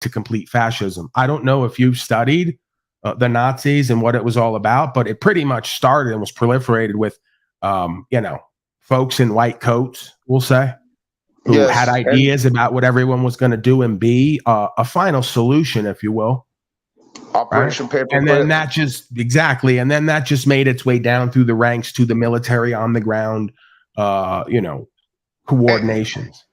to complete fascism. I don't know if you've studied the Nazis and what it was all about, but it pretty much started and was proliferated with, folks in white coats, we'll say, who had ideas about what everyone was going to do and be, a final solution, if you will. Operation Paperclip. And then that just made its way down through the ranks to the military on the ground, coordinations.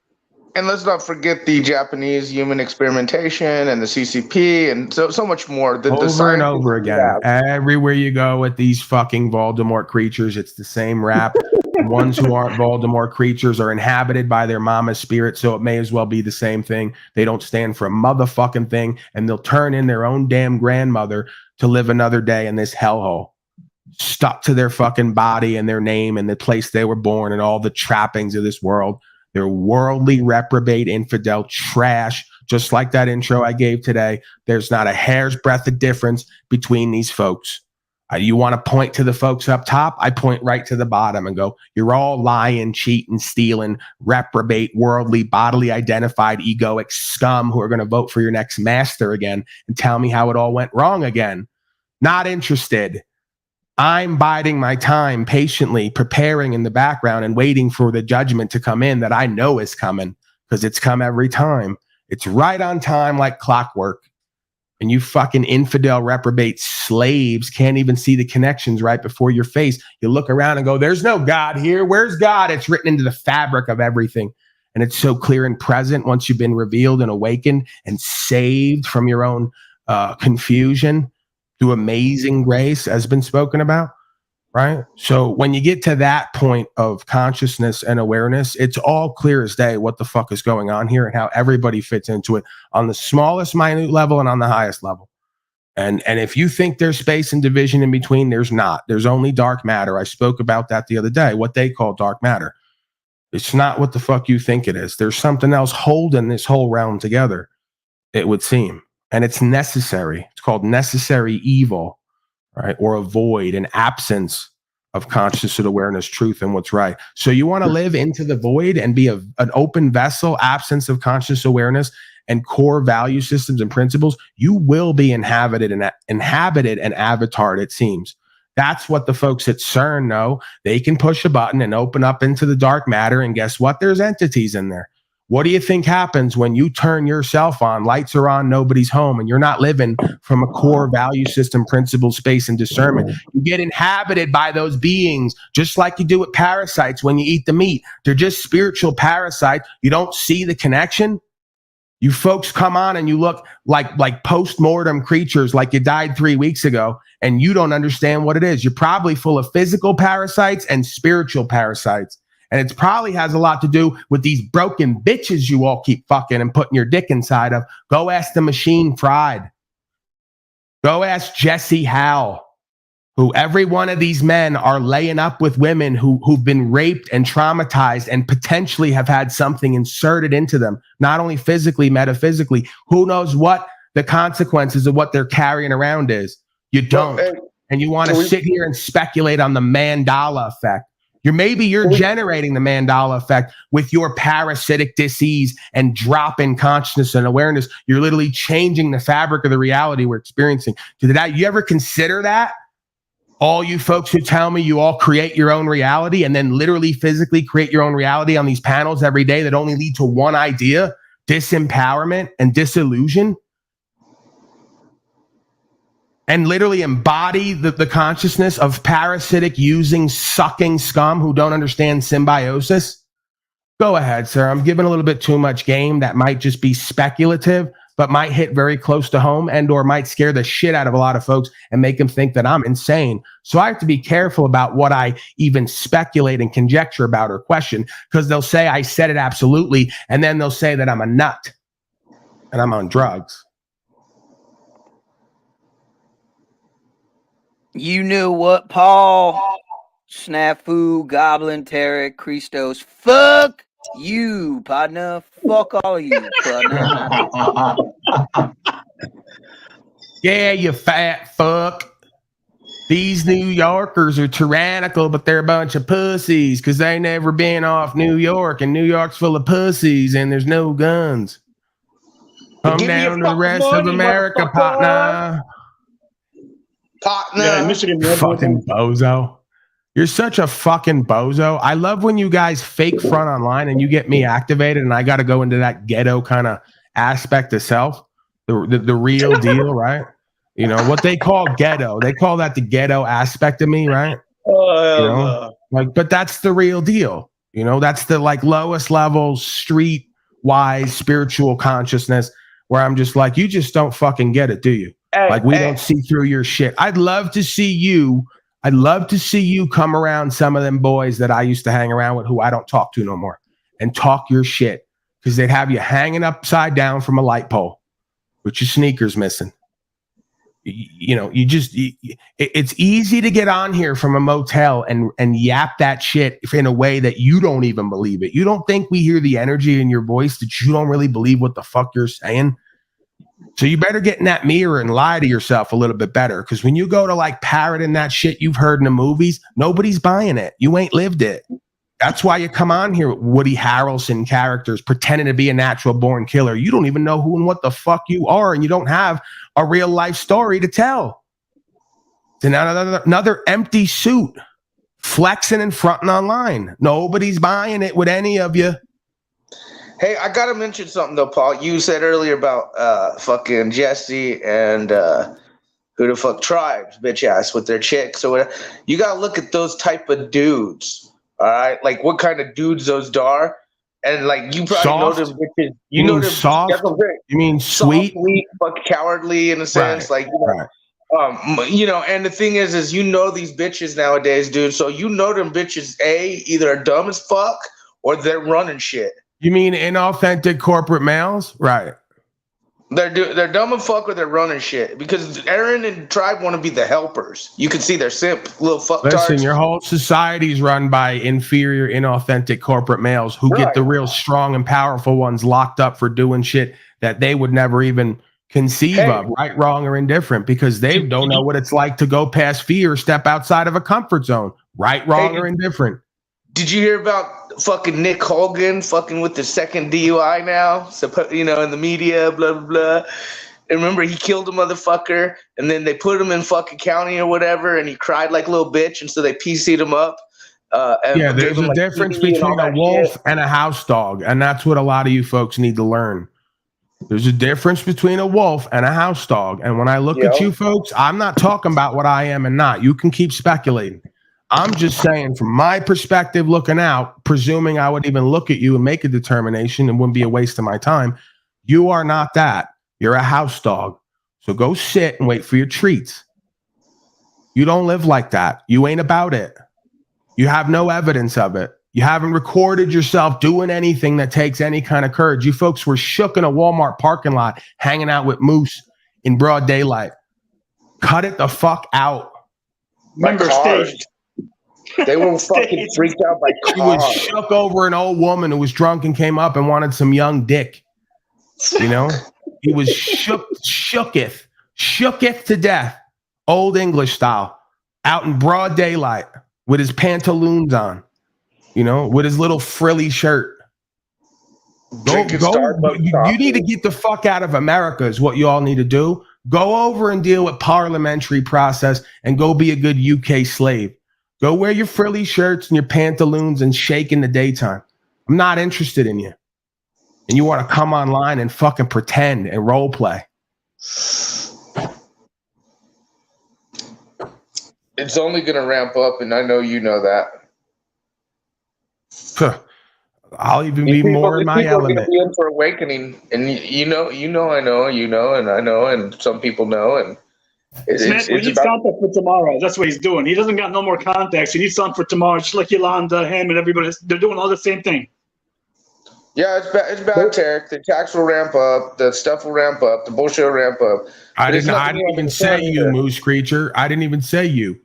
And let's not forget the Japanese human experimentation and the CCP and so much more. Over and over again. Everywhere you go with these fucking Voldemort creatures, it's the same rap. The ones who aren't Voldemort creatures are inhabited by their mama's spirit, so it may as well be the same thing. They don't stand for a motherfucking thing, and they'll turn in their own damn grandmother to live another day in this hellhole. Stuck to their fucking body and their name and the place they were born and all the trappings of this world. They're worldly, reprobate, infidel trash, just like that intro I gave today. There's not a hair's breadth of difference between these folks. You want to point to the folks up top? I point right to the bottom and go, you're all lying, cheating, stealing, reprobate, worldly, bodily identified, egoic scum who are going to vote for your next master again and tell me how it all went wrong again. Not interested. I'm biding my time patiently, preparing in the background and waiting for the judgment to come in that I know is coming, because it's come every time. It's right on time like clockwork. And you fucking infidel, reprobate slaves can't even see the connections right before your face. You look around and go, there's no God here. Where's God? It's written into the fabric of everything. And it's so clear and present once you've been revealed and awakened and saved from your own confusion through amazing grace, has been spoken about, right? So when you get to that point of consciousness and awareness, it's all clear as day what the fuck is going on here and how everybody fits into it on the smallest minute level and on the highest level. And if you think there's space and division in between, there's not. There's only dark matter. I spoke about that the other day, what they call dark matter. It's not what the fuck you think it is. There's something else holding this whole realm together, it would seem. And it's necessary. It's called necessary evil, right? Or a void, an absence of conscious awareness, truth, and what's right. So you want to live into the void and be an open vessel, absence of conscious awareness and core value systems and principles. You will be inhabited and avatared, it seems. That's what the folks at CERN know. They can push a button and open up into the dark matter, and guess what? There's entities in there. What do you think happens when you turn yourself on, lights are on, nobody's home, and you're not living from a core value system, principle, space, and discernment? You get inhabited by those beings, just like you do with parasites when you eat the meat. They're just spiritual parasites. You don't see the connection. You folks come on and you look like post-mortem creatures, like you died 3 weeks ago, and you don't understand what it is. You're probably full of physical parasites and spiritual parasites. And it probably has a lot to do with these broken bitches you all keep fucking and putting your dick inside of. Go ask the machine fried. Go ask Jesse Howe, who every one of these men are laying up with women who've been raped and traumatized and potentially have had something inserted into them, not only physically, metaphysically. Who knows what the consequences of what they're carrying around is? You don't. And you want to sit here and speculate on the Mandela effect. You're generating the Mandela effect with your parasitic disease and drop in consciousness and awareness. You're literally changing the fabric of the reality we're experiencing. Did you ever consider that? All you folks who tell me you all create your own reality and then literally physically create your own reality on these panels every day that only lead to one idea, disempowerment and disillusion, and literally embody the consciousness of parasitic, using, sucking scum who don't understand symbiosis? Go ahead, sir. I'm giving a little bit too much game that might just be speculative, but might hit very close to home and or might scare the shit out of a lot of folks and make them think that I'm insane. So I have to be careful about what I even speculate and conjecture about or question, because they'll say I said it absolutely, and then they'll say that I'm a nut and I'm on drugs. You knew what, Paul? Snafu, Goblin, Tarek, Christos. Fuck you, partner. Fuck all of you, partner. Yeah, you fat fuck. These New Yorkers are tyrannical, but they're a bunch of pussies because they never been off New York, and New York's full of pussies and there's no guns. Come down to the rest of America, partner. Partner. Yeah, Michigan. Fucking bozo. You're such a fucking bozo. I love when you guys fake front online and you get me activated and I got to go into that ghetto kind of aspect of self, the real deal, right? You know, what they call ghetto. They call that the ghetto aspect of me, right? Oh, You know? Like, but that's the real deal. You know, that's the like lowest level street wise spiritual consciousness where I'm just like, you just don't fucking get it, do you? Like we don't see through your shit. I'd love to see you come around some of them boys that I used to hang around with who I don't talk to no more and talk your shit because they'd have you hanging upside down from a light pole with your sneakers missing. You know, it's easy to get on here from a motel and yap that shit in a way that you don't even believe it. You don't think we hear the energy in your voice that you don't really believe what the fuck you're saying? So you better get in that mirror and lie to yourself a little bit better. Because when you go to like parroting that shit you've heard in the movies, nobody's buying it. You ain't lived it. That's why you come on here with Woody Harrelson characters pretending to be a natural born killer. You don't even know who and what the fuck you are, and you don't have a real life story to tell. It's another empty suit flexing and fronting online. Nobody's buying it with any of you. Hey, I gotta mention something though, Paul. You said earlier about fucking Jesse and who the fuck Tribes, bitch ass with their chicks or whatever. You gotta look at those type of dudes. All right, like what kind of dudes those are, and like you probably Soft? know them bitches. You know mean them soft? You mean sweet? Soft, weak, fuck cowardly in a sense, Right, like you know. And the thing is you know these bitches nowadays, dude. So you know them bitches either are dumb as fuck or they're running shit. You mean inauthentic corporate males? Right. They're dumb as fuck or they're running shit because Aaron and Tribe want to be the helpers. You can see they're simp little fucktards. Listen, your whole society's run by inferior, inauthentic corporate males who get the real strong and powerful ones locked up for doing shit that they would never even conceive of, right, wrong, or indifferent, because they don't know what it's like to go past fear, step outside of a comfort zone, right, wrong, or indifferent. Did you hear about fucking Nick Hogan fucking with the second DUI now? So, you know, in the media, blah, blah, blah. And remember, he killed a motherfucker, and then they put him in fucking county or whatever, and he cried like a little bitch, and so they PC'd him up. Yeah, there's a difference between a wolf and a house dog, and that's what a lot of you folks need to learn. There's a difference between a wolf and a house dog, and when I look at you folks, I'm not talking about what I am and not. You can keep speculating. I'm just saying, from my perspective, looking out, presuming I would even look at you and make a determination, and wouldn't be a waste of my time. You are not that. You're a house dog. So go sit and wait for your treats. You don't live like that. You ain't about it. You have no evidence of it. You haven't recorded yourself doing anything that takes any kind of courage. You folks were shook in a Walmart parking lot, hanging out with Moose in broad daylight. Cut it the fuck out. Remember, staged. They were fucking freaked out by cars. He was shook over an old woman who was drunk and came up and wanted some young dick. You know? He was shooketh to death, old English style, out in broad daylight with his pantaloons on, you know, with his little frilly shirt. You need to get the fuck out of America is what you all need to do. Go over and deal with parliamentary process and go be a good UK slave. Go wear your frilly shirts and your pantaloons and shake in the daytime. I'm not interested in you. And you want to come online and fucking pretend and role play. It's only going to ramp up, and I know you know that. I'll even be more in my element. Be in for awakening, and you know, I know, and I know, and some people know, and he needs contact for tomorrow. That's what he's doing. He doesn't got no more contacts. He needs something for tomorrow. Just like Yolanda, him, and everybody. They're doing all the same thing. Yeah, it's bad, Tarek. The tax will ramp up. The stuff will ramp up. The bullshit will ramp up. I didn't even say you, Moose Creature. I didn't even say you.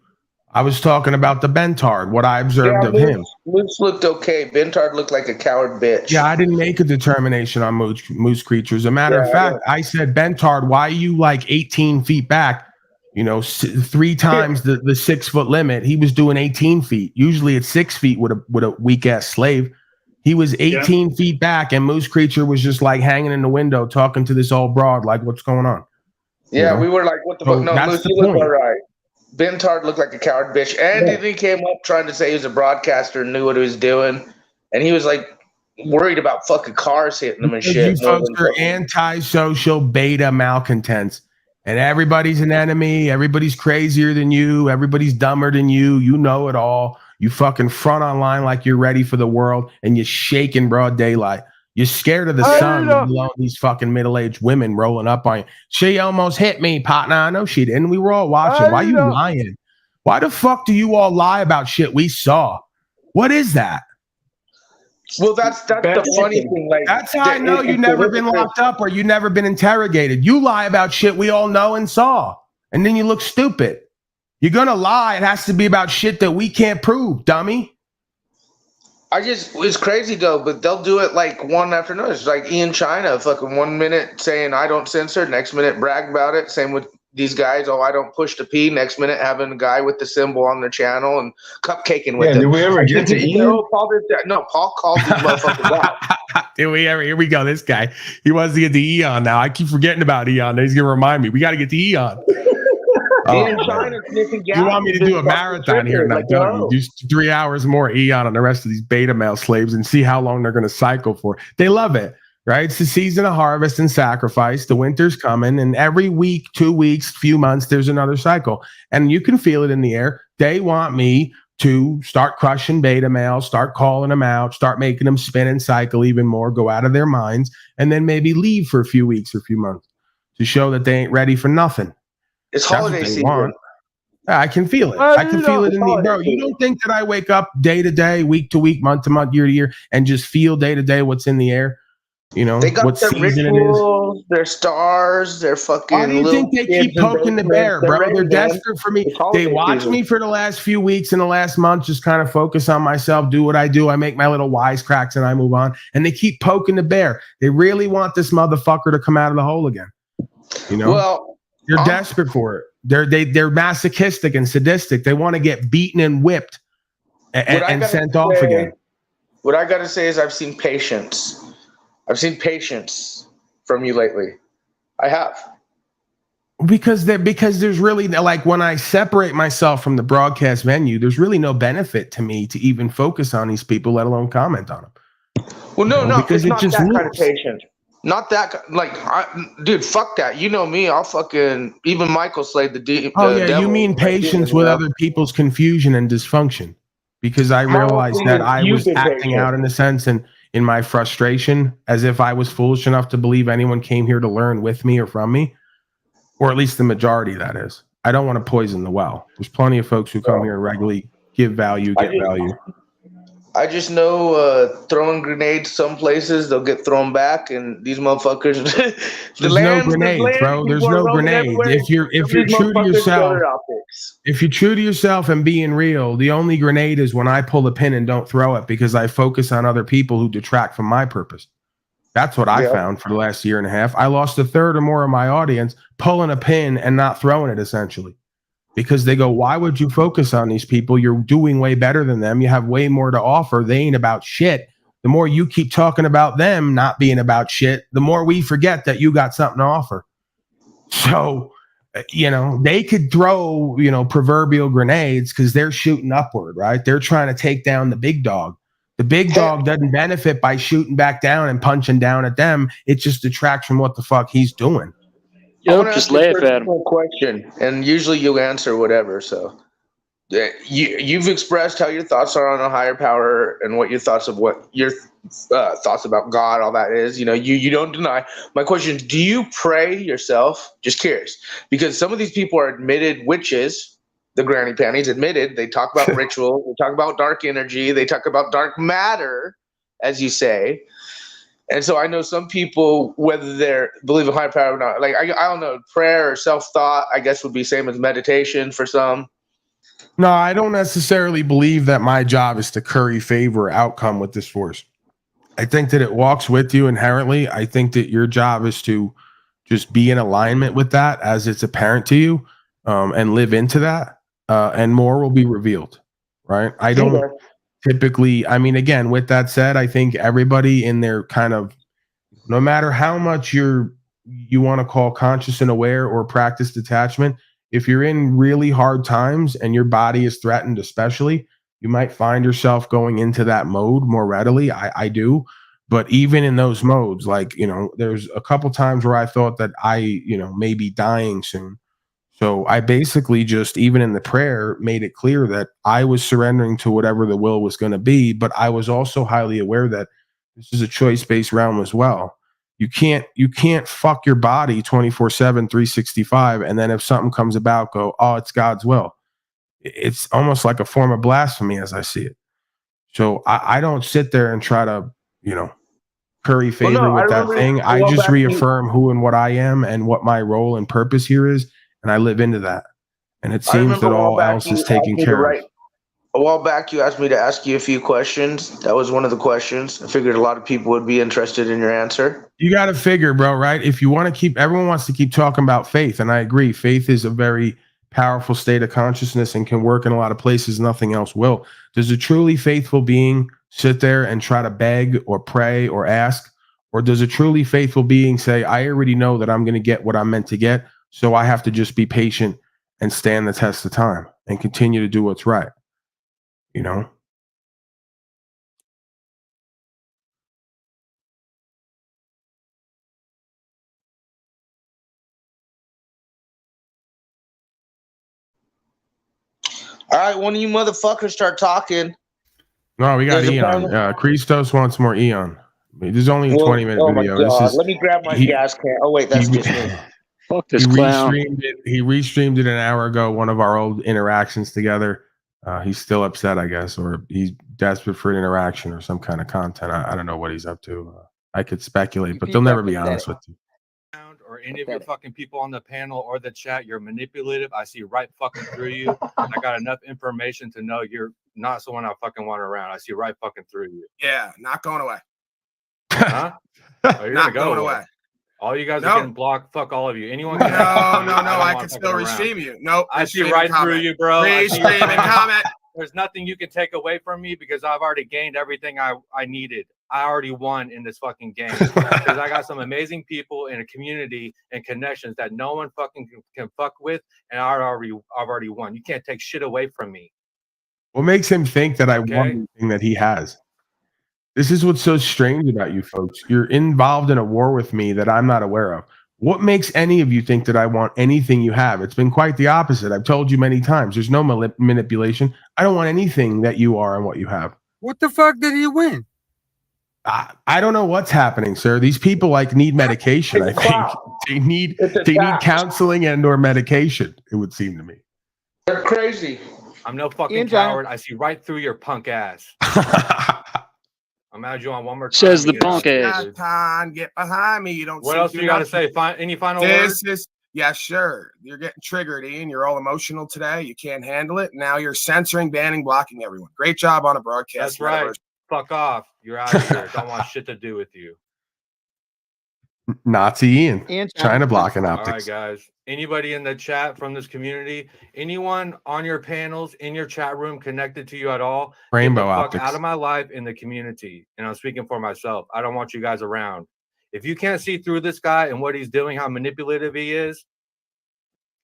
I was talking about the Bentard, what I observed of him. Moose looked okay. Bentard looked like a coward bitch. Yeah, I didn't make a determination on Moose Creature. As a matter of fact, I said, Bentard, why are you like 18 feet back? You know, 3 times the 6 foot limit. He was doing 18 feet. Usually it's 6 feet with a weak ass slave. He was 18 feet back, and Moose Creature was just like hanging in the window talking to this old broad, like, what's going on? Yeah, we were like, what the fuck? No, Moose, you look all right. Bentard looked like a coward bitch. And then he came up trying to say he was a broadcaster and knew what he was doing. And he was like worried about fucking cars hitting him and shit. You folks are antisocial beta malcontents. And everybody's an enemy. Everybody's crazier than you. Everybody's dumber than you. You know it all. You fucking front online like you're ready for the world. And you shake in broad daylight. You're scared of the sun, let alone these fucking middle-aged women rolling up on you. She almost hit me, partner. I know she didn't. We were all watching. Why are you lying? Why the fuck do you all lie about shit we saw? What is that? Well, that's the funny thing. Like, that's how I know you've never been locked up or you never been interrogated. You lie about shit we all know and saw, and then you look stupid. You're gonna lie. It has to be about shit that we can't prove, dummy. It's crazy though, but they'll do it like one after another. It's like Ian China, fucking 1 minute saying I don't censor, next minute brag about it. Same with these guys. Oh, I don't push the P. Next minute having a guy with the symbol on their channel and cupcaking with them. Did we ever get to Ian? No, Paul called these motherfuckers out. Did we ever? Here we go. This guy, he wants to get to Eon now. I keep forgetting about Eon. He's gonna remind me. We got to get to Eon. Ian China, you want me to do a marathon here tonight, don't you? Just 3 hours more Eon on the rest of these beta male slaves and see how long they're going to cycle for. They love it, right? It's the season of harvest and sacrifice. The winter's coming, and every week, 2 weeks, few months, there's another cycle. And you can feel it in the air. They want me to start crushing beta males, start calling them out, start making them spin and cycle even more, go out of their minds, and then maybe leave for a few weeks or a few months to show that they ain't ready for nothing. It's holiday season. I can feel it. I can feel it in the bro. You don't think that I wake up day to day, week to week, month to month, year to year, and just feel day to day what's in the air? You know, they got what their season rituals, it is. Their stars, their fucking. Why do you think they keep poking the bear, bro? They're desperate for me. They watch me for the last few weeks and the last month, just kind of focus on myself, do what I do. I make my little wisecracks and I move on. And they keep poking the bear. They really want this motherfucker to come out of the hole again. You know. Well. You're desperate for it. They're masochistic and sadistic. They want to get beaten and whipped and sent off again. What I gotta say is I've seen patience. I've seen patience from you lately. I have. Because there's really, like, when I separate myself from the broadcast venue, there's really no benefit to me to even focus on these people, let alone comment on them. Well, no, because it's not just that kind of patience. Not that, like, dude, fuck that. You know me. I'll fucking, even Michael slayed the devil. You mean patience with other people's confusion and dysfunction. Because I realized that I was acting out in a sense and in my frustration, as if I was foolish enough to believe anyone came here to learn with me or from me. Or at least the majority, that is. I don't want to poison the well. There's plenty of folks who come here and regularly give value, get value. I just know throwing grenades some places, they'll get thrown back, and these motherfuckers. There's no grenade, bro. There's no grenade. If you're true to yourself, if you're true to yourself and being real, the only grenade is when I pull the pin and don't throw it because I focus on other people who detract from my purpose. That's what I found for the last year and a half. I lost a third or more of my audience pulling a pin and not throwing it, essentially. Because they go, why would you focus on these people? You're doing way better than them. You have way more to offer. They ain't about shit. The more you keep talking about them not being about shit, the more we forget that you got something to offer. So, they could throw, proverbial grenades because they're shooting upward, right? They're trying to take down the big dog. The big dog doesn't benefit by shooting back down and punching down at them. It just detracts from what the fuck he's doing. Yep, just laugh at him. Question, and usually you answer whatever. So, you've expressed how your thoughts are on a higher power and what your thoughts of what your thoughts about God, all that is. You don't deny. My question is, do you pray yourself? Just curious, because some of these people are admitted witches. The granny panties admitted. They talk about ritual. They talk about dark energy. They talk about dark matter, as you say. And so I know some people, whether they believe in higher power or not, like I don't know, prayer or self-thought, I guess would be same as meditation for some. No, I don't necessarily believe that my job is to curry favor or outcome with this force. I think that it walks with you inherently. I think that your job is to just be in alignment with that as it's apparent to you, and live into that, and more will be revealed, right? I don't typically, I mean, again, with that said, I think everybody in their kind of, no matter how much you want to call conscious and aware or practice detachment, if you're in really hard times and your body is threatened, especially, you might find yourself going into that mode more readily. I do. But even in those modes, like, there's a couple times where I thought that I, may be dying soon. So I basically just, even in the prayer, made it clear that I was surrendering to whatever the will was going to be. But I was also highly aware that this is a choice-based realm as well. You can't fuck your body 24/7, 365. And then if something comes about, go, oh, it's God's will. It's almost like a form of blasphemy as I see it. So I don't sit there and try to, curry favor with that thing. I just reaffirm who and what I am and what my role and purpose here is. And I live into that. And it seems that all else is taken care of. A while back, you asked me to ask you a few questions. That was one of the questions. I figured a lot of people would be interested in your answer. You got to figure, bro, right? If you want to keep, everyone wants to keep talking about faith. And I agree. Faith is a very powerful state of consciousness and can work in a lot of places. Nothing else will. Does a truly faithful being sit there and try to beg or pray or ask? Or does a truly faithful being say, I already know that I'm going to get what I'm meant to get, so I have to just be patient and stand the test of time and continue to do what's right? All right, one of you motherfuckers start talking. No, we got Eon. Christos wants more Eon. There's only a 20-minute video. Let me grab my gas can. Oh, wait, that's just me. Fuck this clown. He restreamed it an hour ago, one of our old interactions together. He's still upset, I guess, or he's desperate for an interaction or some kind of content. I don't know what he's up to. I could speculate, but they'll never be honest with you. Or any of your fucking people on the panel or the chat, you're manipulative. I see right fucking through you. I got enough information to know you're not someone I fucking want around. I see right fucking through you. Yeah, not going away. Huh? Oh, you're not going away. All you guys are getting blocked. Fuck all of you. Anyone? No. I can still restream you. Nope. I see right through you, bro. Restream and comment. There's nothing you can take away from me because I've already gained everything I needed. I already won in this fucking game because I got some amazing people in a community and connections that no one fucking can fuck with, and I've already won. You can't take shit away from me. What makes him think that I won anything that he has? This is what's so strange about you folks. You're involved in a war with me that I'm not aware of. What makes any of you think that I want anything you have? It's been quite the opposite. I've told you many times. There's no manipulation. I don't want anything that you are and what you have. What the fuck did he win? I don't know what's happening, sir. These people need medication. I think they need counseling and or medication. It would seem to me. They're crazy. I'm no fucking coward. I see right through your punk ass. I'm at you on one more time. Says the punk ass. Get behind me. You don't. What else do you got to say? Any final words? Yeah, sure. You're getting triggered, Ian. You're all emotional today. You can't handle it. Now you're censoring, banning, blocking everyone. Great job on a broadcast. That's right. Fuck off. You're out of here. Don't want shit to do with you. Nazi Ian. China blocking optics. All right, guys. Anybody in the chat from this community, anyone on your panels, in your chat room connected to you at all, Rainbow get the fuck optics out of my life in the community. And I'm speaking for myself. I don't want you guys around. If you can't see through this guy and what he's doing, how manipulative he is,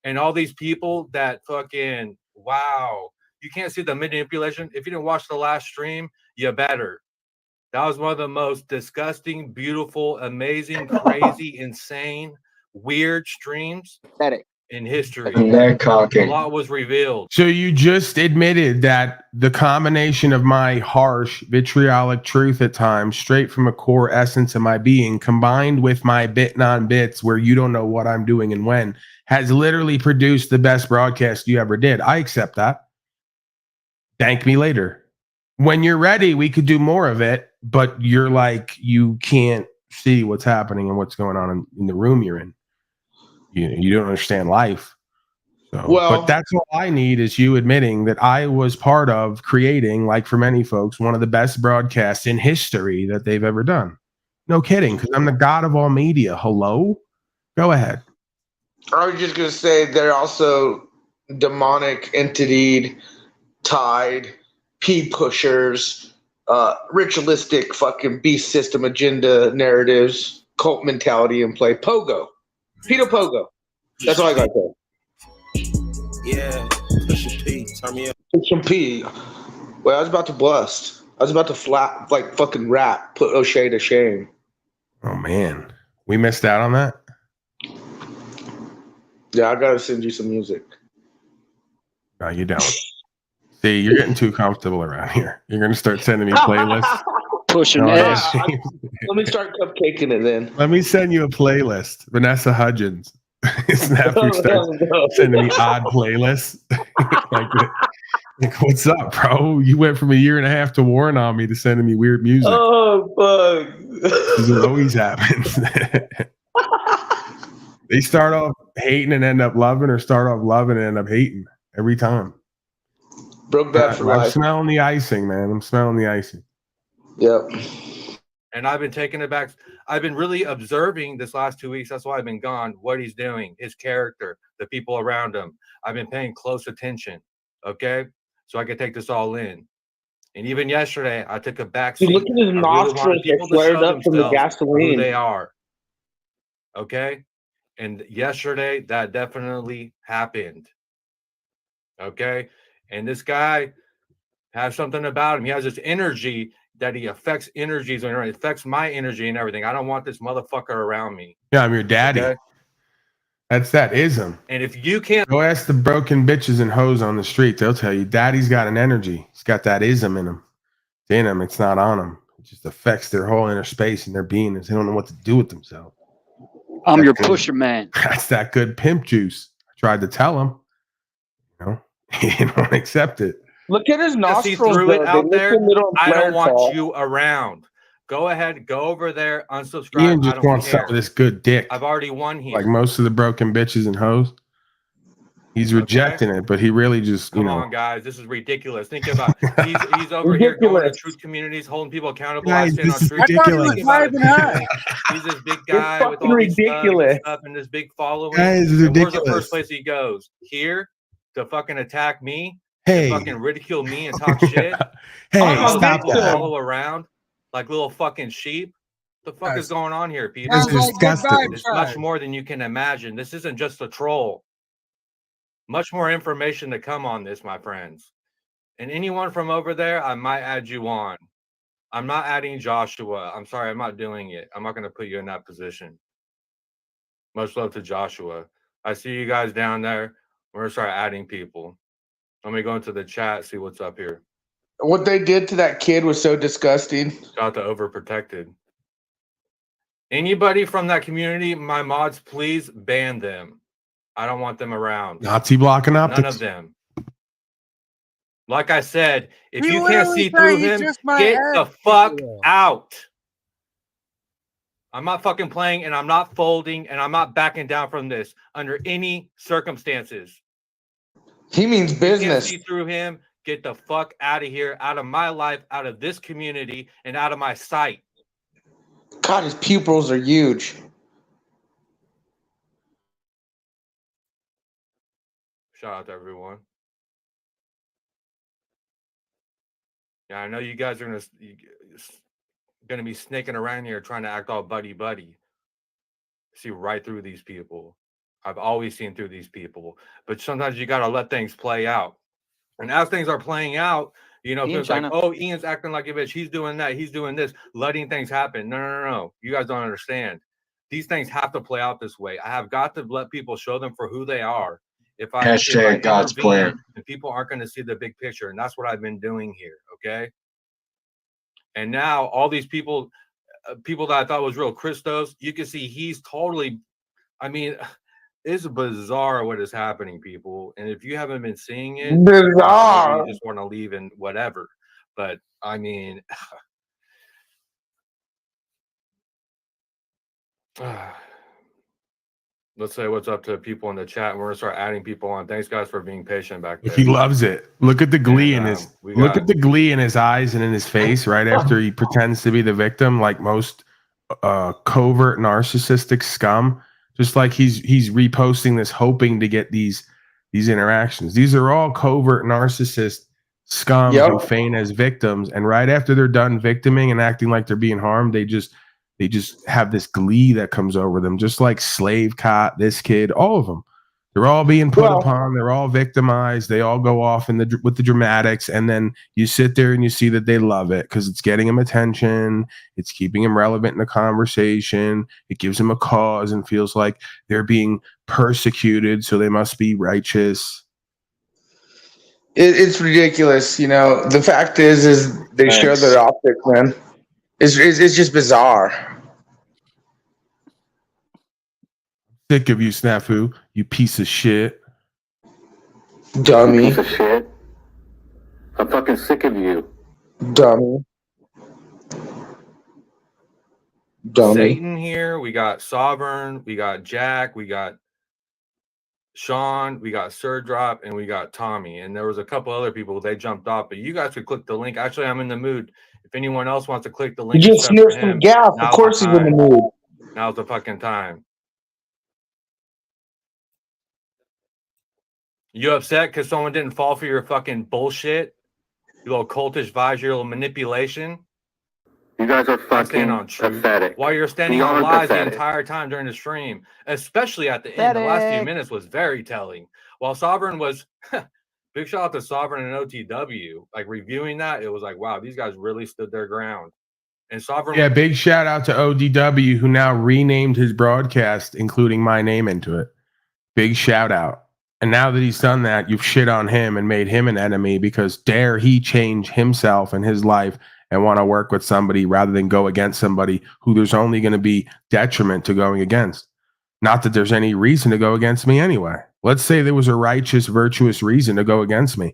and all these people that fucking, wow, you can't see the manipulation. If you didn't watch the last stream, you better. That was one of the most disgusting, beautiful, amazing, crazy, insane, weird streams in history. A lot was revealed. So you just admitted that the combination of my harsh, vitriolic truth at times, straight from a core essence of my being, combined with my bit non-bits where you don't know what I'm doing and when, has literally produced the best broadcast you ever did. I accept that. Thank me later. When you're ready, we could do more of it, but you're like, you can't see what's happening and what's going on in the room you're in. You don't understand life. So, but that's all I need is you admitting that I was part of creating, like for many folks, one of the best broadcasts in history that they've ever done. No kidding, because I'm the god of all media. Hello? Go ahead. I was just going to say they're also demonic entity tied P pushers, ritualistic fucking beast system agenda narratives, cult mentality in play. Pogo. Pedo Pogo. That's all I got there. Yeah, push a P, turn me up. Push some P. Well, I was about to bust. I was about to fucking rap, put O'Shea to shame. Oh man, we missed out on that. Yeah, I gotta send you some music. No, you don't. See, you're getting too comfortable around here. You're gonna start sending me playlists. Pushing No, S. Let me start cupcaking it then. Let me send you a playlist. Vanessa Hudgens. Snafu starts sending me odd playlists. like, what's up, bro? You went from 1.5 years to warring on me to sending me weird music. Oh, fuck. This always happens. They start off hating and end up loving, or start off loving and end up hating every time. Broke that for life. I'm smelling the icing, man. I'm smelling the icing. Yep. And I've been taking it back. I've been really observing this last 2 weeks. That's why I've been gone. What he's doing, his character, the people around him. I've been paying close attention. Okay, so I could take this all in. And even yesterday, I took a back seat. Look at his nostrils that flared up from the gasoline. Who they are. Okay, and yesterday that definitely happened. Okay, and this guy has something about him. He has this energy that he affects energies, and it affects my energy and everything. I don't want this motherfucker around me. Yeah, I'm your daddy. Okay? That's that ism. And if you can't go ask the broken bitches and hoes on the street, they'll tell you daddy's got an energy. He's got that ism in him. It's in him. It's not on him. It just affects their whole inner space and their beingness. They don't know what to do with themselves. I'm your pusher man. That's that good pimp juice. I tried to tell him. You know, he didn't want to accept it. Look at his nostrils. Threw it out there. I don't want you around. Go ahead, go over there, unsubscribe. Ian just wants some of this good dick. I've already won here. Like most of the broken bitches and hoes. He's rejecting it, but he really just, Come on, guys, this is ridiculous. Think about it. He's over here going to truth communities, holding people accountable. Guys, this is ridiculous. He's this big guy with all these stuff and this big following. Guys, it's ridiculous. Where's the first place he goes? Here to fucking attack me? Hey, to fucking ridicule me and talk shit? Hey, stop that. Follow around like little fucking sheep. The fuck is going on here, Peter? This is disgusting. It's much more than you can imagine. This isn't just a troll. Much more information to come on this, my friends. And anyone from over there, I might add you on. I'm not adding Joshua. I'm sorry, I'm not doing it. I'm not going to put you in that position. Much love to Joshua. I see you guys down there. We're going to start adding people. Let me go into the chat, see what's up here. What they did to that kid was so disgusting. Shout out to Overprotected. Anybody from that community, my mods, please ban them. I don't want them around. Nazi blocking optics. None of them. Like I said, if you can't see through him, get the fuck out. I'm not fucking playing, and I'm not folding, and I'm not backing down from this under any circumstances. He means business. You can't see through him. Get the fuck out of here, out of my life, out of this community, and out of my sight. God, his pupils are huge. Shout out to everyone. Yeah, I know you guys are gonna be snaking around here trying to act all buddy. See right through these people. I've always seen through these people, but sometimes you gotta let things play out. And as things are playing out, you know, it's like, oh, Ian's acting like a bitch. He's doing that. He's doing this, letting things happen. No. You guys don't understand. These things have to play out this way. I have got to let people show them for who they are. If I God's plan, and people aren't going to see the big picture, and that's what I've been doing here. Okay. And now all these people that I thought was real Christos, you can see he's totally. I mean, it's bizarre what is happening, people. And if you haven't been seeing it, bizarre. You just want to leave and whatever. But I mean, let's say what's up to people in the chat. We're gonna start adding people on. Thanks, guys, for being patient back there. He loves it. Look at the glee in his at the glee in his eyes and in his face right after he pretends to be the victim, like most covert narcissistic scum. Just like he's reposting this, hoping to get these interactions. These are all covert narcissist scum who feign as victims, and right after they're done victiming and acting like they're being harmed, they just have this glee that comes over them, just like Slave Cot, this kid, all of them. They're all being put upon. They're all victimized. They all go off with the dramatics, and then you sit there and you see that they love it because it's getting them attention. It's keeping them relevant in the conversation. It gives them a cause and feels like they're being persecuted, so they must be righteous. It's ridiculous, you know. The fact is they share their optics, man. It's just bizarre. Sick of you, Snafu. You piece of shit. Dummy. Piece of shit. I'm fucking sick of you. Dummy. Satan here. We got Sovereign. We got Jack. We got Sean. We got Sir Drop. And we got Tommy. And there was a couple other people. They jumped off. But you guys could click the link. Actually, I'm in the mood. If anyone else wants to click the link. You just sniffed some gas. Of course he's in the mood. Now's the fucking time. You upset because someone didn't fall for your fucking bullshit? You little cultish vibes, your little manipulation? You guys are fucking pathetic. While you're standing on lies the entire time during the stream, especially at the end. The last few minutes was very telling. While Sovereign was, big shout out to Sovereign and OTW, like reviewing that, it was like, wow, these guys really stood their ground. And Sovereign. Yeah, big shout out to ODW, who now renamed his broadcast, including my name into it. Big shout out. And now that he's done that, you've shit on him and made him an enemy because dare he change himself and his life and want to work with somebody rather than go against somebody who there's only going to be detriment to going against. Not that there's any reason to go against me anyway. Let's say there was a righteous, virtuous reason to go against me.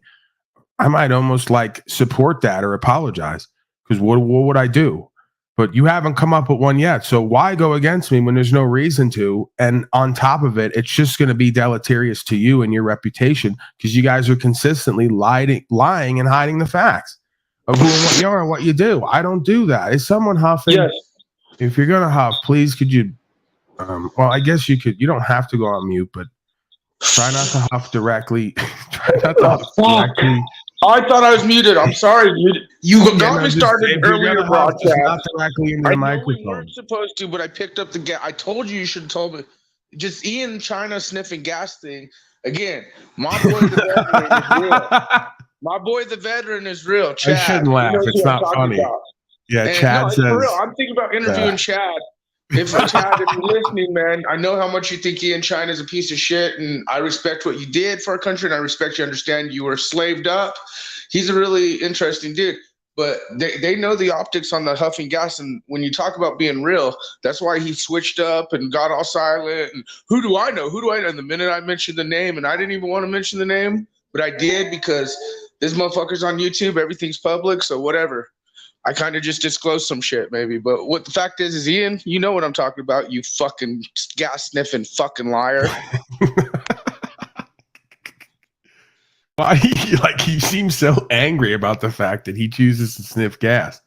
I might almost like support that or apologize because what would I do? But you haven't come up with one yet. So why go against me when there's no reason to? And on top of it, it's just going to be deleterious to you and your reputation because you guys are consistently lying and hiding the facts of who and what you are and what you do. I don't do that. Is someone huffing? Yes. If you're going to huff, please could you, well, I guess you could, you don't have to go on mute, but try not to huff directly. Try not to huff directly. I thought I was muted. I'm sorry. You got me started earlier broadcast. Not directly into the microphone. You weren't supposed to, but I picked up the gas. I told you should have told me. Just Ian China sniffing gas thing. Again, my boy the veteran is real. My boy the veteran is real. Chad, I shouldn't laugh. It's not funny. About. Yeah, and Chad says. For real. I'm thinking about interviewing Chad. Chad, if you're listening, man, I know how much you think Ian China is a piece of shit, and I respect what you did for our country, and I respect you understand you were slaved up. He's a really interesting dude, but they know the optics on the huffing gas, and when you talk about being real, that's why he switched up and got all silent. And who do I know? Who do I know? And the minute I mentioned the name, and I didn't even want to mention the name, but I did because this motherfucker's on YouTube, everything's public, so whatever. I kind of just disclosed some shit, maybe. But what the fact is Ian, you know what I'm talking about, you fucking gas-sniffing fucking liar. Why he seems so angry about the fact that he chooses to sniff gas.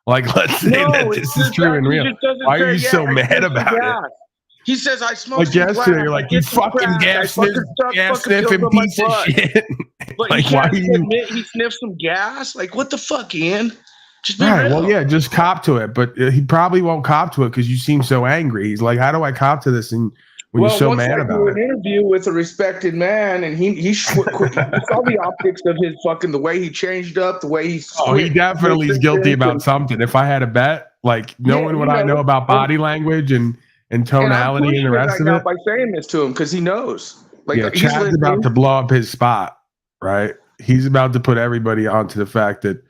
Like, let's say that this is true and real. Why are you so mad about it? He says, I smoke like yesterday, you're like, you fucking gas sniffing piece of shit. But like, why do you admit he sniffed some gas? Like, what the fuck, Ian? Just be real. Well, yeah, just cop to it. But he probably won't cop to it because you seem so angry. He's like, how do I cop to this? And when you're so mad about it. An interview with a respected man, and he saw the optics of his fucking, the way he changed up, the way he. Oh, he definitely is guilty about something. If I had a bet, like knowing what I know about body language and tonality and the rest of it. By saying this to him because he knows. Like, yeah, Chad's about to blow up his spot, right? He's about to put everybody onto the fact that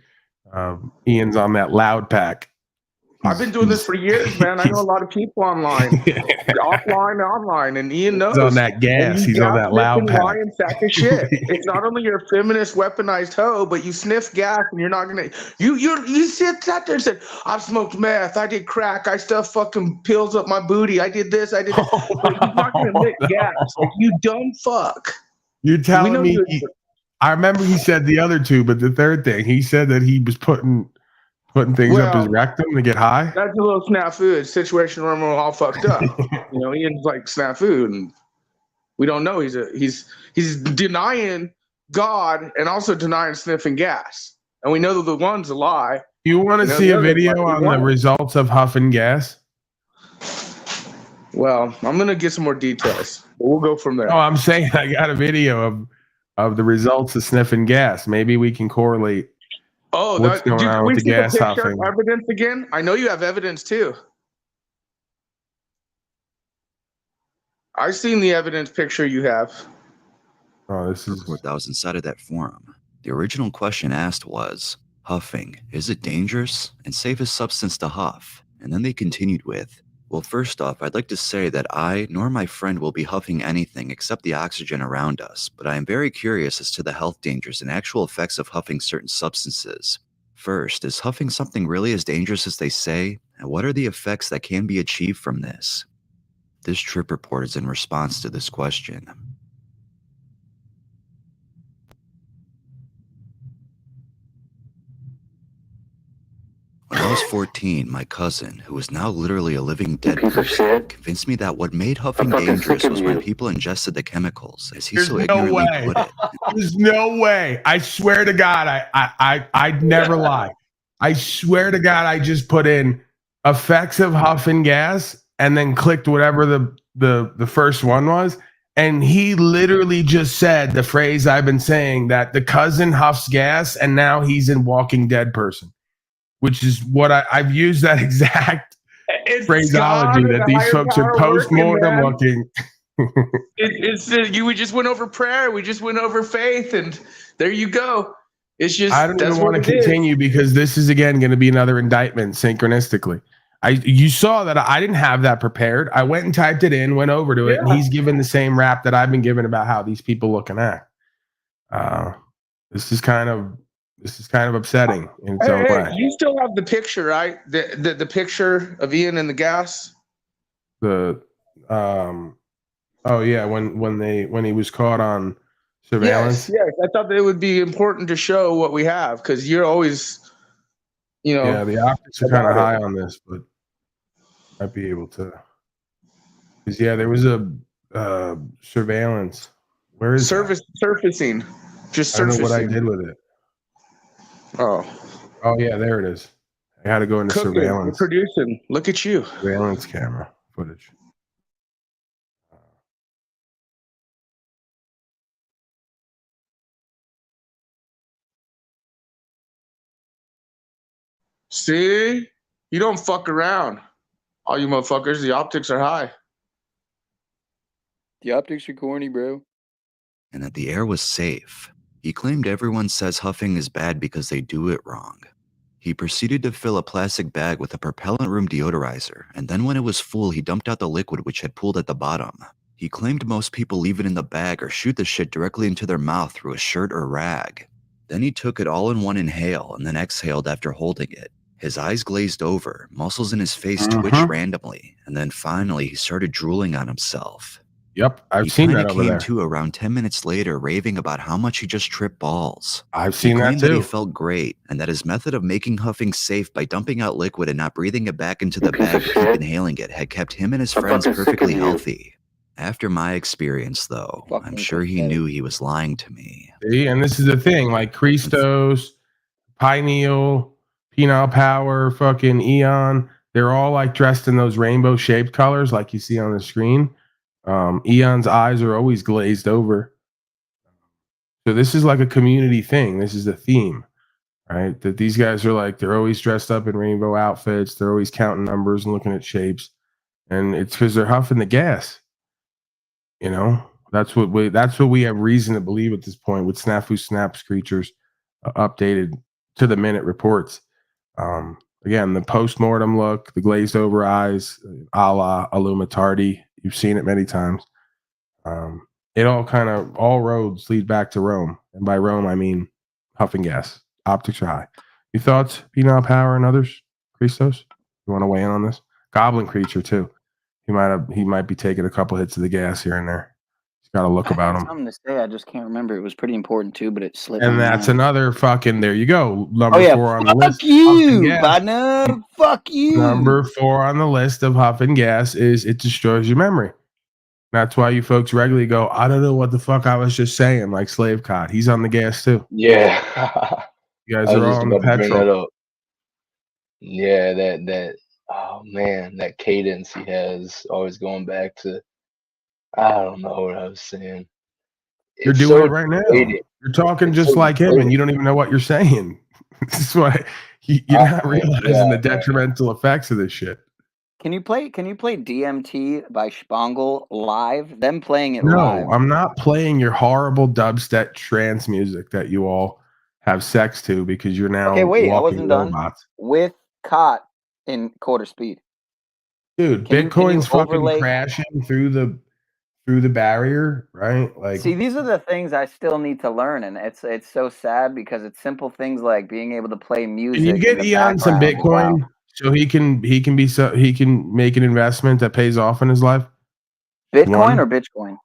Ian's on that loud pack. I've been doing this for years, man. I know a lot of people online, offline, online, and Ian knows. He's on that gas. He's on that loud pack. Lying sack of shit. It's not only you're a feminist, weaponized hoe, but you sniff gas, and you're not gonna. You sit out there and said, "I've smoked meth. I did crack. I stuffed fucking pills up my booty. I did this. I did." This. But you're not gonna admit gas. Like, you dumb fuck. You're telling me. I remember he said the other two, but the third thing, he said that he was putting things up his rectum to get high. That's a little snafu. It's a situation where we're all fucked up. You know, Ian's like snafu, and we don't know. He's denying God and also denying sniffing gas. And we know that the one's a lie. You want to see a video on the results of huffing gas? Well, I'm going to get some more details. But we'll go from there. Oh, I'm saying I got a video of the results of sniffing gas. Maybe we can correlate what's going on with the gas huffing. Evidence again? I know you have evidence too. I've seen the evidence picture you have. Oh, this is what that was inside of that forum. The original question asked was, huffing, is it dangerous and safest substance to huff? And then they continued with, well, first off, I'd like to say that I nor my friend will be huffing anything except the oxygen around us, but I am very curious as to the health dangers and actual effects of huffing certain substances. First, is huffing something really as dangerous as they say? And what are the effects that can be achieved from this? This trip report is in response to this question. When I was 14, my cousin, who is now literally a living dead person, convinced me that what made huffing dangerous was when people ingested the chemicals, as he so ignorantly put it. There's no way. I swear to God, I'd never lie. I swear to God, I just put in effects of huffing gas and then clicked whatever the first one was. And he literally just said the phrase I've been saying, that the cousin huffs gas and now he's in Walking Dead person. Which is what I've used that exact phraseology that these folks are post-mortem looking. We just went over prayer. We just went over faith. And there you go. It's just, I don't even want to continue because this is, again, going to be another indictment synchronistically. You saw that I didn't have that prepared. I went and typed it in, went over to it, and he's given the same rap that I've been given about how these people look and act. This is kind of upsetting in its own way. You still have the picture, right? The picture of Ian and the gas. Oh yeah, when he was caught on surveillance. Yes. I thought that it would be important to show what we have because you're always, Yeah, the optics are kind of high on this, but I'd be able to. Because there was a surveillance. Where is surfacing? Just surfacing. I don't know what I did with it. Oh yeah, there it is. I had to go into surveillance. We're producing. Look at you. Surveillance camera footage. See? You don't fuck around. All you motherfuckers, the optics are high. The optics are corny, bro. And that the air was safe. He claimed everyone says huffing is bad because they do it wrong. He proceeded to fill a plastic bag with a propellant room deodorizer, and then when it was full, he dumped out the liquid which had pooled at the bottom. He claimed most people leave it in the bag or shoot the shit directly into their mouth through a shirt or rag. Then he took it all in one inhale and then exhaled after holding it. His eyes glazed over, muscles in his face twitched randomly, and then finally he started drooling on himself. Yep, I've seen that over there. He came to around 10 minutes later, raving about how much he just tripped balls. I've seen that too. He claimed that he felt great, and that his method of making huffing safe by dumping out liquid and not breathing it back into the bag to keep inhaling it had kept him and his friends perfectly healthy. After my experience, though, I'm sure he knew he was lying to me. See, and this is the thing, like Christos, PiNEAL, PiNEAL Power, fucking Eon, they're all like dressed in those rainbow shaped colors like you see on the screen. Eon's eyes are always glazed over. So this is like a community thing. This is the theme, right? That these guys are like, they're always dressed up in rainbow outfits. They're always counting numbers and looking at shapes. And it's because they're huffing the gas. That's what we have reason to believe at this point with Snafu Snaps creatures updated to the minute reports. Again, the post-mortem look, the glazed over eyes, a la Illumitardi. You've seen it many times. It all roads lead back to Rome. And by Rome, I mean huffing gas. Optics are high. Your thoughts, PiNEAL Power and others? Christos? You want to weigh in on this? Goblin creature, too. He might be taking a couple hits of the gas here and there. He's got a look about him. Something to say, I just can't remember. It was pretty important, too, but it slipped. And that's another fucking, there you go. Number 4 on the list. Fuck you, partner. Fuck you. Number 4 on the list of huffing gas is it destroys your memory. That's why you folks regularly go, I don't know what the fuck I was just saying, like Slave Cod. He's on the gas too. Yeah. You guys I are was all just on the about to bring that petrol. up. Yeah, that oh man, that cadence he has, always going back to, I don't know what I was saying. You're It's doing so it right now. deflating. You're talking It's just so like him, and deflating. you don't even know what you're saying. This is why you're not realizing the detrimental effects of this shit. Can you play DMT by Spangle live? Them playing it No, live. I'm not playing your horrible dubstep trance music that you all have sex to because you're now Okay, wait, I walking wasn't done. robots. With cot in quarter speed. Dude, Can you Bitcoin's fucking overlay- crashing through the barrier, right? Like, See, these are the things I still need to learn, and it's so sad because it's simple things like being able to play music. can you get in the Eon some background. Bitcoin Wow. so he can make an investment that pays off in his life? Bitcoin or Bitcoin?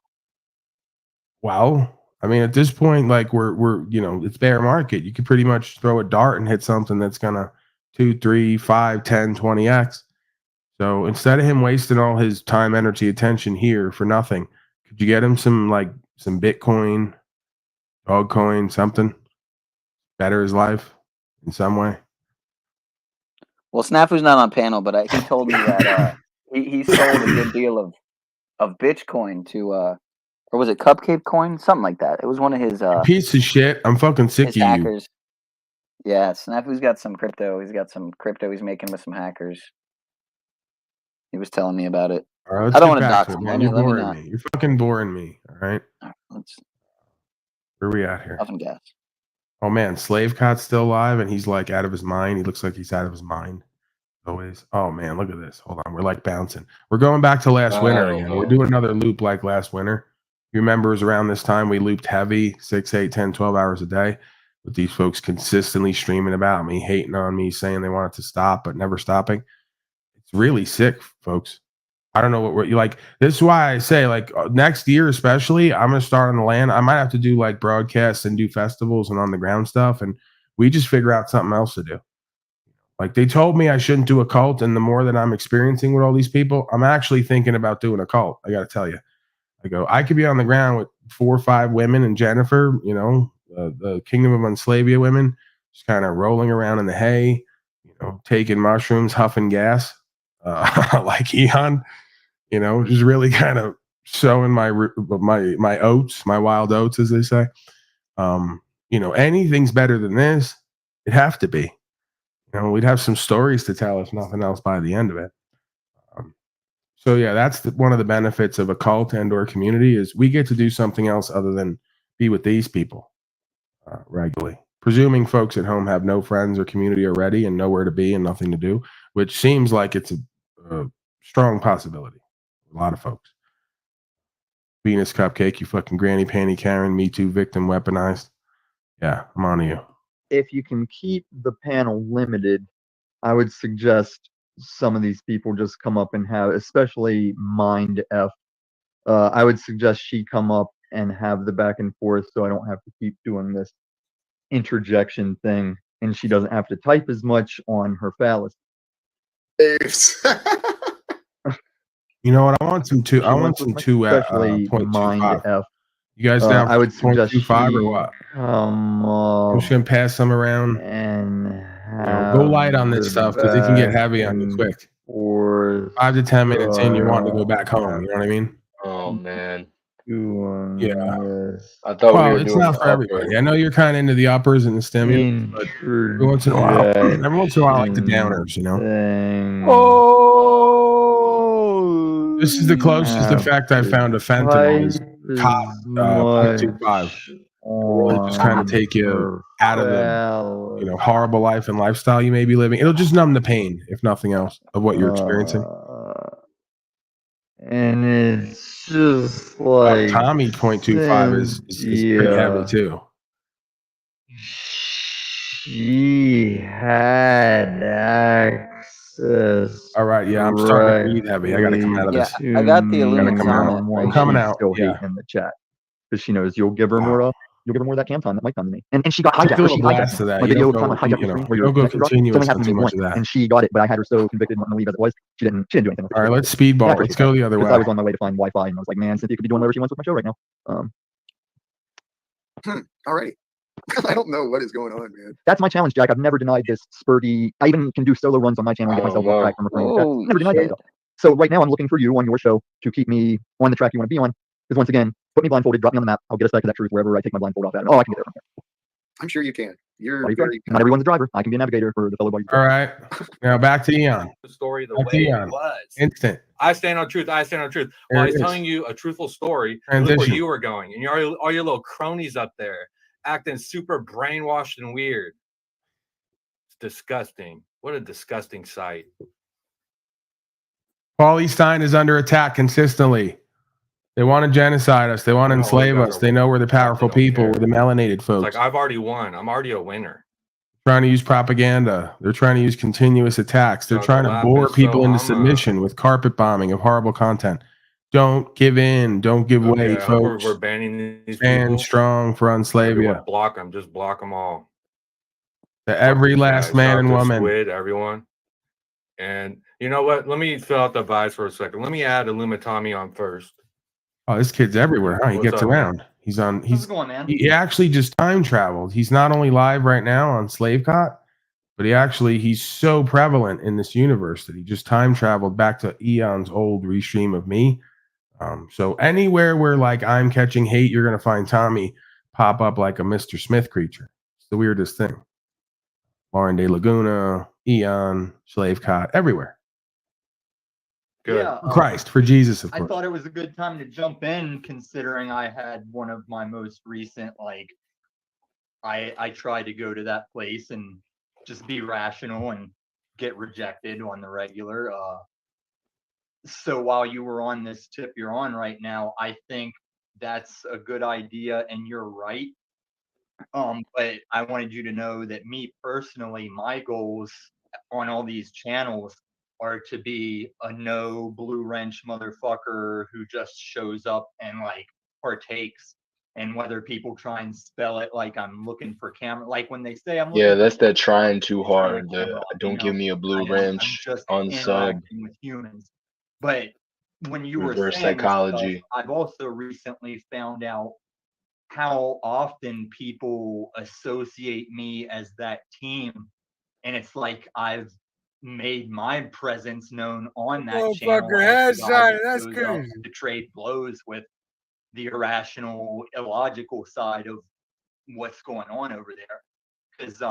Well, I mean, at this point, like we're it's bear market. You could pretty much throw a dart and hit something that's gonna 2, 3, 5, 10, 20x. So instead of him wasting all his time, energy, attention here for nothing, could you get him some Bitcoin, Dogecoin, something better his life in some way? Well, Snafu's not on panel, but he told me that he sold a good deal of Bitcoin to or was it Cupcake Coin? Something like that. It was one of his piece of shit. I'm fucking sick of you. hackers. Yeah, Snafu's got some crypto. He's got some crypto he's making with some hackers. He was telling me about it. All right, I don't want to get back dox to it, him. man. Let You're me boring not. me. You're fucking boring me. All right. Let's Where are we at here? have some gas. Oh man, Slave Cot's still alive and he's like out of his mind. He looks like he's out of his mind. Always. Oh man, look at this. Hold on. We're like bouncing. We're going back to last winter again. We're doing another loop like last winter. You remember it was around this time we looped heavy 6, 8, 10, 12 hours a day with these folks consistently streaming about me, hating on me, saying they want it to stop, but never stopping. It's really sick, folks. I don't know what you like. This is why I say, like, next year, especially, I'm going to start on the land. I might have to do like broadcasts and do festivals and on the ground stuff. And we just figure out something else to do. Like, they told me I shouldn't do a cult. And the more that I'm experiencing with all these people, I'm actually thinking about doing a cult. I got to tell you, I could be on the ground with 4 or 5 women and Jennifer, the Kingdom of Unslavia women, just kind of rolling around in the hay, taking mushrooms, huffing gas, like Eon. Just really kind of showing my oats, my wild oats, as they say. Anything's better than this. It'd have to be. We'd have some stories to tell, if nothing else, by the end of it. So yeah, that's one of the benefits of a cult and/or community is we get to do something else other than be with these people regularly. Presuming folks at home have no friends or community already and nowhere to be and nothing to do, which seems like it's a strong possibility. A lot of folks. Venus Cupcake, you fucking granny panty Karen, Me Too victim weaponized. Yeah, I'm on to you. If you can keep the panel limited, I would suggest some of these people just come up and have, especially Mind F. I would suggest she come up and have the back and forth so I don't have to keep doing this interjection thing and she doesn't have to type as much on her phallus. You know what? I want some 0.25. F. You guys down? I would suggest 0.25 or what? I'm just gonna pass some around and go light on this stuff because it can get heavy on you quick. Or 5 to 10 minutes in, you want to go back home. You know what I mean? Oh man. Yeah. I thought we were it's doing not for everybody. I know you're kind of into the uppers and the stimulants, but every once in a while, I like the downers. This is the closest effect I found to fentanyl is 0.25. It'll just kind of take you out of the horrible life and lifestyle you may be living. It'll just numb the pain, if nothing else, of what you're experiencing. And it's just like Tommy 0.25 is pretty heavy too. She had access. All right, yeah, I'm starting to breathe heavy. I got to come out of this. I got the Illuminati. I'm coming out. Still hating in the chat because she knows you'll give her more. you'll give her more of that cam time that might come to me. And she got Just hijacked. a Or little she blast hijacked of me. that. My You video don't was go, trying to hijack your screen where you you're don't go connected, bro. continuous Something on happened to too me much once, of that. and she got it, but I had her so convicted, wanting to leave as it was. She didn't do anything. All right, let's speedball. Let's go the other way. Because I was on my way to find Wi-Fi, and I was like, man, Cynthia could be doing whatever she wants with my show right now. All right. I don't know what is going on, man. That's my challenge, Jack. I've never denied this spurty. I even can do solo runs on my channel and get myself off track from recording the chat. Never denied that. So right now I'm looking for you on your show to keep me on the track you want to be on. Because once again, put me blindfolded, drop me on the map. I'll get us back to that truth wherever I take my blindfold off at. Oh, I can get there from here. I'm sure you can. You're very not everyone's a driver. I can be a navigator for the fellow body. All right. Now back to Eon. The story the Back to way Eon. it was. Instant. I stand on truth. I stand on truth. There While it he's is. telling you a truthful story, look where Transition. you were going, and all your little cronies up there acting super brainwashed and weird. It's disgusting. What a disgusting sight. Paulie Stein is under attack consistently. They want to genocide us. They want to enslave us. They know we're the powerful people. We're the melanated It's folks. like, I've already won. I'm already a winner. Trying to use propaganda. They're trying to use continuous attacks. They're So trying the to lap bore is people so into I'm, submission with carpet bombing of horrible content. Don't give in. Don't give way, I hope folks. we're banning these Stand people. strong for Everyone Unslavia. block them. Just block them all. To every last man and Dr. woman. Squid, everyone. And you know what? Let me fill out the vibes for a second. Let me add Illumitami on first. Oh, this kid's everywhere, huh? He What's gets up, around. man? He's on. How's it going, man? He actually just time traveled. He's not only live right now on SlaveCot, but he's so prevalent in this universe that he just time traveled back to Eon's old restream of me. So anywhere where like I'm catching hate, you're gonna find Tommy pop up like a Mr. Smith creature. It's the weirdest thing. Lauren De Laguna, Eon, SlaveCot, everywhere. Good. Yeah, For Christ, for Jesus, of I course. thought it was a good time to jump in, considering I had one of my most recent, like, I tried to go to that place and just be rational and get rejected on the regular. So while you were on this tip you're on right now, I think that's a good idea and you're right. But I wanted you to know that me personally, my goals on all these channels are to be a no blue wrench motherfucker who just shows up and like partakes. And whether people try and spell it like I'm looking for camera, like when they say I'm looking Yeah, for that's that trying too hard. camera, Don't give me a blue I'm wrench just on sub. interacting with humans. But when you were Reverse saying this stuff, psychology. I've also recently found out how often people associate me as that team, and it's like I've made my presence known on that channel Motherfucker as the guy headshot. that That's goes up crazy. to trade blows with the irrational, illogical side of what's going on over there. Because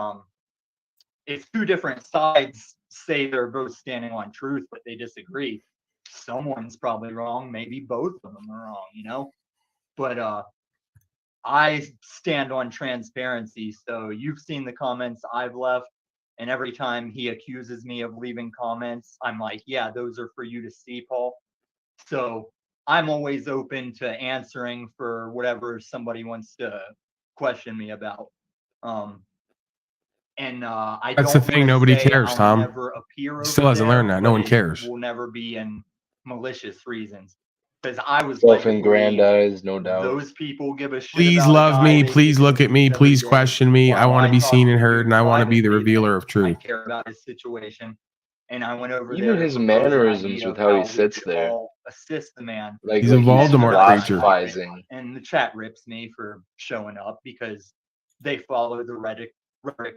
if two different sides say they're both standing on truth, but they disagree, someone's probably wrong. Maybe both of them are wrong, you know? But I stand on transparency. So you've seen the comments I've left, and every time he accuses me of leaving comments, I'm like, yeah, those are for you to see, Paul. So I'm always open to answering for whatever somebody wants to question me about. I That's don't the thing. wanna Nobody say cares, I'll Tom. never appear He still over hasn't there, learned that. No but one it cares. will never be in malicious reasons. Because I was led to believe Self-aggrandized, no doubt. those people give a shit Please about a love guy me. they Please kick in look the at me. teeth every Please day, question me. I while want to be talk seen to and you heard, and I want to be the privately revealer that of I truth. care about his situation. And I went over Even there to his propose an mannerisms idea with of how he we sits could there. all assist the man. Like He's a he's Voldemort creature. philosophizing. And the chat rips me for showing up because they follow the rhetoric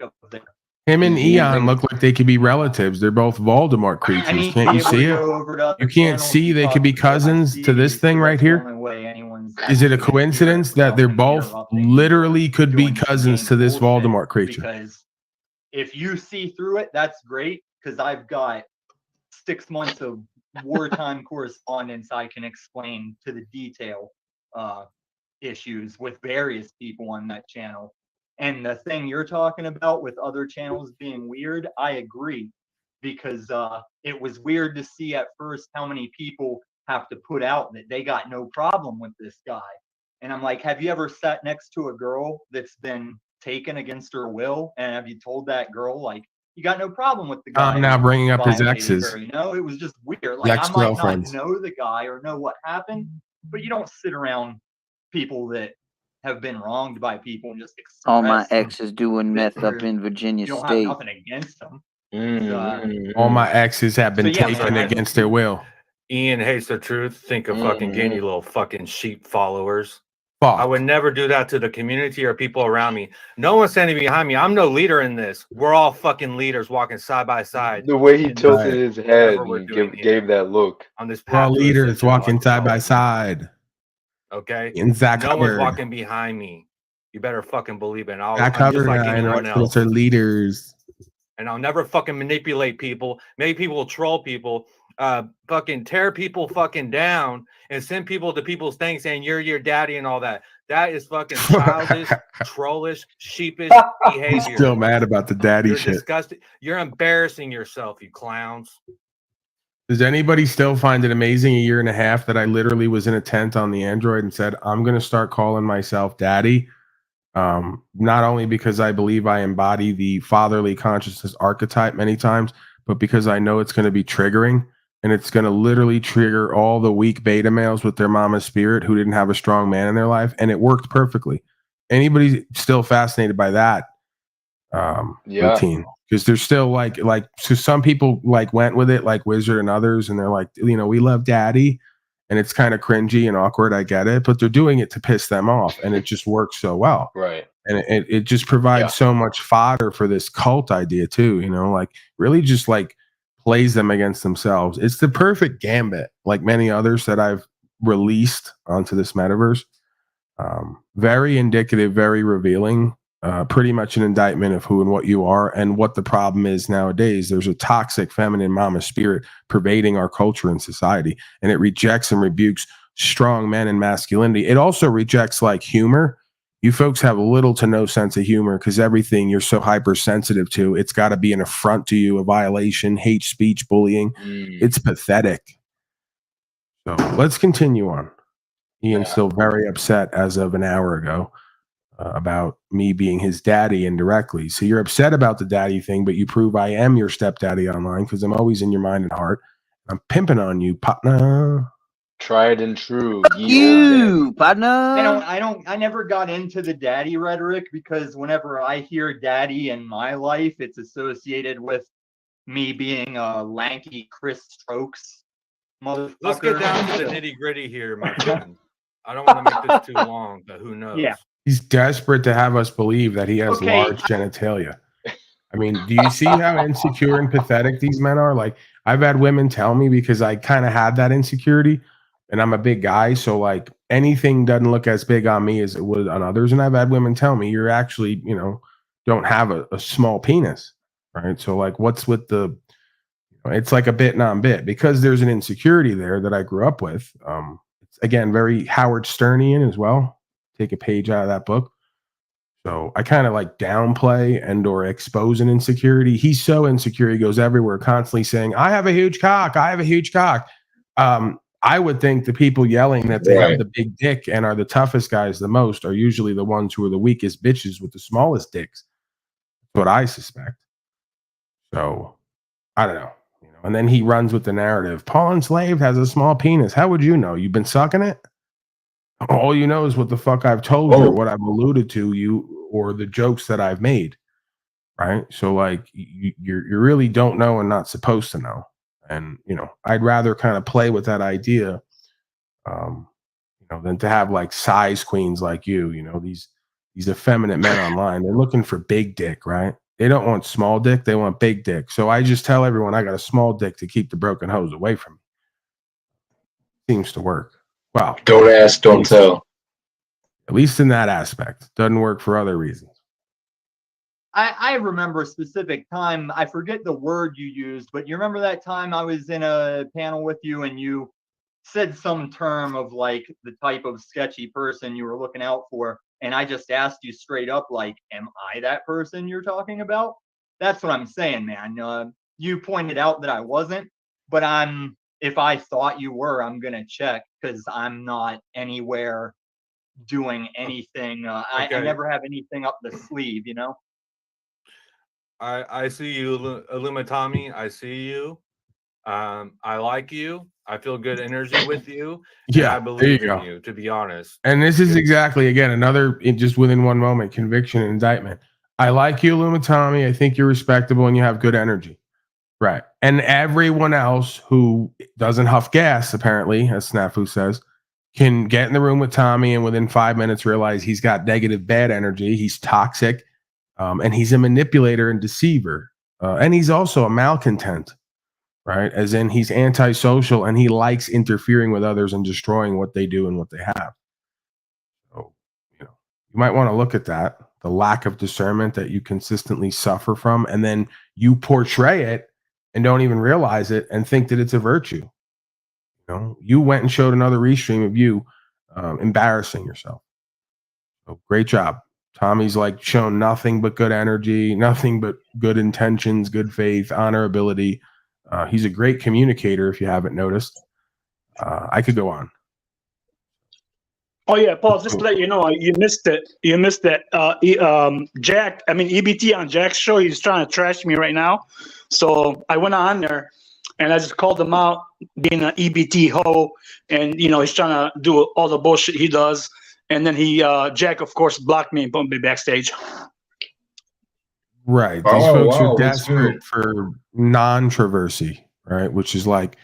of their. Him and He's Eon using- look like they could be relatives. They're both Voldemort I creatures. need to Can't be you able see to it? go over to other You can't channels see and they talk could be to them. I cousins see to this these, thing 'cause right that's the here. only way anyone's Is it a actually gonna hear coincidence that without they're them both interrupting literally could be doing cousins to inane this bullshit? Voldemort creature? Because if you see through it, that's great. Because I've got 6 months of wartime correspondence I can explain to the detail issues with various people on that channel. And the thing you're talking about with other channels being weird, I agree. Because it was weird to see at first how many people have to put out that they got no problem with this guy. And I'm like, have you ever sat next to a girl that's been taken against her will? And have you told that girl, like, you got no problem with the guy? I'm now bringing up his violating exes. her, you know, it was just weird. Like, I might not Ex-girlfriends. know the guy or know what happened, but you don't sit around people that have been wronged by people and just All my express exes doing meth up in Virginia you don't have State. nothing against them. All my exes have been yeah, taken man, against their will. Ian hates the truth. Think of fucking getting you little fucking sheep followers. Fuck. I would never do that to the community or people around me. No one's standing behind me. I'm no leader in this. We're all fucking leaders walking side by side. The way he tilted his head and gave that look. On this We're all path to leaders ascension, walking like, side by side. okay? In Zach No one's Hubbard. walking behind me. You better fucking believe it. I'm Zach just Hubbard like and anyone I else. are leaders. And I'll never fucking manipulate people, make people troll people, fucking tear people fucking down and send people to people's things saying you're your daddy and all that. That is fucking childish, trollish, sheepish behavior. He's still mad about the daddy You're shit. disgusting. You're embarrassing yourself, you clowns. Does anybody still find it amazing 1.5 years that I literally was in a tent on the Android and said, I'm going to start calling myself daddy? Not only because I believe I embody the fatherly consciousness archetype many times, but because I know it's going to be triggering and it's going to literally trigger all the weak beta males with their mama's spirit who didn't have a strong man in their life. And it worked perfectly. Anybody still fascinated by that routine? Because there's still like so some people like went with it like Wizard and others, and they're like, we love daddy. And it's kind of cringy and awkward. I get it, but they're doing it to piss them off, and it just works so well. Right. And it just provides so much fodder for this cult idea too. Like really just like plays them against themselves. It's the perfect gambit, like many others that I've released onto this metaverse. Very indicative, very revealing. Pretty much an indictment of who and what you are and what the problem is nowadays. There's a toxic feminine mama spirit pervading our culture and society, and it rejects and rebukes strong men and masculinity. It also rejects like humor. You folks have little to no sense of humor because everything you're so hypersensitive to, it's got to be an affront to you, a violation, hate speech, bullying. It's pathetic. So let's continue on. Ian's still very upset as of an hour ago. About me being his daddy indirectly. So you're upset about the daddy thing, but you prove I am your stepdaddy online because I'm always in your mind and heart. I'm pimping on you, partner. Tried and true. You, partner. I never got into the daddy rhetoric because whenever I hear daddy in my life, it's associated with me being a lanky Chris Strokes motherfucker. Let's get down to the nitty gritty here, my friend. I don't want to make this too long, but who knows? Yeah. He's desperate to have us believe that he has large genitalia. I mean, do you see how insecure and pathetic these men are? Like, I've had women tell me because I kind of had that insecurity and I'm a big guy. So like anything doesn't look as big on me as it would on others. And I've had women tell me you're actually, don't have a small penis. Right. So like what's with it's like a bit non-bit because there's an insecurity there that I grew up with. It's again, very Howard Sternian as well. Take a page out of that book. So I kind of like downplay and or expose an insecurity. He's so insecure. He goes everywhere constantly saying, I have a huge cock. I have a huge cock. I would think the people yelling that they have the big dick and are the toughest guys the most are usually the ones who are the weakest bitches with the smallest dicks. That's what I suspect. So I don't know. And then he runs with the narrative. Paul Enslaved has a small penis. How would you know? You've been sucking it? All you know is what the fuck I've told you, or what I've alluded to you, or the jokes that I've made, right? So like you really don't know and not supposed to know, and I'd rather kind of play with that idea, than to have like size queens like you. These effeminate men online. They're looking for big dick, right? They don't want small dick. They want big dick. So I just tell everyone I got a small dick to keep the broken hose away from me. Seems to work. Well, don't ask, don't tell. At least in that aspect. Doesn't work for other reasons. I remember a specific time. I forget the word you used, but you remember that time I was in a panel with you and you said some term of like the type of sketchy person you were looking out for. And I just asked you straight up, like, am I that person you're talking about? That's what I'm saying, man. You pointed out that I wasn't, but if I thought you were, I'm going to check because I'm not anywhere doing anything. I never have anything up the sleeve, I see you, Illumitami. I see you. I like you. I feel good energy with you. Yeah, I believe in go. you, to be honest. And this is exactly, again, another, just within one moment, conviction and indictment. I like you, Lumitami. I think you're respectable and you have good energy. Right. And everyone else who doesn't huff gas, apparently, as Snafu says, can get in the room with Tommy and within 5 minutes realize he's got negative, bad energy. He's toxic. And he's a manipulator and deceiver. And he's also a malcontent. Right, as in he's antisocial and he likes interfering with others and destroying what they do and what they have. So, you might want to look at that, the lack of discernment that you consistently suffer from, and then you portray it and don't even realize it and think that it's a virtue. You went and showed another restream of you embarrassing yourself. So great job. Tommy's like shown nothing but good energy, nothing but good intentions, good faith, honorability. He's a great communicator, if you haven't noticed. I could go on. Oh yeah, Paul. Just to let you know, you missed it. You missed that. Jack. I mean, EBT on Jack's show. He's trying to trash me right now. So I went on there, and I just called him out being an EBT hoe, and he's trying to do all the bullshit he does. And then Jack, of course, blocked me and put me backstage. Right. These folks are desperate for non-traversy, right? Which is like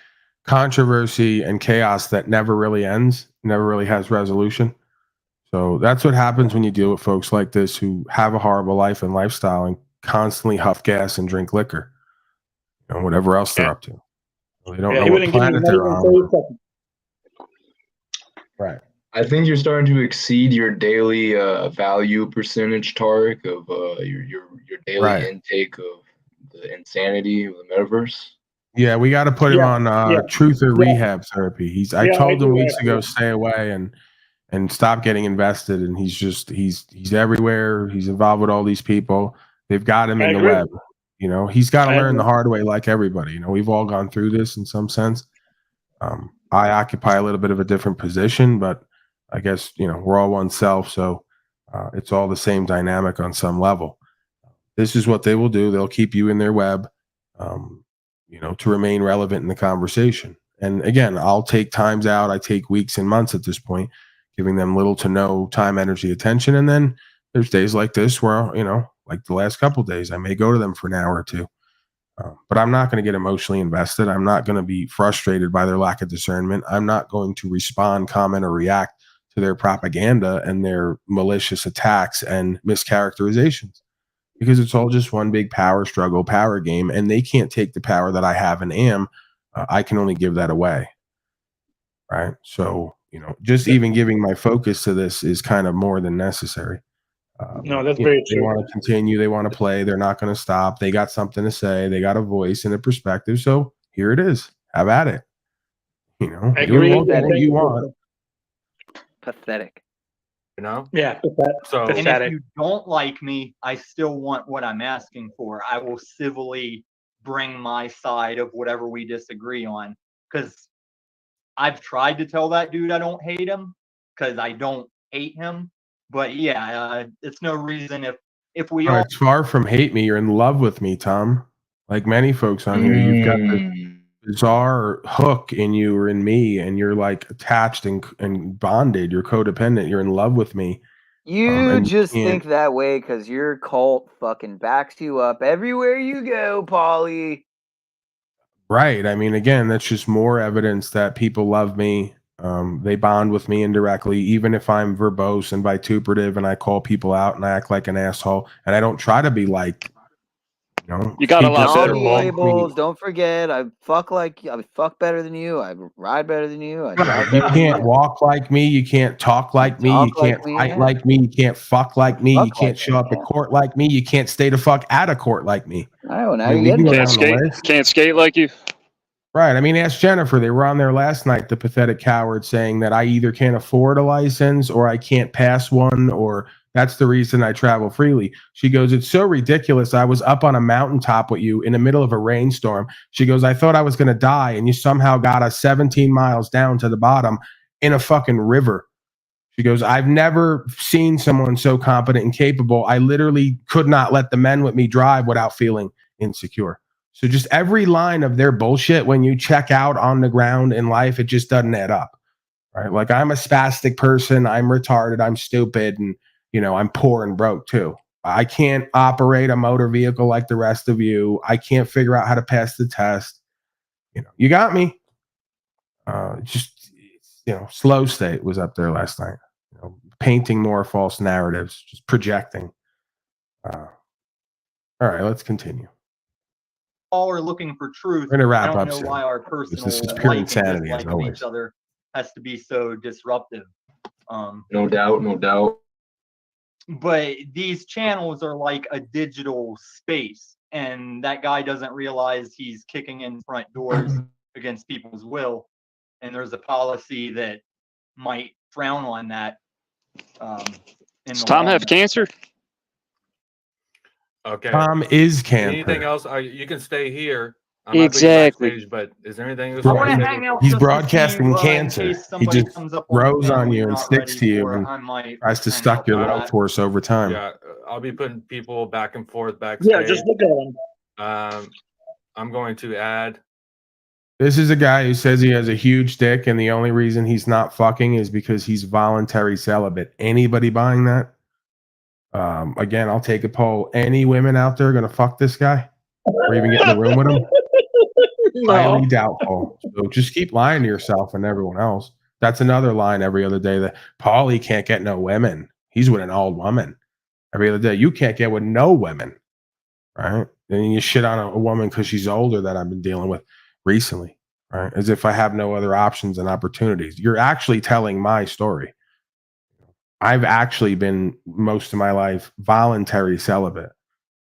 controversy and chaos that never really ends, never really has resolution. So that's what happens when you deal with folks like this who have a horrible life and lifestyle and constantly huff gas and drink liquor, and whatever else they're up to. They don't know what planet they're on. Right. I think you're starting to exceed your daily value percentage target of your daily intake of the insanity of the metaverse. Yeah, we got to put him on truth or rehab therapy. I told him weeks ago, stay away and stop getting invested. And he's everywhere. He's involved with all these people. They've got him in the web. He's got to learn the hard way, like everybody. We've all gone through this in some sense. I occupy a little bit of a different position, but I guess, we're all one self. So it's all the same dynamic on some level. This is what they will do. They'll keep you in their web, to remain relevant in the conversation. And again, I'll take times out. I take weeks and months at this point, giving them little to no time, energy, attention. And then there's days like this where, like the last couple of days, I may go to them for an hour or two. But I'm not going to get emotionally invested. I'm not going to be frustrated by their lack of discernment. I'm not going to respond, comment, or react to their propaganda and their malicious attacks and mischaracterizations, because it's all just one big power struggle, power game, and they can't take the power that I have and am. I can only give that away. Right. So, just even giving my focus to this is kind of more than necessary. No, that's very true. They want to continue. They want to play. They're not going to stop. They got something to say. They got a voice and a perspective. So here it is. Have at it. I agree. Do what you want. Pathetic. Yeah. So, and if you don't like me, I still want what I'm asking for. I will civilly bring my side of whatever we disagree on, because I've tried to tell that dude I don't hate him, because I don't hate him. But yeah, it's no reason if we all. It's far from hate me. You're in love with me, Tom. Like many folks on here, you've got the bizarre hook in you or in me, and you're like attached and bonded. You're codependent. You're in love with me. You just think that way because your cult fucking backs you up everywhere you go, Paulie. Right. I mean, again, that's just more evidence that people love me. They bond with me indirectly, even if I'm verbose and vituperative and I call people out and I act like an asshole, and I don't try to be like, you got a lot better. Labels, don't forget, I fuck better than you. I ride better than you. You can't walk like me. You can't talk like me. You can't fight like me. You can't fuck like me. You can't show up at court like me. You can't stay the fuck out of court like me. Can't skate like you. Right. I mean, ask Jennifer. They were on there last night, the pathetic coward, saying that I either can't afford a license or I can't pass one, or that's the reason I travel freely. She goes, it's so ridiculous. I was up on a mountaintop with you in the middle of a rainstorm. She goes, I thought I was going to die, and you somehow got us 17 miles down to the bottom in a fucking river. She goes, I've never seen someone so competent and capable. I literally could not let the men with me drive without feeling insecure. So just every line of their bullshit, when you check out on the ground in life, it just doesn't add up. Right? Like, I'm a spastic person, I'm retarded, I'm stupid, and I'm poor and broke too. I can't operate a motor vehicle like the rest of you. I can't figure out how to pass the test. You got me. Slow State was up there last night. Painting more false narratives, just projecting. All right, let's continue. All are looking for truth. We're gonna wrap I don't up know soon. why our personal This is pure like and insanity, as dislike of always. each other has to be so disruptive. No doubt, no doubt. But these channels are like a digital space, and that guy doesn't realize he's kicking in front doors against people's will. And there's a policy that might frown on that. Does Tom have cancer? Okay. Tom is cancer. Anything else? You can stay here. Exactly. Backstage, but is there anything else? I want to hang out. He's just to broadcasting see, cancer. in case He somebody just comes up grows the on panel you you're and not sticks ready to you for, and I might tries to hang suck out your for life that. force over time. Yeah, I'll be putting people back and forth backstage. Yeah, just look at him. I'm going to add. This is a guy who says he has a huge dick, and the only reason he's not fucking is because he's voluntary celibate. Anybody buying that? Again, I'll take a poll. Any women out there gonna fuck this guy, or even get in the room with him? Highly doubtful. So just keep lying to yourself and everyone else. That's another line every other day that Paulie can't get no women. He's with an old woman. Every other day, you can't get with no women, right? Then you shit on a woman because she's older that I've been dealing with recently, right? As if I have no other options and opportunities. You're actually telling my story. I've actually been most of my life voluntary celibate,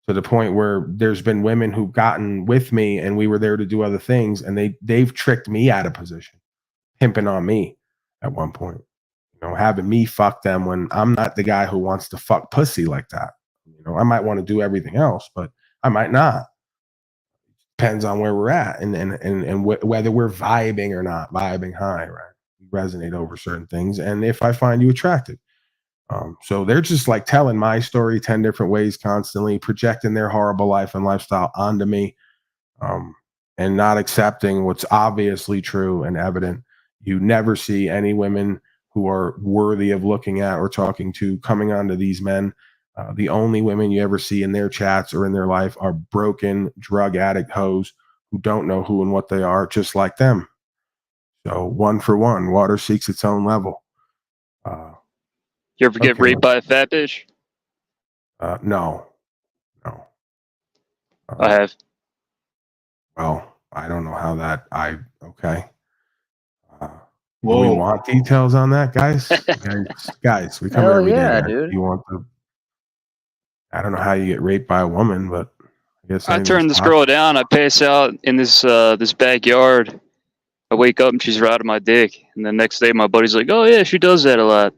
to the point where there's been women who've gotten with me and we were there to do other things, and they've tricked me out of position, pimping on me at one point, having me fuck them when I'm not the guy who wants to fuck pussy like that. I might want to do everything else, but I might not. Depends on where we're at and whether we're vibing or not, vibing high, right? We resonate over certain things, and if I find you attractive. So they're just like telling my story 10 different ways constantly, projecting their horrible life and lifestyle onto me, and not accepting what's obviously true and evident. You never see any women who are worthy of looking at or talking to coming onto these men. The only women you ever see in their chats or in their life are broken drug addict hoes who don't know who and what they are, just like them. So one for one, water seeks its own level. You ever get raped by a fat bitch? No. I have. Well, I don't know how that. Okay. Do we want details on that, guys? guys, we come here every day. Dude. You want the? I don't know how you get raped by a woman, but I guess I turned this girl down. I pass out in this this backyard. I wake up and she's riding my dick, and the next day my buddy's like, "Oh yeah, she does that a lot."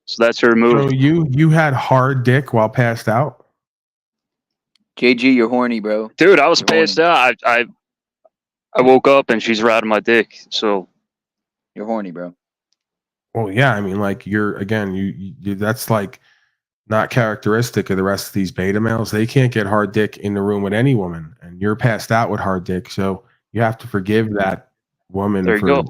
So that's her move. So you had hard dick while passed out? JG, you're horny, bro. Dude, I was passed out. I woke up and she's riding my dick. So you're horny, bro. Well, yeah. I mean, like you're again. You that's like not characteristic of the rest of these beta males. They can't get hard dick in the room with any woman, and you're passed out with hard dick. So you have to forgive that woman for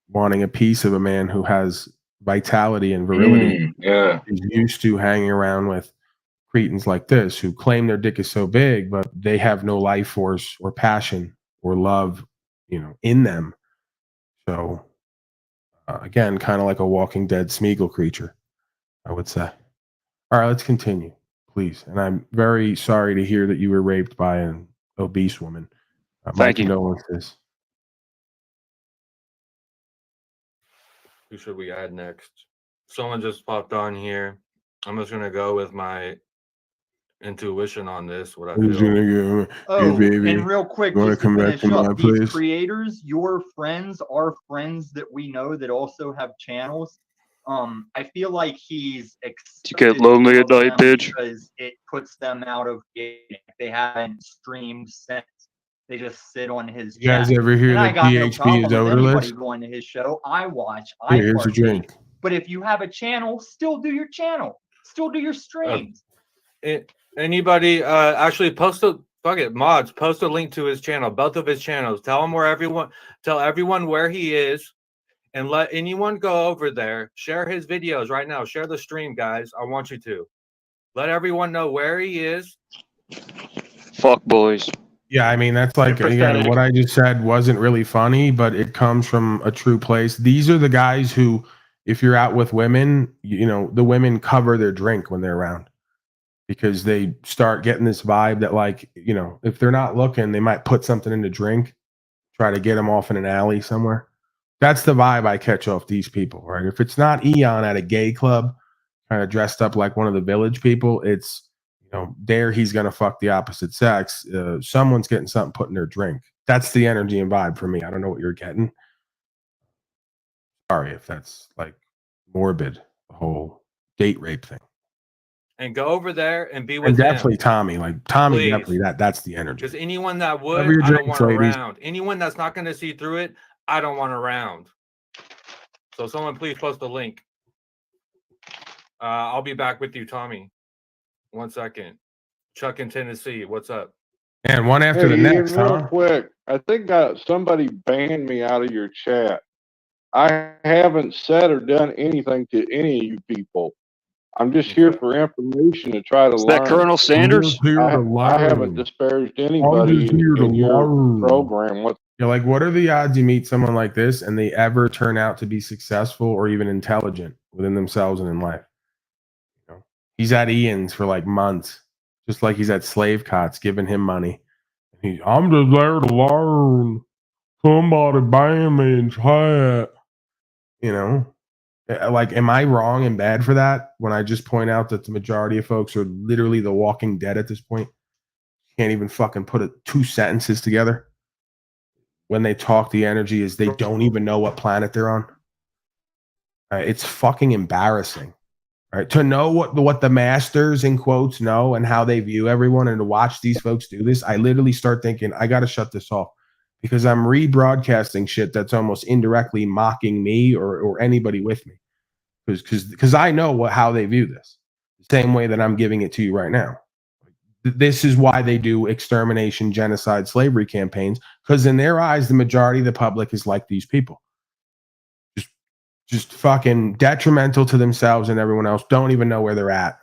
wanting a piece of a man who has vitality and virility. Is used to hanging around with cretins like this who claim their dick is so big, but they have no life force or passion or love, in them. So again, kind of like a Walking Dead Smeagol creature, I would say. All right, let's continue, please. And I'm very sorry to hear that you were raped by an obese woman. My condolences. Who should we add next? Someone just popped on here. I'm just gonna go with my intuition on this. What I feel. And real quick, just to finish up, these please? creators, your friends, are friends that we know that also have channels. I feel like he's to get lonely at night, bitch, because it puts them out of game. They haven't streamed since. They just sit on his chat. You guys ever hear that PHP is odorless? Going to his show, I watch. Here's a drink. But if you have a channel, still do your channel. Still do your streams. Anybody actually post Fuck it, mods. Post a link to his channel, both of his channels. Tell everyone where he is, and let anyone go over there. Share his videos right now. Share the stream, guys. I want you to let everyone know where he is. Fuck boys. Yeah, I mean, that's like, again, what I just said wasn't really funny, but it comes from a true place. These are the guys who, if you're out with women, you know, the women cover their drink when they're around because they start getting this vibe that, like, you know, if they're not looking, they might put something in the drink, try to get them off in an alley somewhere. That's the vibe I catch off these people, right? If it's not Eon at a gay club, kind of dressed up like one of the village people, it's, you know, there he's going to fuck the opposite sex. Someone's getting something put in their drink. That's the energy and vibe for me. I don't know what you're getting. Sorry if that's like morbid, the whole date rape thing. And go over there and be with And definitely him. Tommy, like Tommy, Please. definitely that's the energy. Because anyone that would, Whatever your I don't drinks, want ladies. around. Anyone that's not going to see through it, I don't want around. So someone please post a link. I'll be back with you, Tommy. 1 second. Chuck in Tennessee, what's up? And one after the Ian, next, real huh? quick. I think somebody banned me out of your chat. I haven't said or done anything to any of you people. I'm just here for information to try to Is learn. that Colonel Sanders? I haven't disparaged anybody in your program. You're like, what are the odds you meet someone like this and they ever turn out to be successful or even intelligent within themselves and in life? You know, he's at Ian's for like months, just like he's at Slave Cots giving him money. I'm just there to learn. Somebody ban me in chat. You know, like, am I wrong and bad for that when I just point out that the majority of folks are literally the Walking Dead at this point? Can't even fucking put two sentences together. When they talk, the energy is they don't even know what planet they're on. It's fucking embarrassing, right? To know what the masters in quotes know and how they view everyone, and to watch these folks do this, I literally start thinking I got to shut this off because I'm rebroadcasting shit that's almost indirectly mocking me or anybody with me, because I know how they view this, the same way that I'm giving it to you right now. This is why they do extermination, genocide, slavery campaigns, because in their eyes, the majority of the public is like these people. Just fucking detrimental to themselves and everyone else. Don't even know where they're at.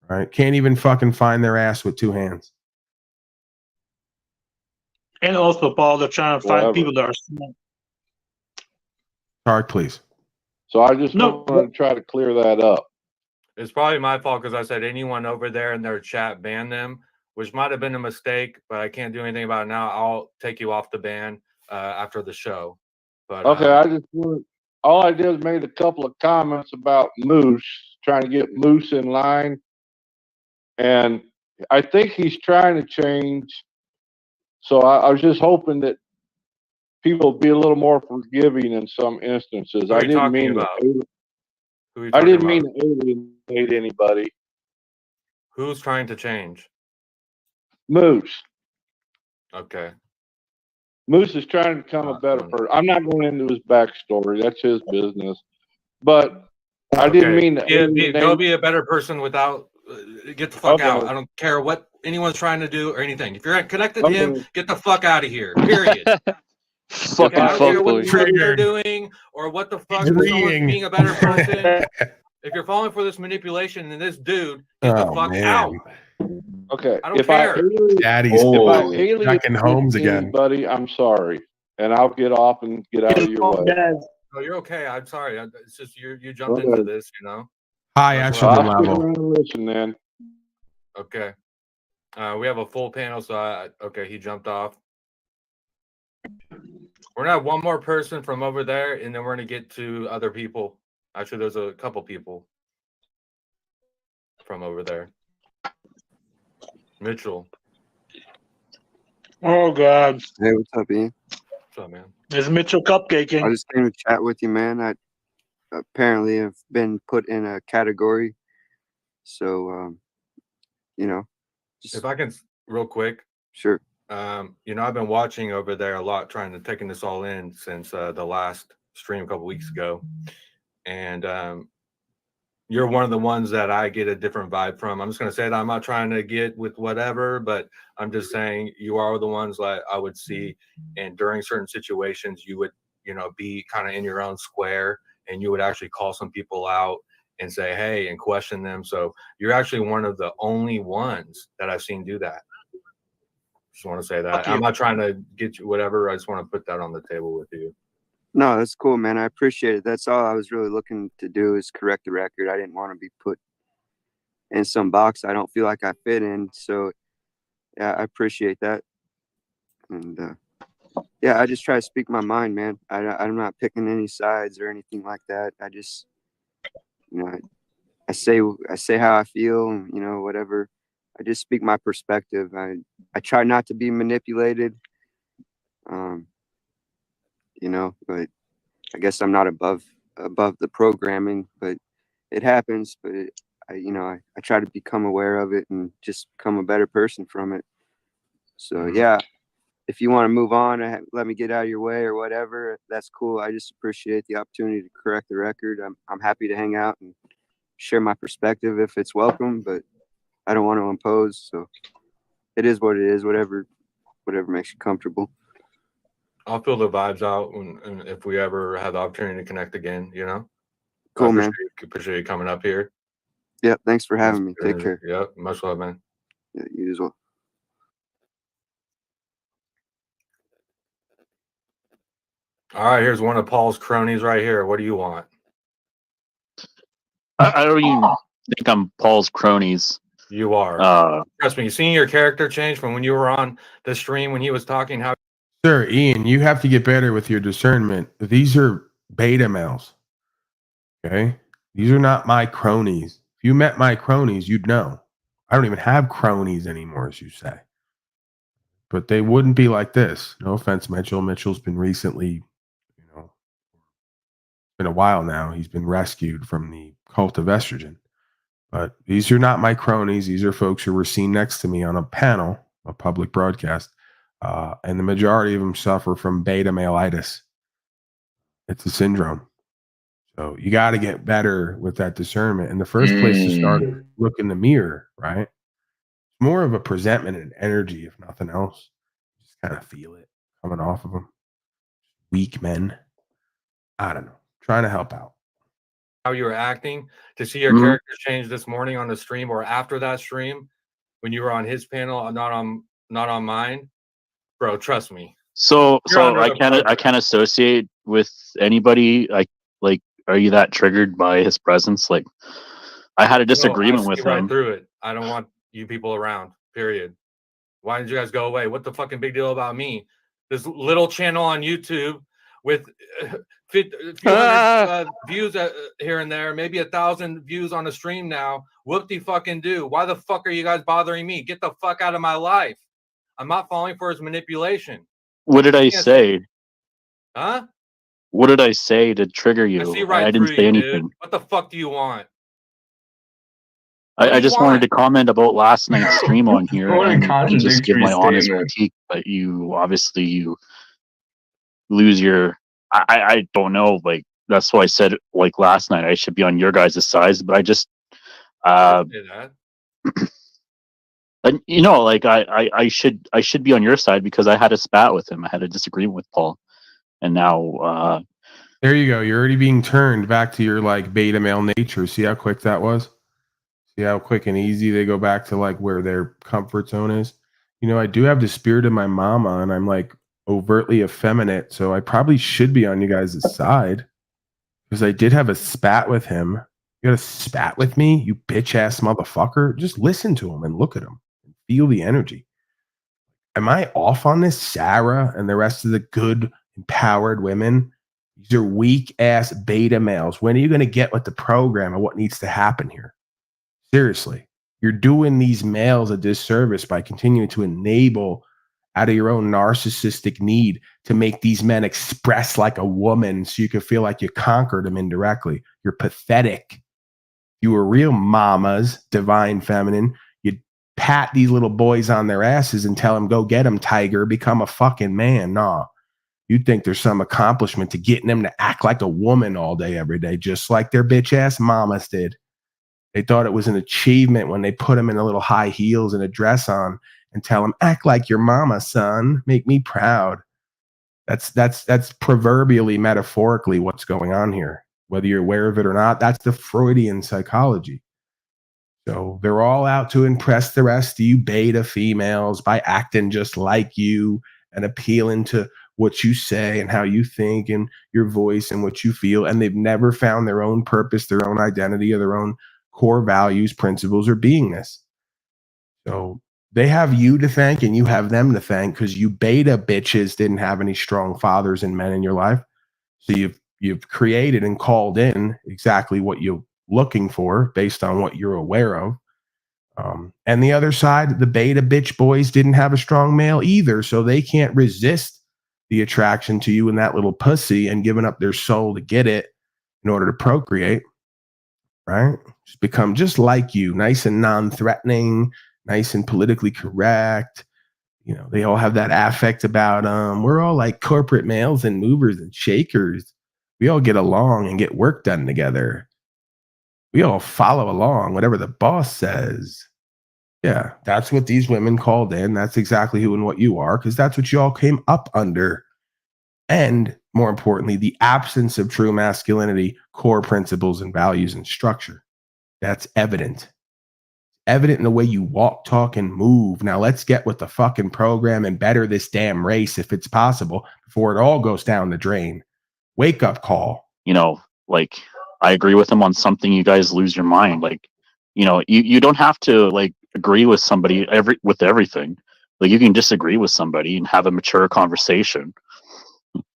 Right? Can't even fucking find their ass with two hands. And also, Paul, they're trying to find people that are smart. Tark, please. So I just want to try to clear that up. It's probably my fault because I said anyone over there in their chat ban them, which might have been a mistake, but I can't do anything about it now. I'll take you off the ban after the show. But okay, I just all I did was made a couple of comments about Moose, trying to get Moose in line, and I think he's trying to change. So I was just hoping that people be a little more forgiving in some instances. I didn't mean to alienate anybody. Who's trying to change? Moose. Okay. Moose is trying to become a better person. I'm not going into his backstory. That's his business. But I didn't mean to. Go be a better person without. Get the fuck out. I don't care what anyone's trying to do or anything. If you're connected to him, get the fuck out of here. Period. Fucking I don't care what boys. you're doing or what the fuck someone's being a better person. If you're falling for this manipulation and this dude, get the fuck out. Okay. I don't care. Daddy's back in homes again. Buddy, I'm sorry. And I'll get off and get out of your way. No, you're okay. I'm sorry. It's just you jumped into this, you know. High estrogen level. Listen, man. Okay. We have a full panel, so okay, he jumped off. We're gonna have one more person from over there, and then we're gonna get to other people. Actually, there's a couple people from over there. Mitchell. Oh God. Hey, what's up, Ian? What's up, man? It's Mitchell Cupcaking. I just came to chat with you, man. I apparently have been put in a category. So, you know. If I can, real quick. Sure. You know, I've been watching over there a lot, taking this all in since the last stream a couple weeks ago. And you're one of the ones that I get a different vibe from. I'm just gonna say that I'm not trying to get with whatever, but I'm just saying you are the ones that I would see, and during certain situations, you would, be kind of in your own square, and you would actually call some people out and say, hey, and question them. So you're actually one of the only ones that I've seen do that. Just want to say that. I'm not trying to get you whatever. I just want to put that on the table with you. No, that's cool, man. I appreciate it. That's all I was really looking to do is correct the record. I didn't want to be put in some box I don't feel like I fit in. So, yeah, I appreciate that. And, yeah, I just try to speak my mind, man. I'm not picking any sides or anything like that. I just, I say how I feel, and, whatever. I just speak my perspective. I try not to be manipulated. But I guess I'm not above the programming, but it happens. But I try to become aware of it and just become a better person from it. So yeah, if you want to move on and let me get out of your way or whatever, that's cool. I just appreciate the opportunity to correct the record. I'm happy to hang out and share my perspective if it's welcome, but I don't want to impose. So it is what it is. Whatever makes you comfortable. I'll feel the vibes out and if we ever have the opportunity to connect again, Cool, man. Appreciate you coming up here. Yeah, thanks for having me. Take care. Yep, much love, man. Yeah, you as well. All right, here's one of Paul's cronies right here. What do you want? I don't even think I'm Paul's cronies. You are. Trust me, you seen your character change from when you were on the stream when he was talking how. Sir, Ian, you have to get better with your discernment. These are beta males. Okay? These are not my cronies. If you met my cronies, you'd know. I don't even have cronies anymore, as you say. But they wouldn't be like this. No offense, Mitchell. Mitchell's been recently, it's been a while now. He's been rescued from the cult of estrogen. But these are not my cronies. These are folks who were seen next to me on a panel, a public broadcast. And the majority of them suffer from beta malitis. It's a syndrome. So you got to get better with that discernment. And the first place to start is look in the mirror, right? It's more of a presentment and energy, if nothing else. Just kind of feel it coming off of them. Weak men. I don't know. Trying to help out. How you were acting, to see your character change this morning on the stream or after that stream when you were on his panel, not on mine, bro. Trust me. So I can't associate with anybody. Like, are you that triggered by his presence? Like, I had a disagreement with him. Right through it. I don't want you people around. Period. Why did you guys go away? What the fucking big deal about me? This little channel on YouTube with a few hundred views here and there, maybe 1,000 views on a stream now. Whoop-de-fucking do. Why the fuck are you guys bothering me? Get the fuck out of my life. I'm not falling for his manipulation. What did I say? Huh? What did I say to trigger you? I see right I didn't through say you, anything. dude. What the fuck do you want? I just wanted to comment about last night's stream on here and just give my honest critique. But you lose your. I don't know. Like, that's why I said, like, last night I should be on your guys' side, but I just and like I should be on your side because I had a spat with him. I had a disagreement with Paul, and now there you go. You're already being turned back to your like beta male nature. See how quick that was? See how quick and easy they go back to like where their comfort zone is? I do have the spirit of my mama, and I'm like overtly effeminate, so I probably should be on you guys' side because I did have a spat with him. You got a spat with me, you bitch ass motherfucker? Just listen to him and look at him and feel the energy. Am I off on this, Sarah and the rest of the good, empowered women? These are weak ass beta males. When are you going to get with the program and what needs to happen here? Seriously, you're doing these males a disservice by continuing to enable out of your own narcissistic need to make these men express like a woman so you can feel like you conquered them indirectly. You're pathetic. You were real mamas, divine feminine. You'd pat these little boys on their asses and tell them, go get them, tiger, become a fucking man. Nah, you'd think there's some accomplishment to getting them to act like a woman all day, every day, just like their bitch ass mamas did. They thought it was an achievement when they put them in a little high heels and a dress on and tell them, act like your mama, son. Make me proud. That's proverbially, metaphorically what's going on here. Whether you're aware of it or not, that's the Freudian psychology. So they're all out to impress the rest of you beta females by acting just like you and appealing to what you say and how you think and your voice and what you feel. And they've never found their own purpose, their own identity, or their own core values, principles, or beingness. So they have you to thank and you have them to thank because you beta bitches didn't have any strong fathers and men in your life. So you've created and called in exactly what you're looking for based on what you're aware of. And the other side, the beta bitch boys didn't have a strong male either, so they can't resist the attraction to you and that little pussy and giving up their soul to get it in order to procreate, right? Just become just like you, nice and non-threatening, nice and politically correct. You know, they all have that affect about we're all like corporate males and movers and shakers. We all get along and get work done together. We all follow along, whatever the boss says. Yeah, that's what these women called in. That's exactly who and what you are, because that's what you all came up under. And more importantly, the absence of true masculinity, core principles and values and structure. That's evident. Evident in the way you walk, talk, and move. Now let's get with the fucking program and better this damn race if it's possible before it all goes down the drain. Wake up call. You know, like, I agree with him on something. You guys lose your mind. Like, you know, you don't have to like agree with somebody with everything. Like, you can disagree with somebody and have a mature conversation.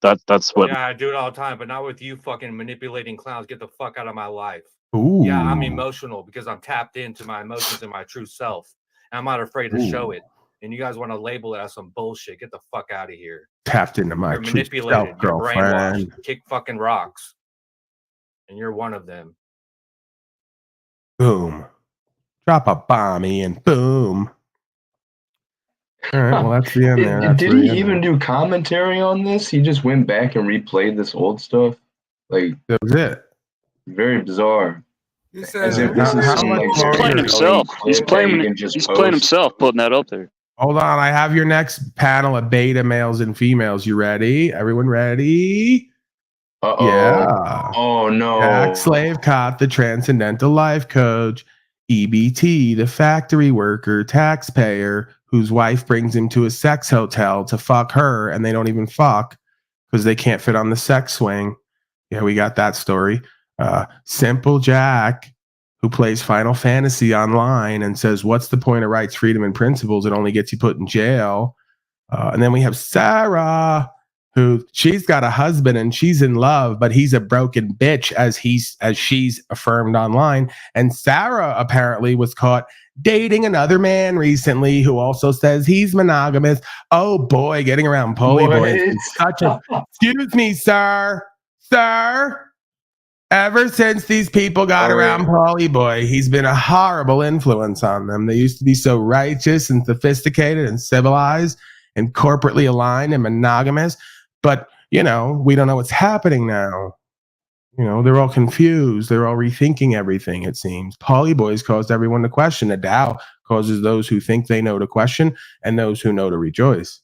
That's what. Yeah, I do it all the time, but not with you fucking manipulating clowns. Get the fuck out of my life. Ooh. Yeah, I'm emotional because I'm tapped into my emotions and my true self. And I'm not afraid to show it. And you guys want to label it as some bullshit. Get the fuck out of here. Tapped into my You're true manipulated. self, You're girlfriend. brainwashed. Kick fucking rocks. And you're one of them. Boom. Drop a bomb and boom. All right, well, that's the end there. Did he even do commentary on this? He just went back and replayed this old stuff? Like, that was it. Very bizarre. As if this is some like He's playing himself. He's playing himself, putting that up there. Hold on, I have your next panel of beta males and females. You ready? Everyone ready? Uh-oh. Yeah. Oh, no. Jack Slavecott, the transcendental life coach. EBT, the factory worker, taxpayer, whose wife brings him to a sex hotel to fuck her, and they don't even fuck because they can't fit on the sex swing. Yeah, we got that story. Simple Jack, who plays Final Fantasy online and says, what's the point of rights, freedom, and principles? It only gets you put in jail. And then we have Sarah, who she's got a husband and she's in love, but he's a broken bitch as she's affirmed online. And Sarah apparently was caught dating another man recently who also says he's monogamous. Oh boy, getting around polyboy is such a excuse me, sir. Ever since these people got around Polyboy, he's been a horrible influence on them. They used to be so righteous and sophisticated and civilized and corporately aligned and monogamous. But, you know, we don't know what's happening now. You know, they're all confused. They're all rethinking everything, it seems. Polyboys caused everyone to question. The Tao causes those who think they know to question and those who know to rejoice.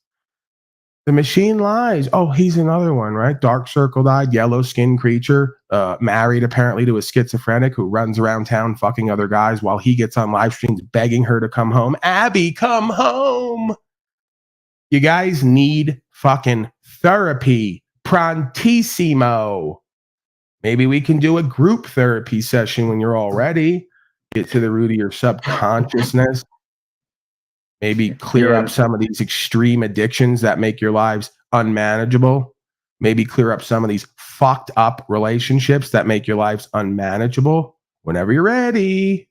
The machine lies. Oh, he's another one, right? Dark circled-eyed, yellow-skinned creature, married apparently to a schizophrenic who runs around town fucking other guys while he gets on live streams begging her to come home. Abby, come home. You guys need fucking therapy. Prontissimo. Maybe we can do a group therapy session when you're all ready. Get to the root of your subconsciousness. Maybe clear up some of these extreme addictions that make your lives unmanageable. Maybe clear up some of these fucked up relationships that make your lives unmanageable. Whenever you're ready.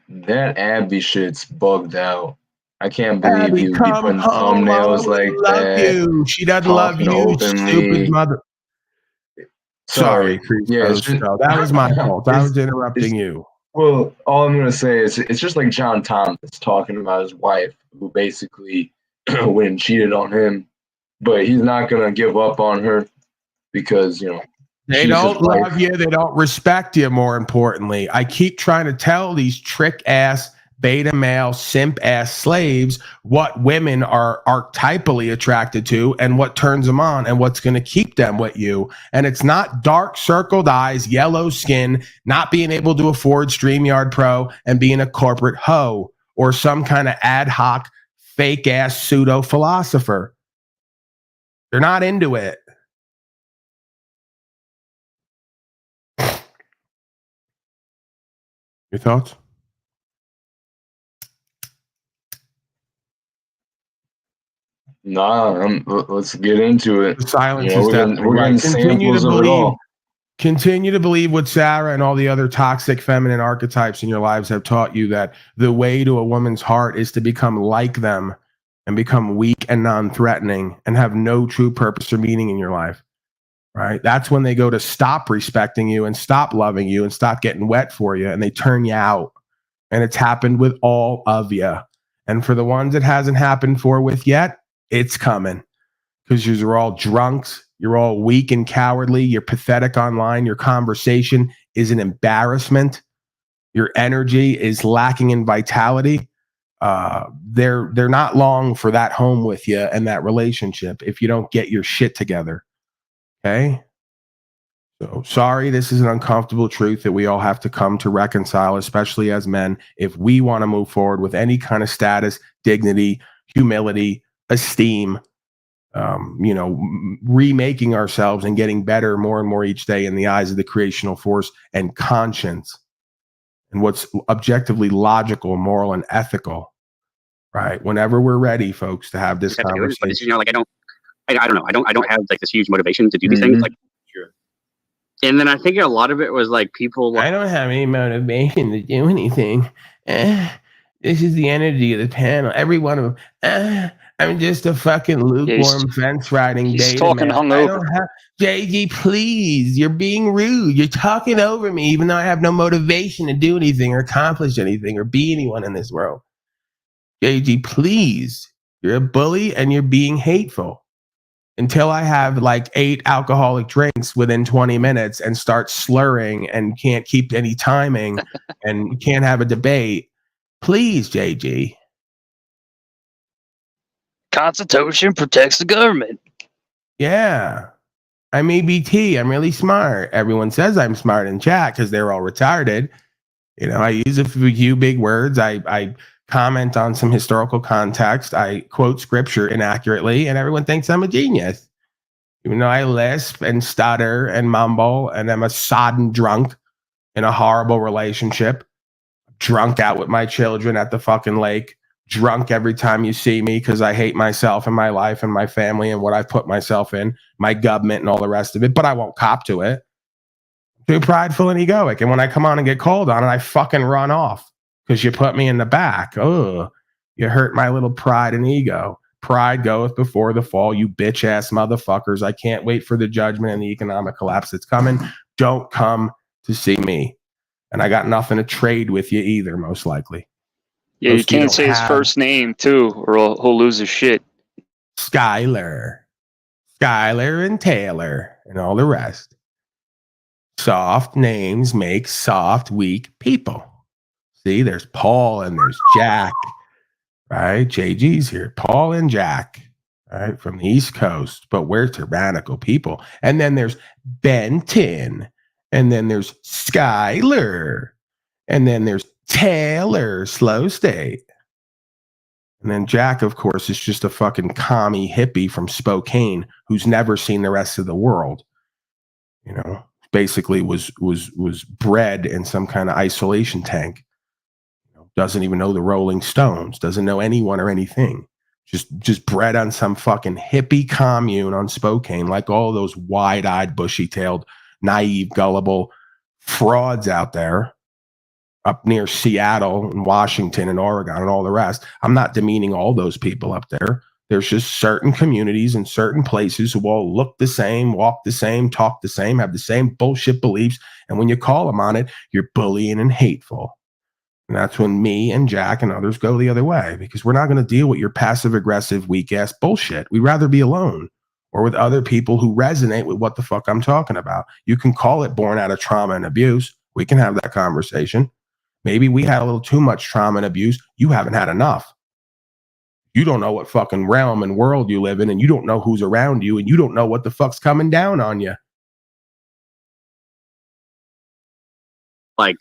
That Abby shit's bugged out. I can't believe you be putting thumbnails like that. You. She doesn't love you, stupid mother. Sorry, yeah, that was my fault. I was interrupting you. Well, all I'm gonna say is it's just like John Thomas talking about his wife, who basically went and cheated on him, but he's not gonna give up on her because, you know, They Jesus don't Christ. love you. They don't respect you, more importantly. I keep trying to tell these trick-ass, beta male, simp-ass slaves what women are archetypally attracted to and what turns them on and what's going to keep them with you. And it's not dark circled eyes, yellow skin, not being able to afford StreamYard Pro and being a corporate hoe or some kind of ad hoc, fake-ass pseudo-philosopher. They're not into it. Your thoughts? Nah, let's get into it. The silence You know, is we're definitely getting right. samples of it all. Continue to believe what Sarah and all the other toxic feminine archetypes in your lives have taught you, that the way to a woman's heart is to become like them and become weak and non-threatening and have no true purpose or meaning in your life. Right? That's when they go to stop respecting you and stop loving you and stop getting wet for you, and they turn you out. And it's happened with all of you. And for the ones it hasn't happened for with yet, it's coming. Because you're all drunks. You're all weak and cowardly. You're pathetic online. Your conversation is an embarrassment. Your energy is lacking in vitality. They're not long for that home with you and that relationship if you don't get your shit together. Okay? So sorry, this is an uncomfortable truth that we all have to come to reconcile, especially as men, if we want to move forward with any kind of status, dignity, humility, esteem, remaking ourselves and getting better more and more each day in the eyes of the creational force and conscience and what's objectively logical, moral, and ethical. Right? Whenever we're ready, folks, to have this conversation. But you know, like I don't know. I don't have like this huge motivation to do these things. Like, and then I think a lot of it was like people. I don't have any motivation to do anything. This is the energy of the panel. Every one of them. I'm just a fucking lukewarm fence riding beta talking man. hungover. I don't have JG, please. You're being rude. You're talking over me, even though I have no motivation to do anything or accomplish anything or be anyone in this world. JG, please. You're a bully and you're being hateful. Until I have like 8 alcoholic drinks within 20 minutes and start slurring and can't keep any timing and can't have a debate. Please, JG. Constitution protects the government. Yeah. I'm EBT. I'm really smart. Everyone says I'm smart in chat because they're all retarded. You know, I use a few big words. I comment on some historical context. I quote scripture inaccurately, and everyone thinks I'm a genius. Even though I lisp and stutter and mumble, and I'm a sodden drunk in a horrible relationship, drunk out with my children at the fucking lake, drunk every time you see me because I hate myself and my life and my family and what I've put myself in, my government and all the rest of it, but I won't cop to it. Too prideful and egoic. And when I come on and get called on it, I fucking run off because you put me in the back. Oh, you hurt my little pride and ego. Pride goeth before the fall, you bitch ass motherfuckers. I can't wait for the judgment and the economic collapse that's coming. Don't come to see me. And I got nothing to trade with you either, most likely. Yeah, you can't say his first name too, or he'll lose his shit. Skyler and Taylor and all the rest. Soft names make soft, weak people. See, there's Paul and there's Jack, right? JG's here. Paul and Jack, right? From the East Coast, but we're tyrannical people. And then there's Benton, and then there's Skyler, and then there's Taylor, Slow State. And then Jack, of course, is just a fucking commie hippie from Spokane who's never seen the rest of the world. You know, basically was bred in some kind of isolation tank. You know, doesn't even know the Rolling Stones, doesn't know anyone or anything. Just bred on some fucking hippie commune on Spokane, like all those wide-eyed, bushy-tailed, naive, gullible frauds out there up near Seattle and Washington and Oregon and all the rest. I'm not demeaning all those people up there. There's just certain communities and certain places who all look the same, walk the same, talk the same, have the same bullshit beliefs. And when you call them on it, you're bullying and hateful. And that's when me and Jack and others go the other way, because we're not going to deal with your passive aggressive, weak ass bullshit. We'd rather be alone or with other people who resonate with what the fuck I'm talking about. You can call it born out of trauma and abuse. We can have that conversation. Maybe we had a little too much trauma and abuse. You haven't had enough. You don't know what fucking realm and world you live in, and you don't know who's around you, and you don't know what the fuck's coming down on you. Like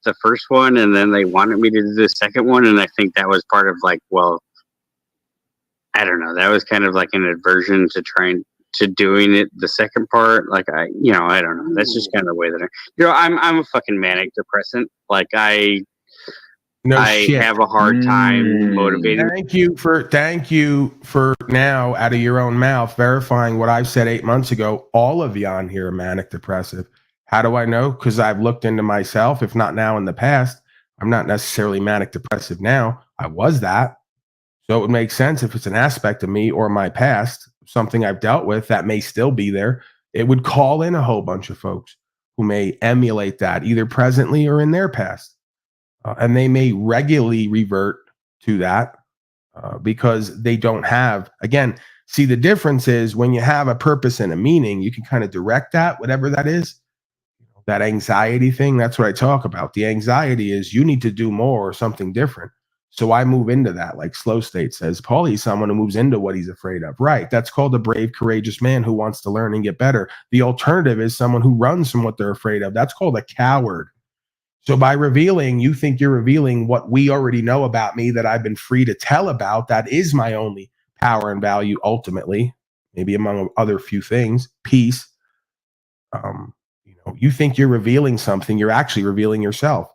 the first one, and then they wanted me to do the second one, and I think that was part of like, well, I don't know, that was kind of like an aversion to trying to doing it the second part. Like I don't know. That's just kind of the way that I'm a fucking manic depressant. Like I have a hard time motivating. Thank you for now out of your own mouth verifying what I said 8 months ago. All of you on here are manic depressive. How do I know? Because I've looked into myself, if not now in the past. I'm not necessarily manic depressive now. I was that. So it would make sense if it's an aspect of me or my past, something I've dealt with that may still be there. It would call in a whole bunch of folks who may emulate that either presently or in their past. And they may regularly revert to that because they don't have, again, see, the difference is when you have a purpose and a meaning, you can kind of direct that, whatever that is. That anxiety thing, that's what I talk about. The anxiety is you need to do more or something different. So I move into that, like Slow State says. Paulie's someone who moves into what he's afraid of. Right. That's called a brave, courageous man who wants to learn and get better. The alternative is someone who runs from what they're afraid of. That's called a coward. So by revealing, you think you're revealing what we already know about me that I've been free to tell about. That is my only power and value ultimately, maybe among other few things, peace. You think you're revealing something, you're actually revealing yourself.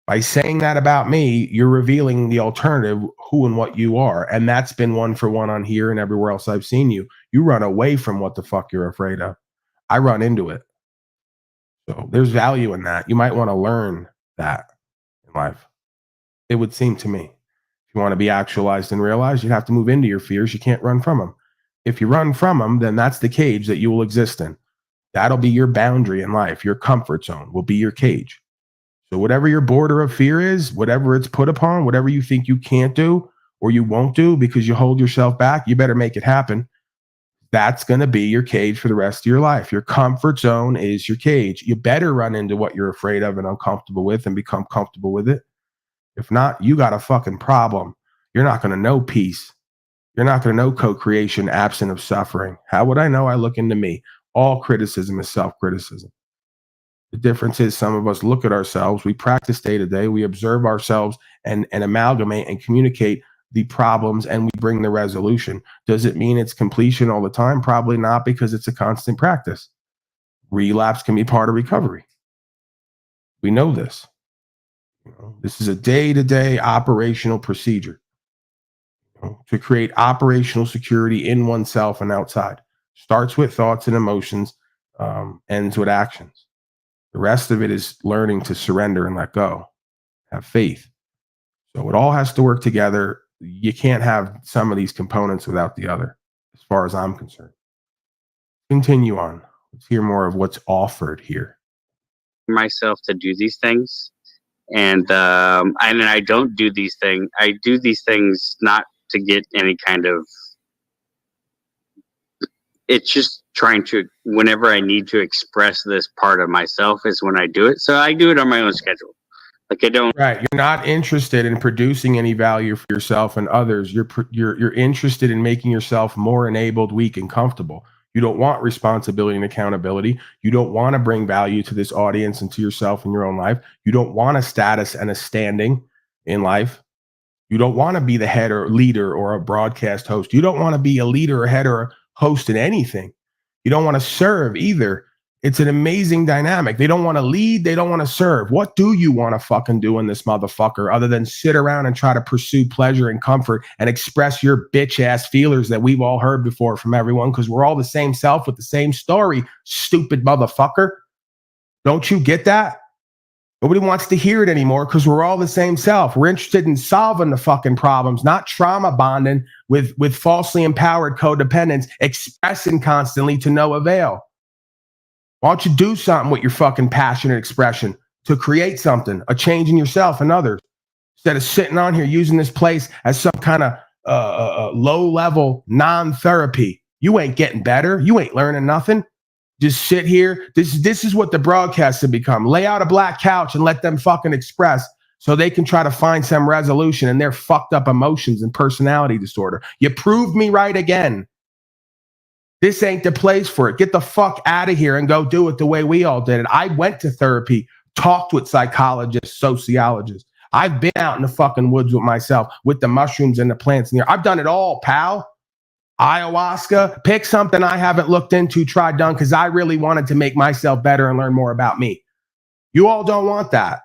By saying that about me, you're revealing the alternative, who and what you are. And that's been one for one on here and everywhere else I've seen you. You run away from what the fuck you're afraid of. I run into it. So there's value in that. You might want to learn that in life. It would seem to me. If you want to be actualized and realized, you have to move into your fears. You can't run from them. If you run from them, then that's the cage that you will exist in. That'll be your boundary in life. Your comfort zone will be your cage. So whatever your border of fear is, whatever it's put upon, whatever you think you can't do or you won't do because you hold yourself back, you better make it happen. That's going to be your cage for the rest of your life. Your comfort zone is your cage. You better run into what you're afraid of and uncomfortable with and become comfortable with it. If not, you got a fucking problem. You're not going to know peace. You're not going to know co-creation absent of suffering. How would I know? I look into me. All criticism is self-criticism. The difference is some of us look at ourselves, we practice day to day, we observe ourselves and amalgamate and communicate the problems, and we bring the resolution. Does it mean it's completion all the time? Probably not, because it's a constant practice. Relapse can be part of recovery. We know this. This is a day-to-day operational procedure to create operational security in oneself and outside. Starts with thoughts and emotions, ends with actions. The rest of it is learning to surrender and let go. Have faith. So it all has to work together. You can't have some of these components without the other, as far as I'm concerned. Continue on. Let's hear more of what's offered here. Myself to do these things, and I don't do these things. I do these things not to get any kind of. It's just trying to, whenever I need to express this part of myself is when I do it. So I do it on my own schedule. Like I don't. Right. You're not interested in producing any value for yourself and others. You're interested in making yourself more enabled, weak, and comfortable. You don't want responsibility and accountability. You don't want to bring value to this audience and to yourself in your own life. You don't want a status and a standing in life. You don't want to be the head or leader or a broadcast host. You don't want to be a leader or head or a host in anything. You don't want to serve either. It's an amazing dynamic. They don't want to lead. They don't want to serve. What do you want to fucking do in this motherfucker other than sit around and try to pursue pleasure and comfort and express your bitch ass feelers that we've all heard before from everyone, because we're all the same self with the same story, stupid motherfucker. Don't you get that? Nobody wants to hear it anymore because we're all the same self. We're interested in solving the fucking problems, not trauma bonding with falsely empowered codependents, expressing constantly to no avail. Why don't you do something with your fucking passionate expression to create something, a change in yourself and others, instead of sitting on here using this place as some kind of low-level non-therapy You ain't getting better. You ain't learning nothing. Just sit here. This is what the broadcasts have become. Lay out a black couch and let them fucking express so they can try to find some resolution in their fucked up emotions and personality disorder. You proved me right again. This ain't the place for it. Get the fuck out of here and go do it the way we all did it. I went to therapy, talked with psychologists, sociologists. I've been out in the fucking woods with myself, with the mushrooms and the plants in there. I've done it all, pal. Ayahuasca, pick something I haven't looked into, tried, done, because I really wanted to make myself better and learn more about me. You all don't want that.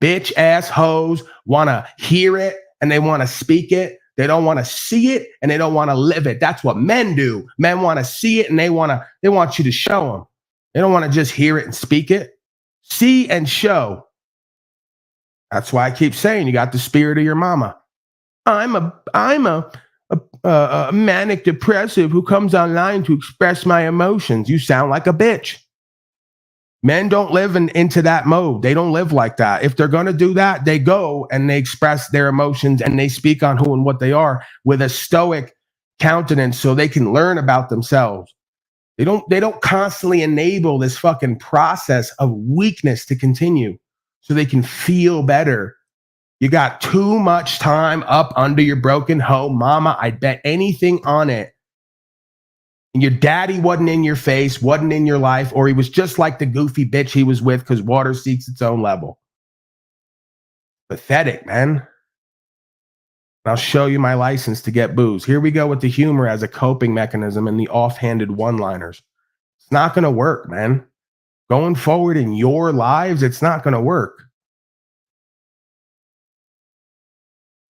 Bitch ass hoes want to hear it and they want to speak it. They don't want to see it and they don't want to live it. That's what men do. Men want to see it and they want you to show them. They don't want to just hear it and speak it. See and show. That's why I keep saying you got the spirit of your mama. I'm a manic depressive who comes online to express my emotions. You sound like a bitch. Men don't live into that mode. They don't live like that. If they're going to do that, they go and they express their emotions and they speak on who and what they are with a stoic countenance so they can learn about themselves. They don't constantly enable this fucking process of weakness to continue so they can feel better. You got too much time up under your broken home, mama. I'd bet anything on it. And your daddy wasn't in your face, wasn't in your life, or he was just like the goofy bitch he was with because water seeks its own level. Pathetic, man. I'll show you my license to get booze. Here we go with the humor as a coping mechanism and the offhanded one-liners. It's not going to work, man. Going forward in your lives, it's not going to work.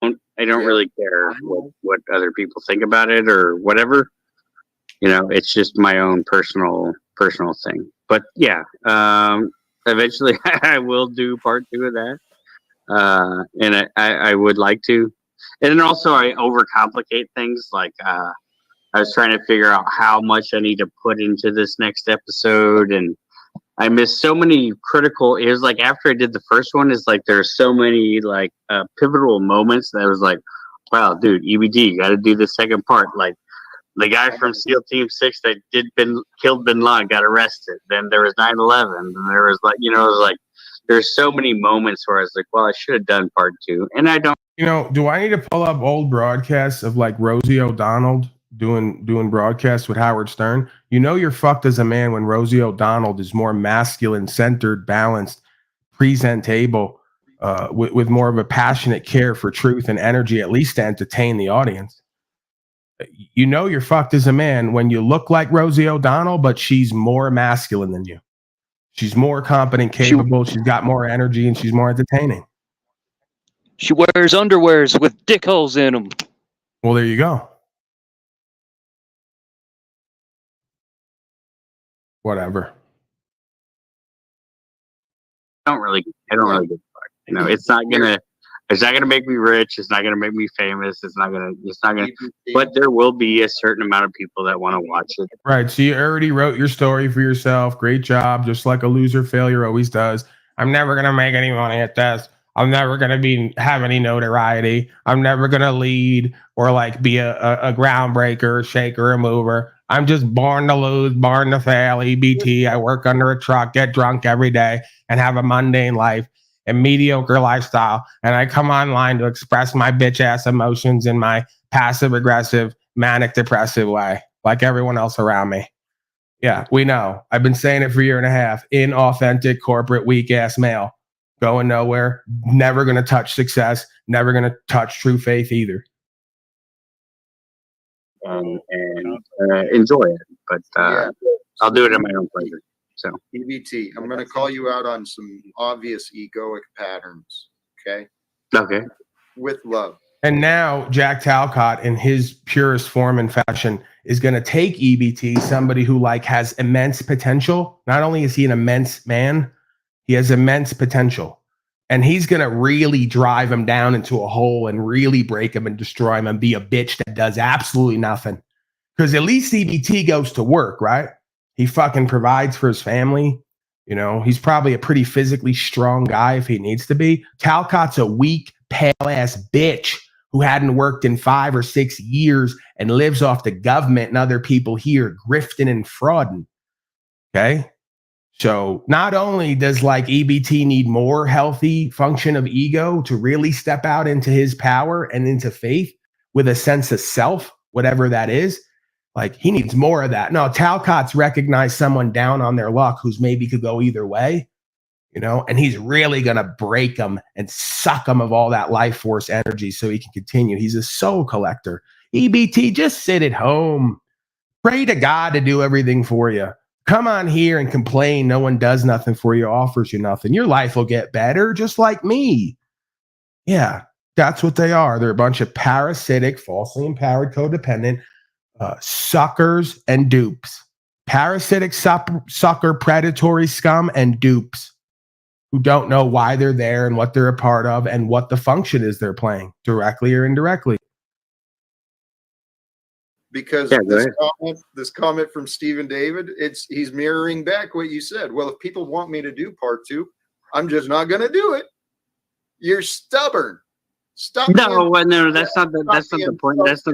I don't really care what other people think about it or whatever. You know, it's just my own personal thing. But yeah, eventually I will do part 2 of that. And I would like to. And then also I overcomplicate things. Like I was trying to figure out how much I need to put into this next episode. And I missed so many critical. It was like after I did the first one, it's like there's so many like pivotal moments that I was like, wow, dude, EBD, you got to do the second part. Like the guy from SEAL Team 6 that killed Bin Laden got arrested. Then there was 9/11. And there was like, it was like there's so many moments where I was like, well, I should have done part 2, and I don't. Do I need to pull up old broadcasts of like Rosie O'Donnell doing broadcasts with Howard Stern? You're fucked as a man when Rosie O'Donnell is more masculine, centered, balanced, presentable, with more of a passionate care for truth and energy, at least to entertain the audience. You're fucked as a man when you look like Rosie O'Donnell, but she's more masculine than you. She's more competent, capable, she's got more energy, and she's more entertaining. She wears underwears with dick holes in them. Well, there you go. Whatever. I don't really give a fuck. It's not gonna make me rich. It's not gonna make me famous. It's not gonna. But there will be a certain amount of people that want to watch it. Right. So you already wrote your story for yourself. Great job. Just like a loser failure always does. I'm never gonna make any money at this. I'm never gonna have any notoriety. I'm never gonna lead or like be a groundbreaker, shaker, or mover. I'm just born to lose, born to fail. EBT. I work under a truck, get drunk every day, and have a mundane life and mediocre lifestyle. And I come online to express my bitch ass emotions in my passive aggressive, manic depressive way, like everyone else around me. Yeah, we know. I've been saying it for a year and a half. Inauthentic, corporate, weak ass male. Going nowhere. Never going to touch success. Never going to touch true faith either. And enjoy it. But I'll do it at my own pleasure. So EBT, I'm going to call you out on some obvious egoic patterns. Okay. Okay. With love. And now Jack Talcott, in his purest form and fashion, is going to take EBT, somebody who like has immense potential. Not only is he an immense man, he has immense potential. And he's going to really drive him down into a hole and really break him and destroy him and be a bitch that does absolutely nothing. Because at least EBT goes to work, right? He fucking provides for his family. He's probably a pretty physically strong guy if he needs to be. Talcott's a weak, pale ass bitch who hadn't worked in 5 or 6 years and lives off the government and other people here grifting and frauding. Okay. So not only does like EBT need more healthy function of ego to really step out into his power and into faith with a sense of self, whatever that is, like he needs more of that. No, Talcott's recognized someone down on their luck who's maybe could go either way, you know, and he's really going to break them and suck them of all that life force energy so he can continue. He's a soul collector. EBT, just sit at home. Pray to God to do everything for you. Come on here and complain. No one does nothing for you, offers you nothing. Your life will get better, just like me. Yeah, that's what they are. They're a bunch of parasitic, falsely empowered, codependent suckers and dupes. Parasitic sucker, predatory scum and dupes who don't know why they're there and what they're a part of and what the function is they're playing, directly or indirectly. Because this comment from Stephen David, he's mirroring back what you said. Well, if people want me to do part 2, I'm just not going to do it. You're stubborn. Stop. No, that's not the point. That's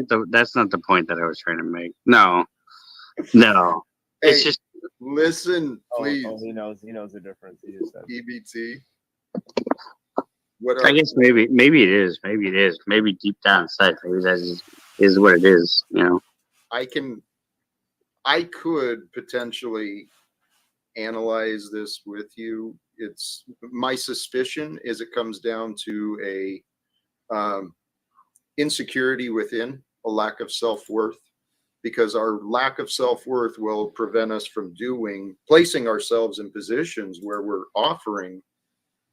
not the point that I was trying to make. No. Hey, it's just listen, please. He knows the difference. He just said EBT. I guess maybe it is. Maybe deep down inside, maybe that is what it is. You know. I could potentially analyze this with you. It's my suspicion is it comes down to a insecurity within, a lack of self-worth, because our lack of self-worth will prevent us from placing ourselves in positions where we're offering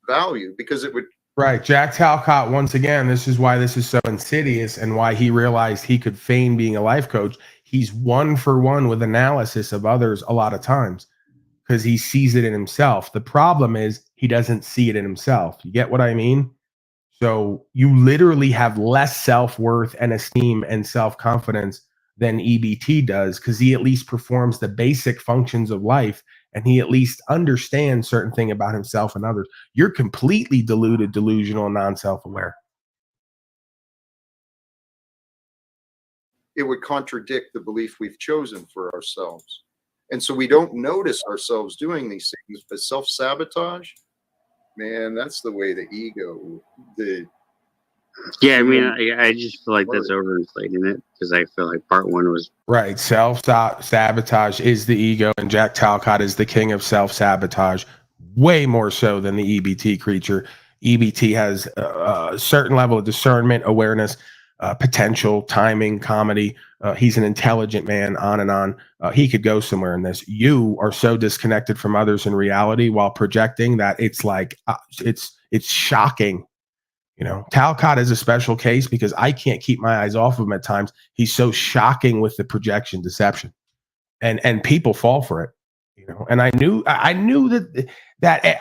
value, because it would. Right. Jack Talcott, once again, this is why this is so insidious and why he realized he could feign being a life coach. He's 1-for-1 with analysis of others a lot of times because he sees it in himself. The problem is he doesn't see it in himself. You get what I mean? So you literally have less self-worth and esteem and self-confidence than EBT does because he at least performs the basic functions of life and he at least understands certain thing about himself and others. You're completely deluded, delusional, non-self-aware. It would contradict the belief we've chosen for ourselves. And so we don't notice ourselves doing these things, but self-sabotage, man, that's the way the ego, yeah, I mean, I just feel like that's overinflating it because I feel like part 1 was right. Self-sabotage is the ego, and Jack Talcott is the king of self-sabotage, way more so than the EBT creature. EBT has a certain level of discernment, awareness, potential, timing, comedy. He's an intelligent man, on and on. He could go somewhere in this. You are so disconnected from others in reality while projecting that it's like it's shocking. You know, Talcott is a special case because I can't keep my eyes off of him at times. He's so shocking with the projection deception, and people fall for it. You know, and I knew that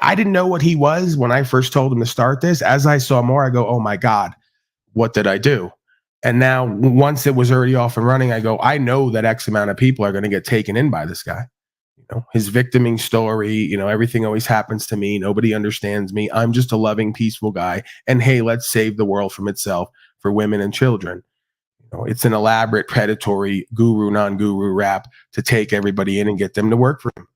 I didn't know what he was when I first told him to start this. As I saw more, I go, oh my God, what did I do? And now once it was already off and running, I go, I know that X amount of people are going to get taken in by this guy. You know, his victiming story, you know, everything always happens to me. Nobody understands me. I'm just a loving, peaceful guy. And hey, let's save the world from itself for women and children. You know, it's an elaborate, predatory guru, non-guru rap to take everybody in and get them to work for him.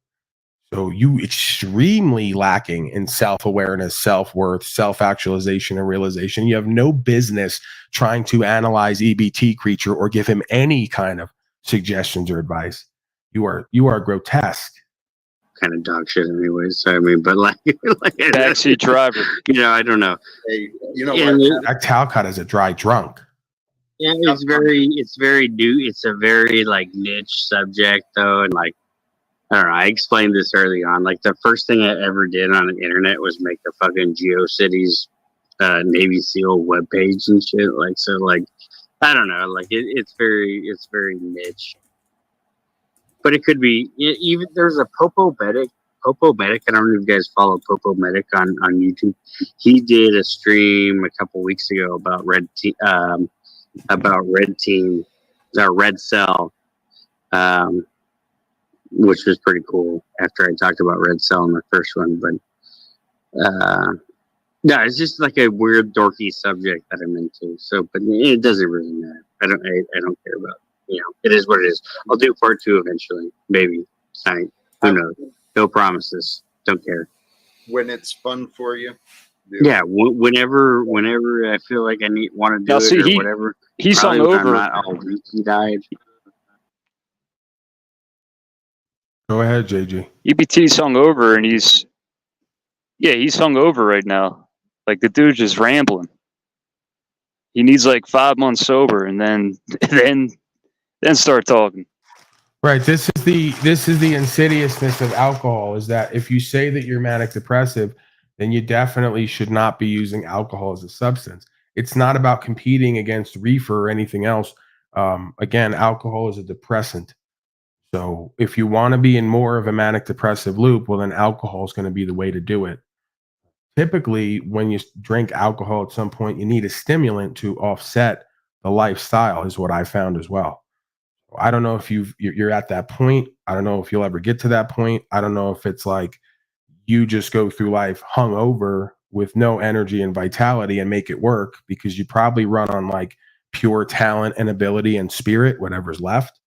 So you extremely lacking in self-awareness, self-worth, self-actualization, and realization. You have no business trying to analyze EBT creature or give him any kind of suggestions or advice. You are grotesque. Kind of dog shit anyways. So I mean, but like backseat driver. You know, I don't know. Hey, you know what? That Talcott is a dry drunk. Yeah, it's very new. It's a very like niche subject though, and like I don't know. I explained this early on. Like the first thing I ever did on the internet was make the fucking GeoCities Navy SEAL webpage and shit. Like so, like I don't know. Like it's very niche. But it could be even there's a Popo Medic. I don't know if you guys follow Popo Medic on YouTube. He did a stream a couple weeks ago about Red Cell, which was pretty cool. After I talked about Red Cell in the first one, but No, it's just like a weird, dorky subject that I'm into. So, but it doesn't really matter. I don't care about. It is what it is. I'll do part 2 eventually, maybe tonight. Who knows? No promises. Don't care. When it's fun for you. Yeah, whenever I feel like I want to do Now, see, it or whatever. he's Probably hung when I'm over. not all leaky died. Go ahead, JG. EBT's hung over, and he's hung over right now. Like the dude's just rambling. He needs like 5 months sober, and then start talking. Right. This is the insidiousness of alcohol, is that if you say that you're manic depressive, then you definitely should not be using alcohol as a substance. It's not about competing against reefer or anything else. Again, alcohol is a depressant. So if you want to be in more of a manic depressive loop, well, then alcohol is going to be the way to do it. Typically, when you drink alcohol at some point, you need a stimulant to offset the lifestyle, is what I found as well. I don't know if you're at that point. I don't know if you'll ever get to that point. I don't know if it's like you just go through life hungover with no energy and vitality and make it work, because you probably run on like pure talent and ability and spirit, whatever's left.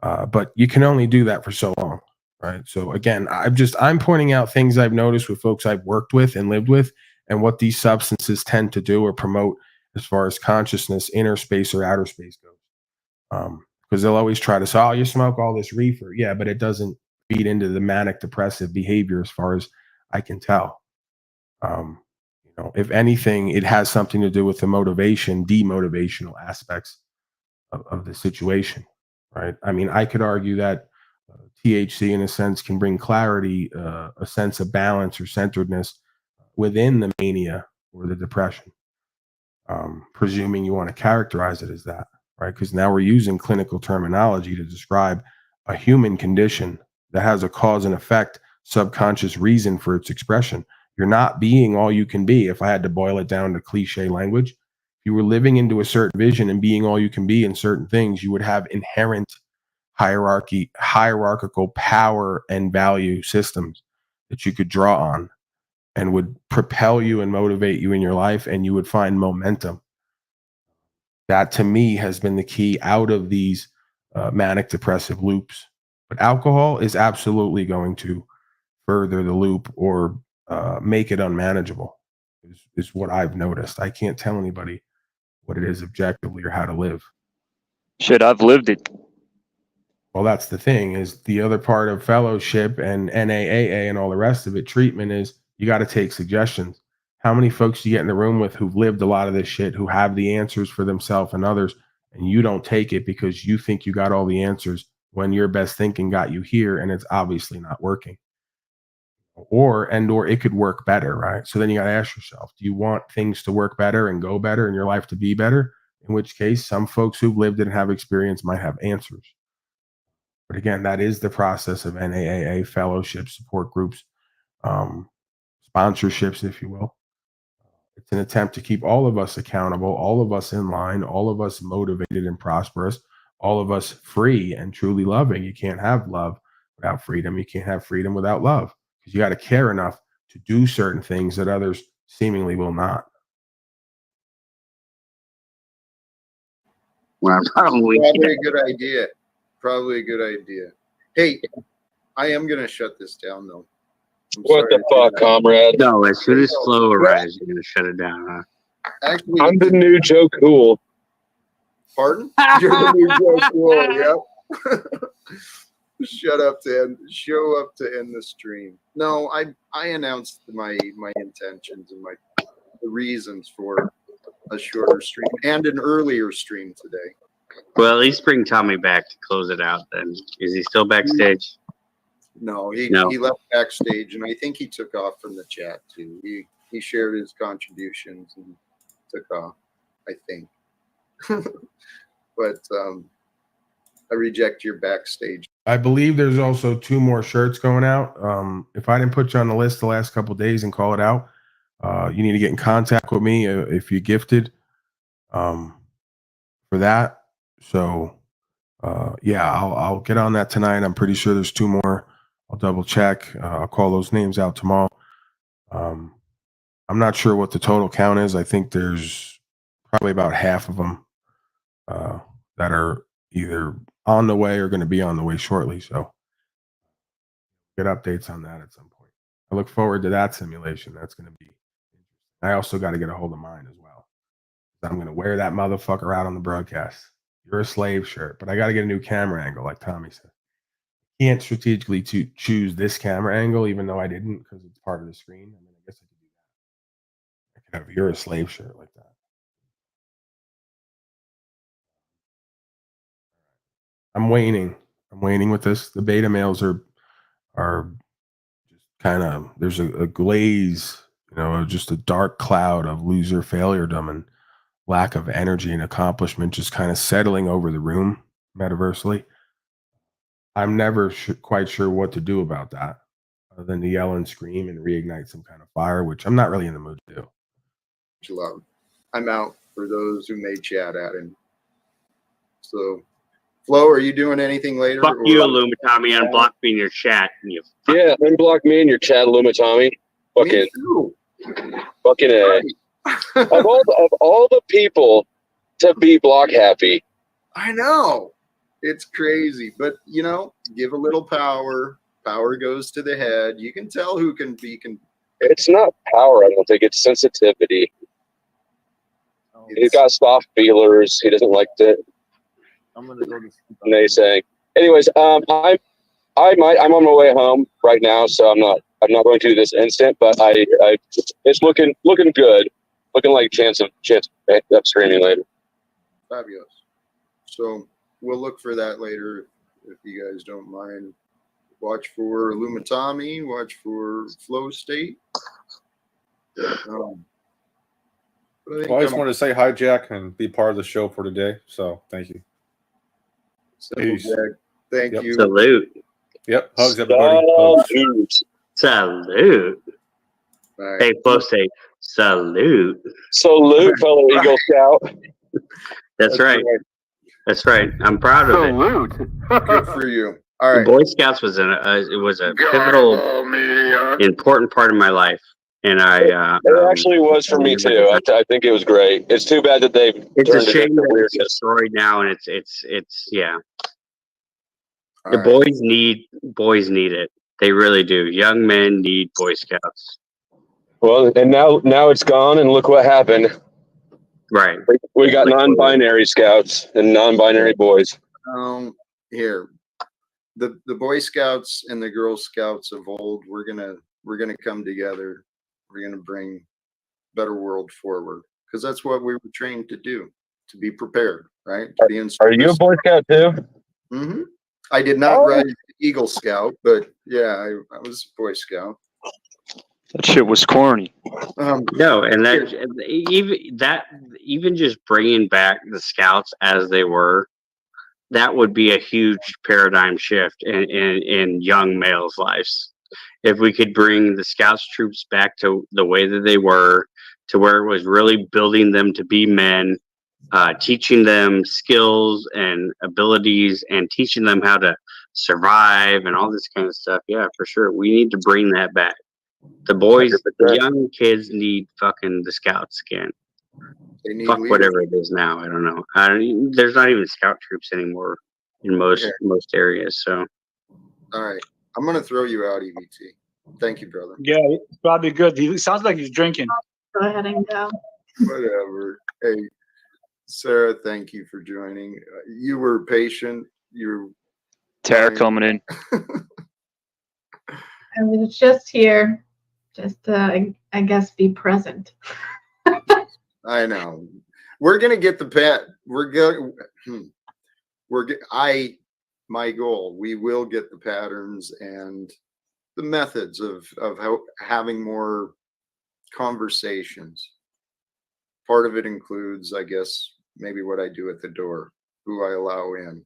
But you can only do that for so long, right? So again, I'm pointing out things I've noticed with folks I've worked with and lived with, and what these substances tend to do or promote as far as consciousness, inner space or outer space goes. Because they'll always try to say, "Oh, you smoke all this reefer." Yeah, but it doesn't feed into the manic depressive behavior, as far as I can tell. If anything, it has something to do with the demotivational aspects of the situation, right? I mean, I could argue that THC, in a sense, can bring clarity, a sense of balance or centeredness within the mania or the depression, presuming you want to characterize it as that, right? Because now we're using clinical terminology to describe a human condition that has a cause and effect, subconscious reason for its expression. You're not being all you can be. If I had to boil it down to cliche language, if you were living into a certain vision and being all you can be in certain things, you would have inherent hierarchical power and value systems that you could draw on and would propel you and motivate you in your life, and you would find momentum. That, to me, has been the key out of these manic depressive loops. But alcohol is absolutely going to further the loop or make it unmanageable, is what I've noticed. I can't tell anybody what it is objectively or how to live. Shit, I've lived it. Well, that's the thing, is the other part of fellowship and NAAA and all the rest of it, treatment, is you got to take suggestions. How many folks do you get in the room with who've lived a lot of this shit, who have the answers for themselves and others, and you don't take it because you think you got all the answers when your best thinking got you here and it's obviously not working? Or it could work better, right? So then you got to ask yourself, do you want things to work better and go better and your life to be better? In which case, some folks who've lived it and have experience might have answers. But again, that is the process of NAAA, fellowship, support groups, sponsorships, if you will. It's an attempt to keep all of us accountable, all of us in line, all of us motivated and prosperous, all of us free and truly loving. You can't have love without freedom. You can't have freedom without love, because you got to care enough to do certain things that others seemingly will not. Well, Probably a good idea. Probably a good idea. Hey, I am going to shut this down, though. What the fuck, comrade? No, as soon as Flo arrives, you're going to shut it down, huh? Actually, I'm the new Joe Cool. Pardon? You're the new Joe Cool, yep. Show up to end the stream. No, I announced my intentions and the reasons for a shorter stream and an earlier stream today. Well, at least bring Tommy back to close it out then. Is he still backstage? No, he No. left backstage, and I think he took off from the chat too. He shared his contributions and took off, I think. But I reject your backstage. I believe there's also 2 more shirts going out. If I didn't put you on the list the last couple of days and call it out, you need to get in contact with me if you're gifted for that. So yeah, I'll get on that tonight. I'm pretty sure there's 2 more. I'll double check. I'll call those names out tomorrow. I'm not sure what the total count is. I think there's probably about half of them that are either on the way or going to be on the way shortly. So get updates on that at some point. I look forward to that simulation. That's going to be. I also got to get a hold of mine as well. I'm going to wear that motherfucker out on the broadcast. You're a slave shirt, but I got to get a new camera angle, like Tommy said. Can't strategically choose this camera angle, even though I didn't, because it's part of the screen. I mean, I guess I could do that. I could have "You're a slave" shirt like that. I'm waiting. I'm waiting with this. The beta males are just kind of, there's a glaze, just a dark cloud of loser failuredom and lack of energy and accomplishment just kind of settling over the room metaversely. I'm never quite sure what to do about that, other than to yell and scream and reignite some kind of fire, which I'm not really in the mood to do. Love. I'm out for those who may chat at him. So, Flo, are you doing anything later? Fuck you, Illumitami. Unblock me in your chat. Yeah, unblock me in your chat, Illumitami. Fucking A. of all the people to be block happy. I know. It's crazy. But, give a little power. Power goes to the head. You can tell who can be. It's not power, I don't think. It's sensitivity. He's got soft feelers. He doesn't like to. I'm gonna go to sleep. Naysaying. Anyways, I'm on my way home right now, so I'm not going to this instant, but it's looking good, looking like chance of streaming later. Fabulous. So we'll look for that later if you guys don't mind. Watch for Illumitami. Watch for Flow State. Well, I just wanted to say hi, Jack, and be part of the show for today. So thank you. Peace. Thank you. Salute. Yep. Hugs, everybody. Hugs. Salute. Right. Hey, Flo, say salute. Salute, fellow Eagle Scout. That's right. That's right. I'm proud of Salute. Good for you. All right. The Boy Scouts was it was a pivotal, important part of my life, and it actually was for me too. I think it was great. It's too bad that they've. It's turned a shame that it's destroyed now, and it's yeah. The boys need it. They really do. Young men need Boy Scouts. Well, and now it's gone, and look what happened. Right. We got non-binary scouts and non-binary boys. Here, the Boy Scouts and the Girl Scouts of old, we're gonna come together. We're gonna bring a better world forward, because that's what we were trained to do, to be prepared, right? To be in Are you a Boy Scout too? Mm-hmm. I did not ride Eagle Scout, but yeah, I was a Boy Scout. That shit was corny. No, and even just bringing back the Scouts as they were, that would be a huge paradigm shift in young males' lives. If we could bring the Scouts troops back to the way that they were, to where it was really building them to be men, teaching them skills and abilities, and teaching them how to survive and all this kind of stuff. Yeah, for sure. We need to bring that back. The boys, the young kids need fucking the Scouts again. Fuck whatever it is now. I don't know. There's not even Scout troops anymore in most areas. So, all right, I'm gonna throw you out, EBT. Thank you, brother. Yeah, it's probably good. He sounds like he's drinking. Go ahead and go. Whatever. Hey, Sarah, thank you for joining. You were patient. Tara coming in. I was just here, just to, I guess, be present. I know. We're gonna get the pet. My goal. We will get the patterns and the methods of how having more conversations. Part of it includes, I guess, maybe what I do at the door, who I allow in.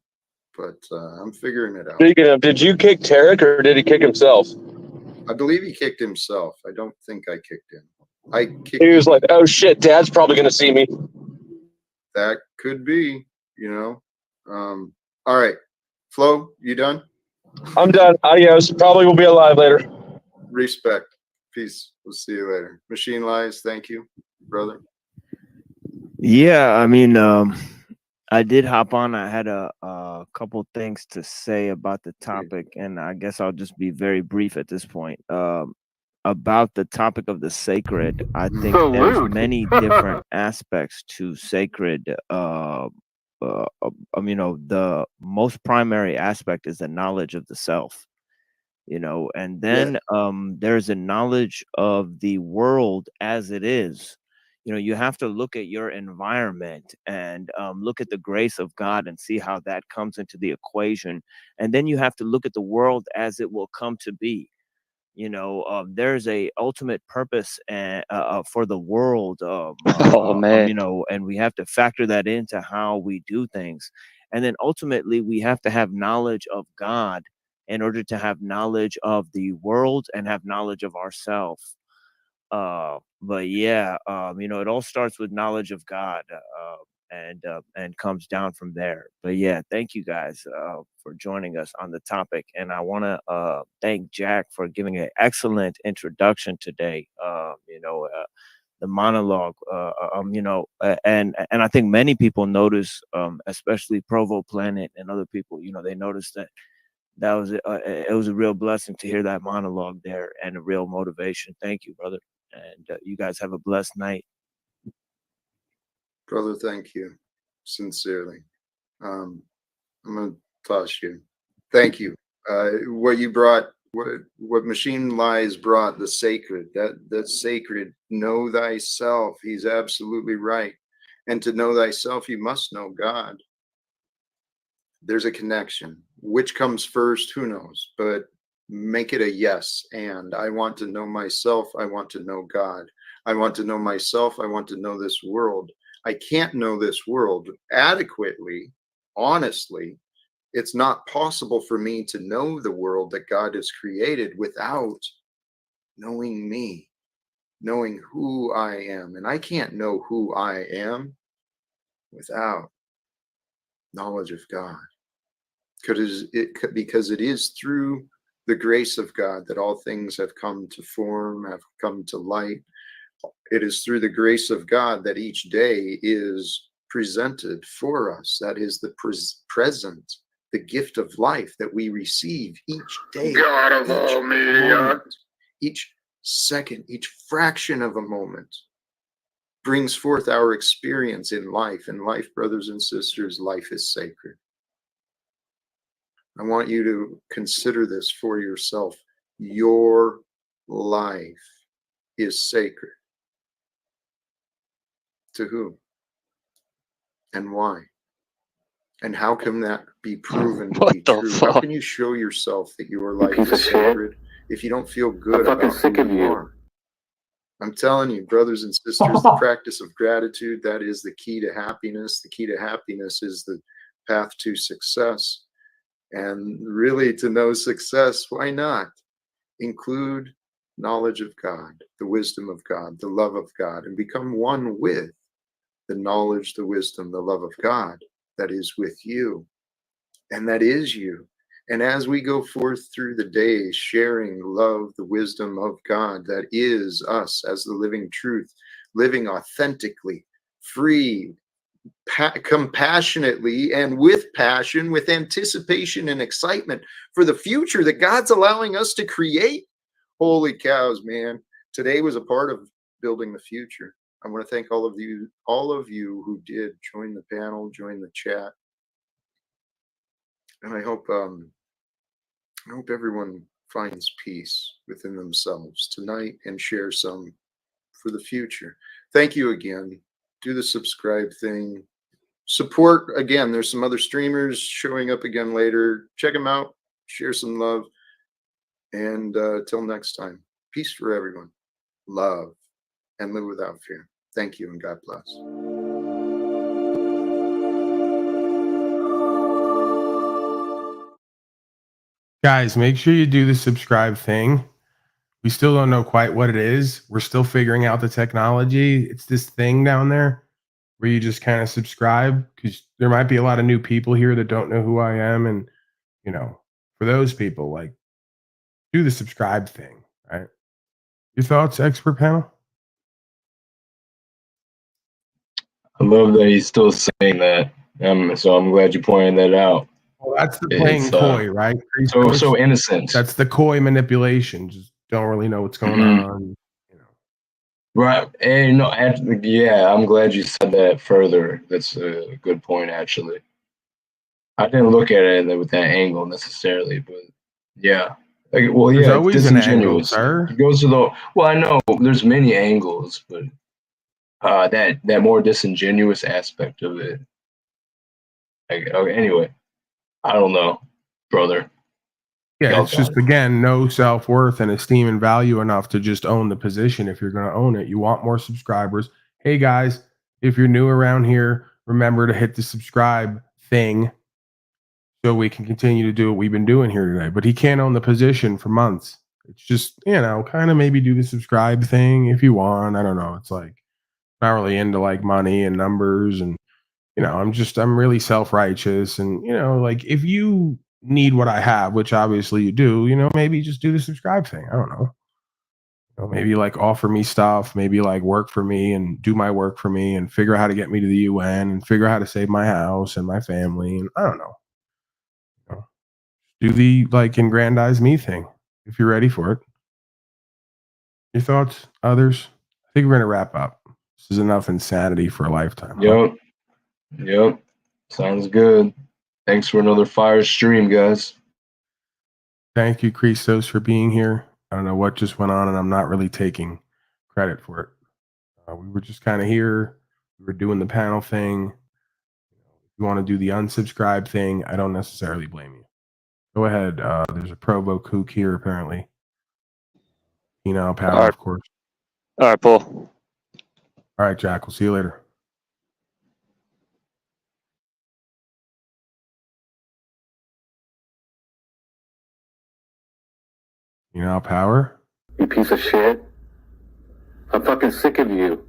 But I'm figuring it out. Speaking of, did you kick Tarek or did he kick himself? I believe he kicked himself. I don't think I kicked him. He was like, "Oh shit, Dad's probably gonna see me." That could be, All right, Flo, you done? I'm done. Adios. Probably will be alive later. Respect. Peace. We'll see you later. Machine Lies, thank you, brother. Yeah, I mean, I did hop on. I had a couple things to say about the topic, and I guess I'll just be very brief at this point. About the topic of the sacred, I think there's many different aspects to sacred. You know, the most primary aspect is the knowledge of the self. You know, and then there's a knowledge of the world as it is. You know, you have to look at your environment and look at the grace of God and see how that comes into the equation. And then you have to look at the world as it will come to be. You know, there's a ultimate purpose for the world. You know, and we have to factor that into how we do things. And then ultimately, we have to have knowledge of God in order to have knowledge of the world and have knowledge of ourselves. But yeah, you know, it all starts with knowledge of God, and comes down from there. But yeah, thank you guys for joining us on the topic, and I want to thank Jack for giving an excellent introduction today. You know, the monologue, you know, and I think many people notice, especially Provo Planet and other people, you know, they noticed that was it was a real blessing to hear that monologue there and a real motivation. Thank you, brother. And you guys have a blessed night. Brother, thank you. Sincerely. I'm going to toss you. Thank you. What you brought, what Machine Lies brought, the sacred, that's sacred. Know thyself. He's absolutely right. And to know thyself, you must know God. There's a connection. Which comes first, who knows? But make it a yes. And I want to know myself. I want to know God. I want to know myself. I want to know this world. I can't know this world adequately, honestly. It's not possible for me to know the world that God has created without knowing me, knowing who I am. And I can't know who I am without knowledge of God. Because it is through the grace of God that all things have come to form, have come to light. It is through the grace of God that each day is presented for us. That is the present, the gift of life that we receive each day, God of all media. each second, each fraction of a moment brings forth our experience in life. And life, brothers and sisters, life is sacred. I want you to consider this for yourself. Your life is sacred. To who? And why? And how can that be proven to be true? How can you show yourself that your life is sacred if you don't feel good about who you are? I'm telling you, brothers and sisters, the practice of gratitude, that is the key to happiness. The key to happiness is the path to success. And really, to know success, why not include knowledge of God, the wisdom of God, the love of God, and become one with the knowledge, the wisdom, the love of God that is with you, and that is you. And as we go forth through the day, sharing love, the wisdom of God that is us as the living truth, living authentically, free, compassionately, and with passion, with anticipation and excitement for the future that God's allowing us to create. Holy cows, man. Today was a part of building the future. I want to thank all of you who did join the panel, join the chat. And I hope everyone finds peace within themselves tonight and share some for the future. Thank you again. Do the subscribe thing. Support, again, there's some other streamers showing up again later. Check them out. Share some love. And till next time, peace for everyone. Love. And live without fear. Thank you and God bless. Guys, make sure you do the subscribe thing. We still don't know quite what it is. We're still figuring out the technology. It's this thing down there where you just kind of subscribe, because there might be a lot of new people here that don't know who I am. And, you know, for those people, like, do the subscribe thing, right? Your thoughts, expert panel? I love that he's still saying that. So I'm glad you pointed that out. Well, that's the playing coy, right? So innocent. That's the coy manipulation. Just don't really know what's going Mhm. on. Right. And no, yeah, I'm glad you said that further. That's a good point, actually. I didn't look at it with that angle necessarily, but yeah. Well, There's yeah, it's always an angle, disingenuous. sir. It goes to the well, I know there's many angles, but that more disingenuous aspect of it. Okay, anyway, I don't know, brother. Yeah, Y'all it's got just again no self-worth and esteem and value enough to just own the position. If you're going to own it, you want more subscribers. Hey guys, if you're new around here, remember to hit the subscribe thing so we can continue to do what we've been doing here today. But he can't own the position for months. It's just, kind of maybe do the subscribe thing if you want. I don't know. It's like not really into like money and numbers and I'm really self-righteous and like if you need what I have, which obviously you do, maybe just do the subscribe thing. I don't know. Maybe like offer me stuff, maybe like work for me and do my work for me and figure out how to get me to the UN and figure out how to save my house and my family and I don't know. Do the like aggrandize me thing if you're ready for it. Your thoughts, others? I think we're gonna wrap up. This is enough insanity for a lifetime. Huh? Yep. Sounds good. Thanks for another fire stream, guys. Thank you, Christos, for being here. I don't know what just went on, and I'm not really taking credit for it. We were just kind of here. We were doing the panel thing. If you want to do the unsubscribe thing, I don't necessarily blame you. Go ahead. There's a Provo kook here, apparently. PiNEAL power, All right. of course. All right, Paul. All right, Jack. We'll see you later. Power. You piece of shit. I'm fucking sick of you.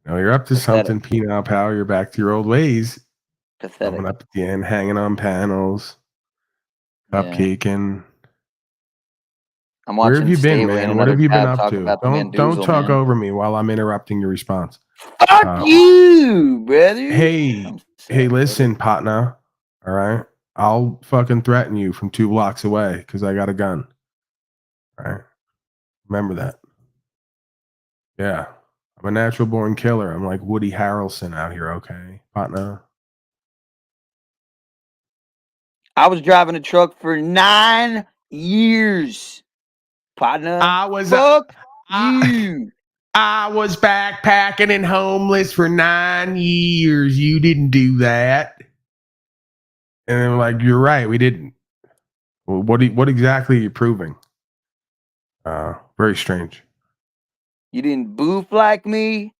No, you're up to something, PiNEAL power. You're back to your old ways. Pathetic. Coming up at the end, hanging on panels, cupcaking. I'm Where have watching you been, Stately and man? What another have you been tab up talk to? about the Don't Mandoozle, talk man. over me while I'm interrupting your response. Fuck you, brother. Hey, listen, partner. All right, I'll fucking threaten you from 2 blocks away because I got a gun. All right, remember that. Yeah, I'm a natural born killer. I'm like Woody Harrelson out here. Okay, partner. I was driving a truck for 9 years, partner. I was Fuck you. I was backpacking and homeless for 9 years. You didn't do that. And they're like, you're right, we didn't. Well, what exactly are you proving? Very strange. You didn't boof like me.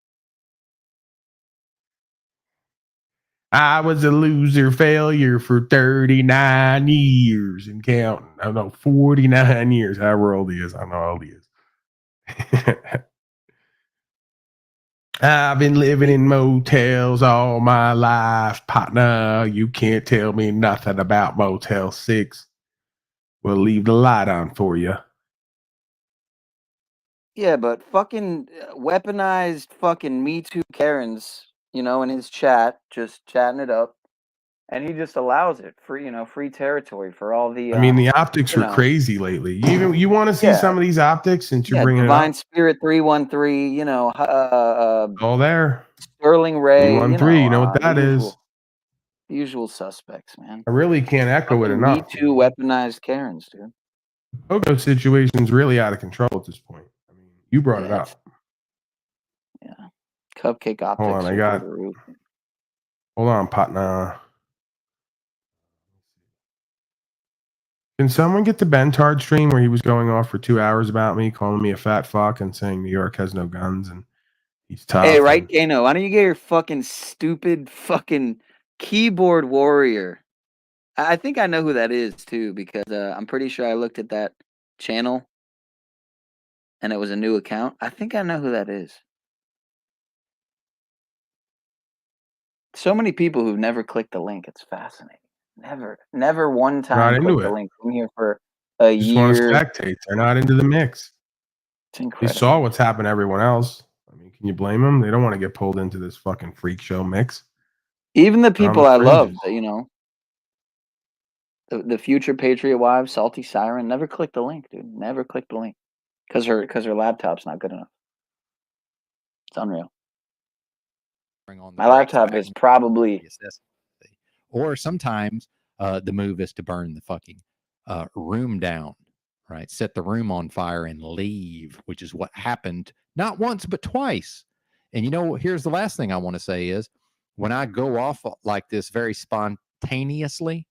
I was a loser failure for 39 years and counting. I don't know, 49 years, however old he is. I don't know how old he is. I've been living in motels all my life, partner. You can't tell me nothing about Motel 6. We'll leave the light on for you. Yeah, but fucking weaponized fucking Me Too Karens, in his chat, just chatting it up. And he just allows it free territory for all the. I mean, the optics were crazy lately. You want to see Yeah. some of these optics since you're bringing Divine it up? Spirit 313, All there. Sterling Ray, 313, you know what that is? the usual suspects, man. I really can't echo it Fucking enough. Me Too weaponized Karens, dude. Pogo situation's really out of control at this point. I mean, you brought it up. Yeah. Cupcake optics Hold on, I are got. through the roof. Hold on, partner. Can someone get the Bentard stream where he was going off for 2 hours about me, calling me a fat fuck and saying New York has no guns and he's tough? Hey, right, Kano, why don't you get your fucking stupid fucking keyboard warrior? I think I know who that is too, because I'm pretty sure I looked at that channel and it was a new account. I think I know who that is. So many people who've never clicked the link. It's fascinating. Never one time Not into clicked the it. link. I'm here for a Just want to year. spectate. They're not into the mix. It's They incredible. saw what's happened to everyone else. I mean, can you blame them? They don't want to get pulled into this fucking freak show mix. Even the They're on people the I love, fringes. you know, the future Patriot wife, Salty Siren, never click the link, dude. Never click the link because her laptop's not good enough. It's unreal. Bring on the My brakes laptop back is when probably reassess. Or sometimes the move is to burn the fucking room down, right? Set the room on fire and leave, which is what happened not once but twice. And you know, here's the last thing I want to say is when I go off like this very spontaneously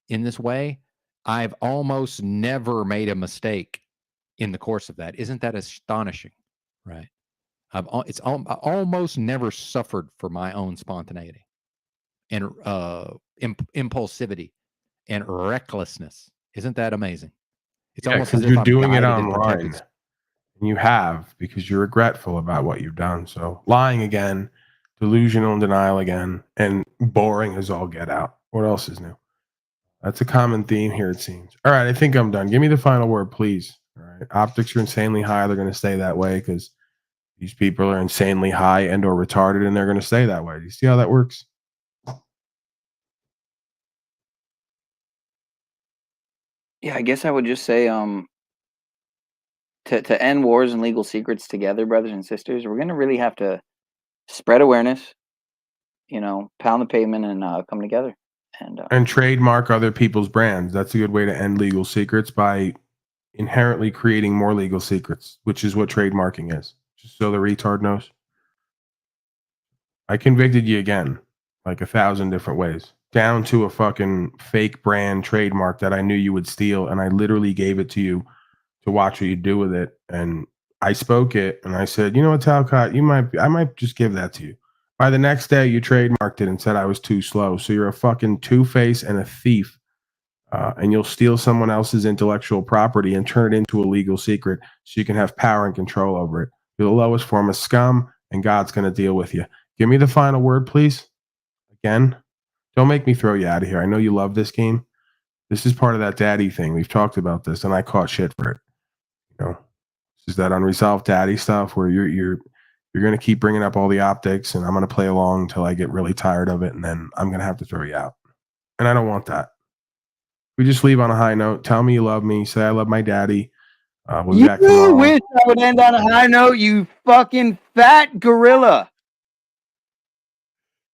in this way, I've almost never made a mistake in the course of that. Isn't that astonishing? Right. I almost never suffered for my own spontaneity and impulsivity and recklessness. Isn't that amazing? It's Yeah, almost as because if you're I'm doing it guided and protected. online. And you have, because you're regretful about what you've done. So lying again, delusional and denial again, and boring as all get out. What else is new? That's a common theme here, it seems. All right, I think I'm done. Give me the final word, please. All right. Optics are insanely high. They're going to stay that way because these people are insanely high and or retarded, and they're going to stay that way. Do you see how that works? Yeah, I guess I would just say to end wars and legal secrets together, brothers and sisters, we're gonna really have to spread awareness, you know, pound the pavement and come together. And trademark other people's brands. That's a good way to end legal secrets by inherently creating more legal secrets, which is what trademarking is. Just so the retard knows. I convicted you again, like 1,000 different ways, down to a fucking fake brand trademark that I knew you would steal, and I literally gave it to you to watch what you do with it. And I spoke it, and I said, you know what, Talcott, I might just give that to you. By the next day, you trademarked it and said I was too slow. So you're a fucking two-face and a thief, and you'll steal someone else's intellectual property and turn it into a legal secret so you can have power and control over it. You're the lowest form of scum, and God's going to deal with you. Give me the final word, please. Again, don't make me throw you out of here. I know you love this game. This is part of that daddy thing. We've talked about this, and I caught shit for it. You know, this is that unresolved daddy stuff where you're going to keep bringing up all the optics, and I'm going to play along until I get really tired of it, and then I'm going to have to throw you out. And I don't want that. We just leave on a high note. Tell me you love me. Say I love my daddy. We'll be back You tomorrow. wish I would end on a high note, you fucking fat gorilla.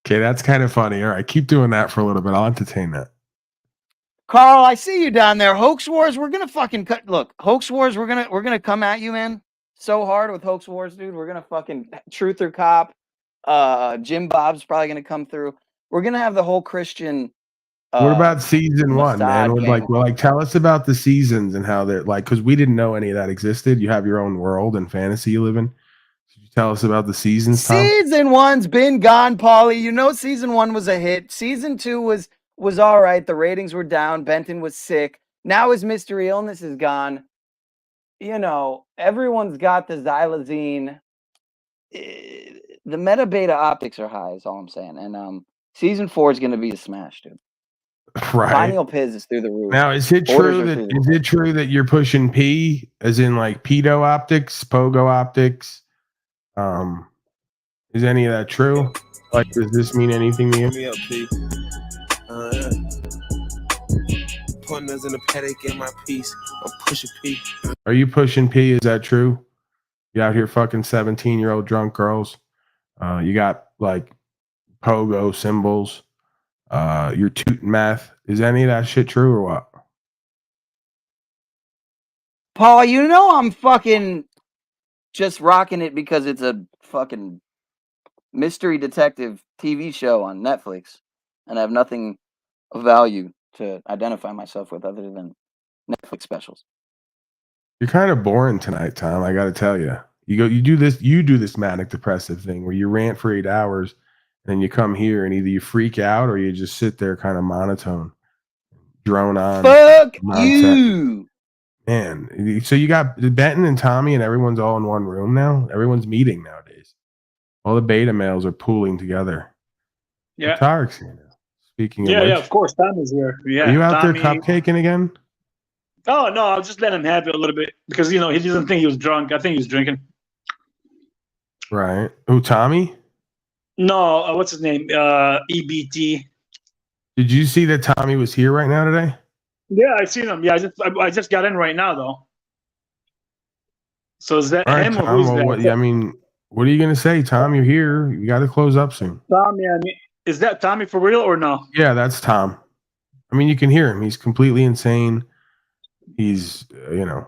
Okay, that's kind of funny. All right, keep doing that for a little bit. I'll entertain that. Carl, I see you down there. Hoax Wars, we're gonna fucking cut. Look, Hoax Wars, we're gonna come at you, man. So hard with Hoax Wars, dude. We're gonna fucking Truth or Cop. Jim Bob's probably gonna come through. We're gonna have the whole Christian. What about season one, man? Mossad gang. Tell us about the seasons and how they're like, because we didn't know any of that existed. You have your own world and fantasy you live in. Could you tell us about the seasons, Tom? Season one's been gone, Paulie. You know, season one was a hit. Season two was all right. The ratings were down. Benton was sick. Now his mystery illness is gone. You know, everyone's got the xylazine. The meta beta optics are high, is all I'm saying. And season 4 is going to be a smash, dude. Right. PiNEAL Piz is through the roof. Now, is it true that you're pushing P, as in like pedo optics, pogo optics? Is any of that true? Like, does this mean anything to you? Me up, P. Partners in the paddock, get my piece. I'm pushing P. Are you pushing P? Is that true? You out here fucking 17-year-old drunk girls. You got like pogo symbols. You're tooting meth. Is any of that shit true or what? Paul, you know I'm fucking just rocking it because it's a fucking mystery detective TV show on Netflix, and I have nothing of value to identify myself with other than Netflix specials. You're kind of boring tonight, Tom. I got to tell you. You do this manic depressive thing where you rant for 8 hours, and then you come here and either you freak out or you just sit there kind of monotone, drone on. Fuck you, man. So you got Benton and Tommy, and everyone's all in one room now. Everyone's meeting nowadays. All the beta males are pooling together. Yeah. Tarek's here now. Speaking of Yeah, which, of course. Tom is here. Yeah. are you out Tommy, there cupcaking again? Oh no, I'll just let him have it a little bit because he doesn't think he was drunk. I think he was drinking. Right. Who, Tommy? No, what's his name? EBT. Did you see that Tommy was here right now today? Yeah, I seen him. Yeah, I just got in right now though. So is that All right, him or Tom. who's Well, that? what are you gonna say, Tom? You're here. You got to close up soon. Tommy, is that Tommy for real or no? Yeah, that's Tom. I mean, you can hear him. He's completely insane. He's, hating on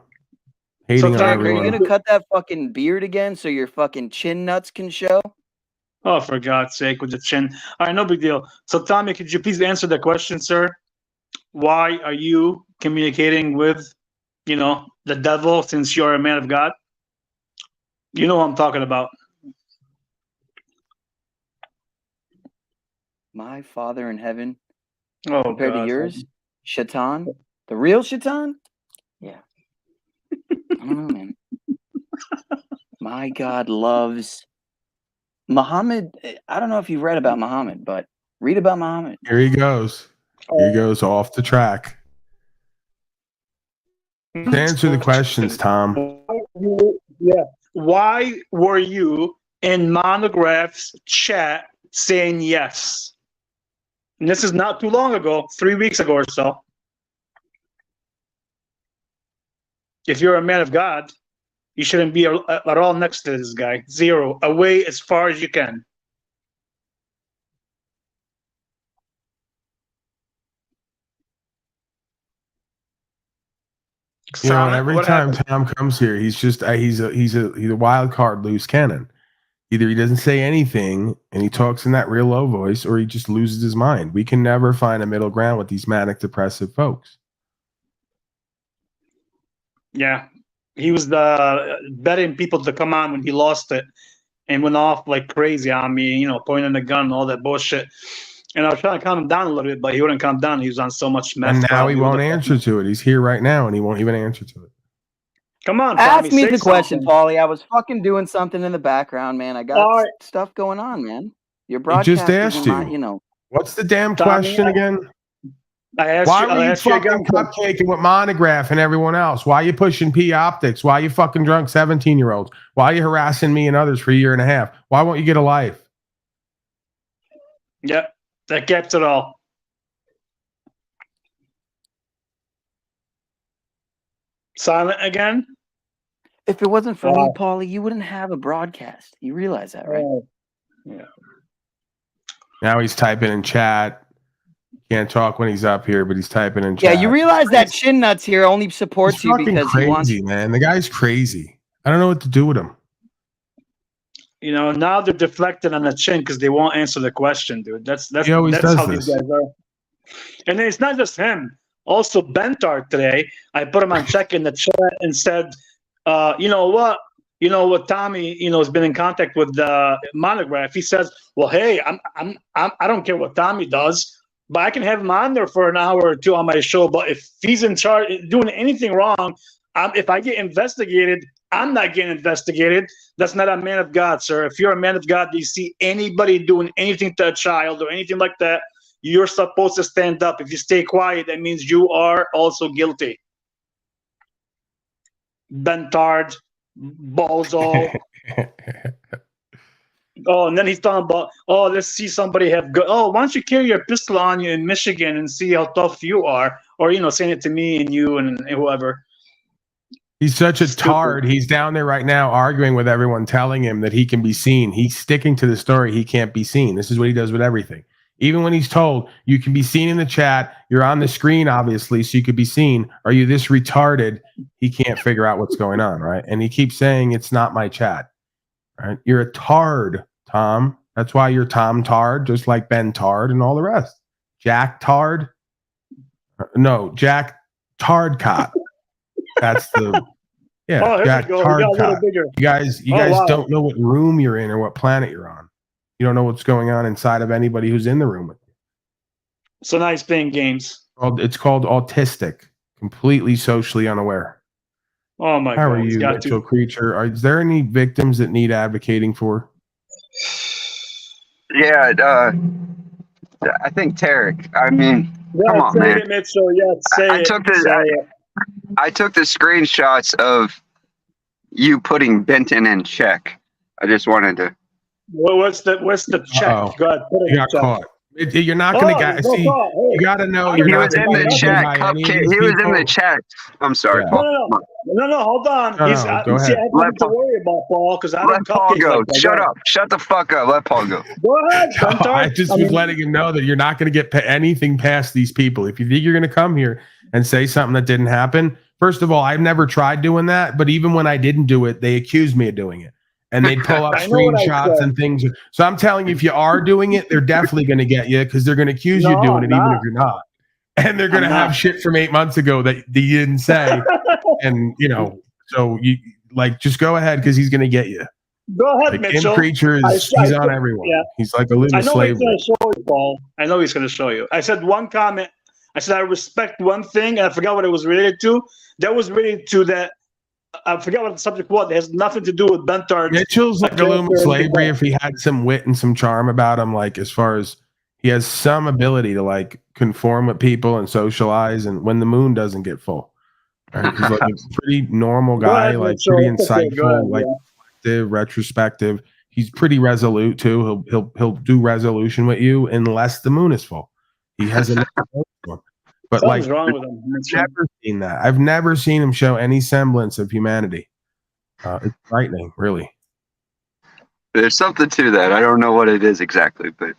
Jack, are everyone. you gonna cut that fucking beard again so your fucking chin nuts can show? Oh, for God's sake, with the chin. All right, no big deal. So, Tommy, could you please answer the question, sir? Why are you communicating with, the devil since you're a man of God? You know what I'm talking about. My Father in heaven, Oh, compared God. to yours, Shaitan, the real Shaitan? Yeah. I don't know, man. My God loves Muhammad. I don't know if you've read about Muhammad, but read about Muhammad. Here he goes. Here he goes off the track. To answer the questions, Tom. Yeah. Why were you in Monograph's chat saying yes? And this is not too long ago, 3 weeks ago or so. If you're a man of God, you shouldn't be at all next to this guy. Zero. Away as far as you can. And every time Tom comes here, he's just he's a wild card, loose cannon. Either he doesn't say anything and he talks in that real low voice, or he just loses his mind. We can never find a middle ground with these manic depressive folks. Yeah, he was betting people to come on when he lost it, and went off like crazy on me. Pointing the gun, all that bullshit. And I was trying to calm him down a little bit, but he wouldn't calm down. He was on so much meth. And now he won't answer to it. He's here right now, and he won't even answer to it. Come on, ask Tommy, me the question, something. Paulie. I was fucking doing something in the background, man. I got stuff going on, man. Your broadcast just asked you. What's the damn question again? Why were you fucking cupcaking with Monograph and everyone else? Why are you pushing P Optics? Why are you fucking drunk 17-year-olds? Why are you harassing me and others for a year and a half? Why won't you get a life? Yep, that gets it all. Silent again? If it wasn't for me, Paulie, you wouldn't have a broadcast. You realize that, right? Yeah. Now he's typing in chat. Can't talk when he's up here, but he's typing in chat. Yeah, you realize that Chin Nuts here only supports he's you because crazy, he wants. Man. The guy's crazy. I don't know what to do with him. Now they're deflected on the chin because they won't answer the question, dude. That's He always does how this. these guys are. And then it's not just him. Also, Bentart today, I put him on check in the chat and said, you know what, Tommy, has been in contact with the Monograph. He says, well, hey, I don't care what Tommy does, but I can have him on there for an hour or two on my show. But if he's in charge doing anything wrong, if I get investigated, I'm not getting investigated. That's not a man of God, sir. If you're a man of God, you see anybody doing anything to a child or anything like that, you're supposed to stand up. If you stay quiet, that means you are also guilty. Bentard, Bozo. And then he's talking about, let's see somebody have good. Why don't you carry your pistol on you in Michigan and see how tough you are? Or, saying it to me and you and whoever. He's such a tard. He's down there right now arguing with everyone, telling him that he can be seen. He's sticking to the story. He can't be seen. This is what he does with everything. Even when he's told, you can be seen in the chat, you're on the screen, obviously, so you could be seen. Are you this retarded? He can't figure out what's going on, right? And he keeps saying, it's not my chat, right? You're a tard, Tom. That's why you're Tom Tard, just like Ben Tard and all the rest. Jack Tard? No, Jack Tardcott. That's the... Yeah, Jack Tardcott. You guys don't know what room you're in or what planet you're on. You don't know what's going on inside of anybody who's in the room with you. So now he's playing games. It's called autistic, completely socially unaware. Oh my God! How are you, Mitchell Creature? Is there any victims that need advocating for? Yeah, I think Tarek. I mean, come on, say man. it, Mitchell. Yeah, say it. I took the screenshots of you putting Benton in check. I just wanted to. Well, what's the check? Uh-oh. Go ahead, put it You in got check. caught. You're not going to get. there's no See, call. Hey, you got to know I you're He not was going in to the get anything chat, by any of Cupcake. these He was in the people. chat. I'm sorry, Yeah. Paul. No, hold on. No, He's, no, go see, I ahead. have nothing to worry about, Paul, because I Let don't Paul cupcakes go. like that. Shut up. Shut the fuck up. Let Paul go. Go ahead, No, Bentard. I just was letting him know that you're not going to get anything past these people. If you think you're going to come here and say something that didn't happen, first of all, I've never tried doing that. But even when I didn't do it, they accused me of doing it. And they'd pull up I know what I screenshots said. and things. So I'm telling you, if you are doing it, they're definitely going to get you because they're going to accuse you No, of doing I'm it, even not. if you're not. And they're going to I'm have not. shit from 8 months ago that you didn't say. And, you know, so you like just go ahead because he's going to get you. Go ahead, Like Mitchell. Preacher is he's on everyone. Yeah. He's like a little I know slave. he's going to show you, Paul. I know he's going to show you. I said one comment. I said I respect one thing, and I forgot what it was related to. That was related to that. I forgot what the subject was. It has nothing to do with Bentard. Mitchell's like a little slavery if he had some wit and some charm about him, like as far as he has some ability to like conform with people and socialize, and when the moon doesn't get full. Right? He's like a pretty normal Go guy, ahead, like Mitchell. pretty It's okay. Go insightful, ahead, like yeah. reflective, retrospective. He's pretty resolute too. He'll do resolution with you unless the moon is full. He has a but Something's like wrong with him, Mitchell. never seen that. I've never seen him show any semblance of humanity. It's frightening, really. There's something to that. I don't know what it is exactly, but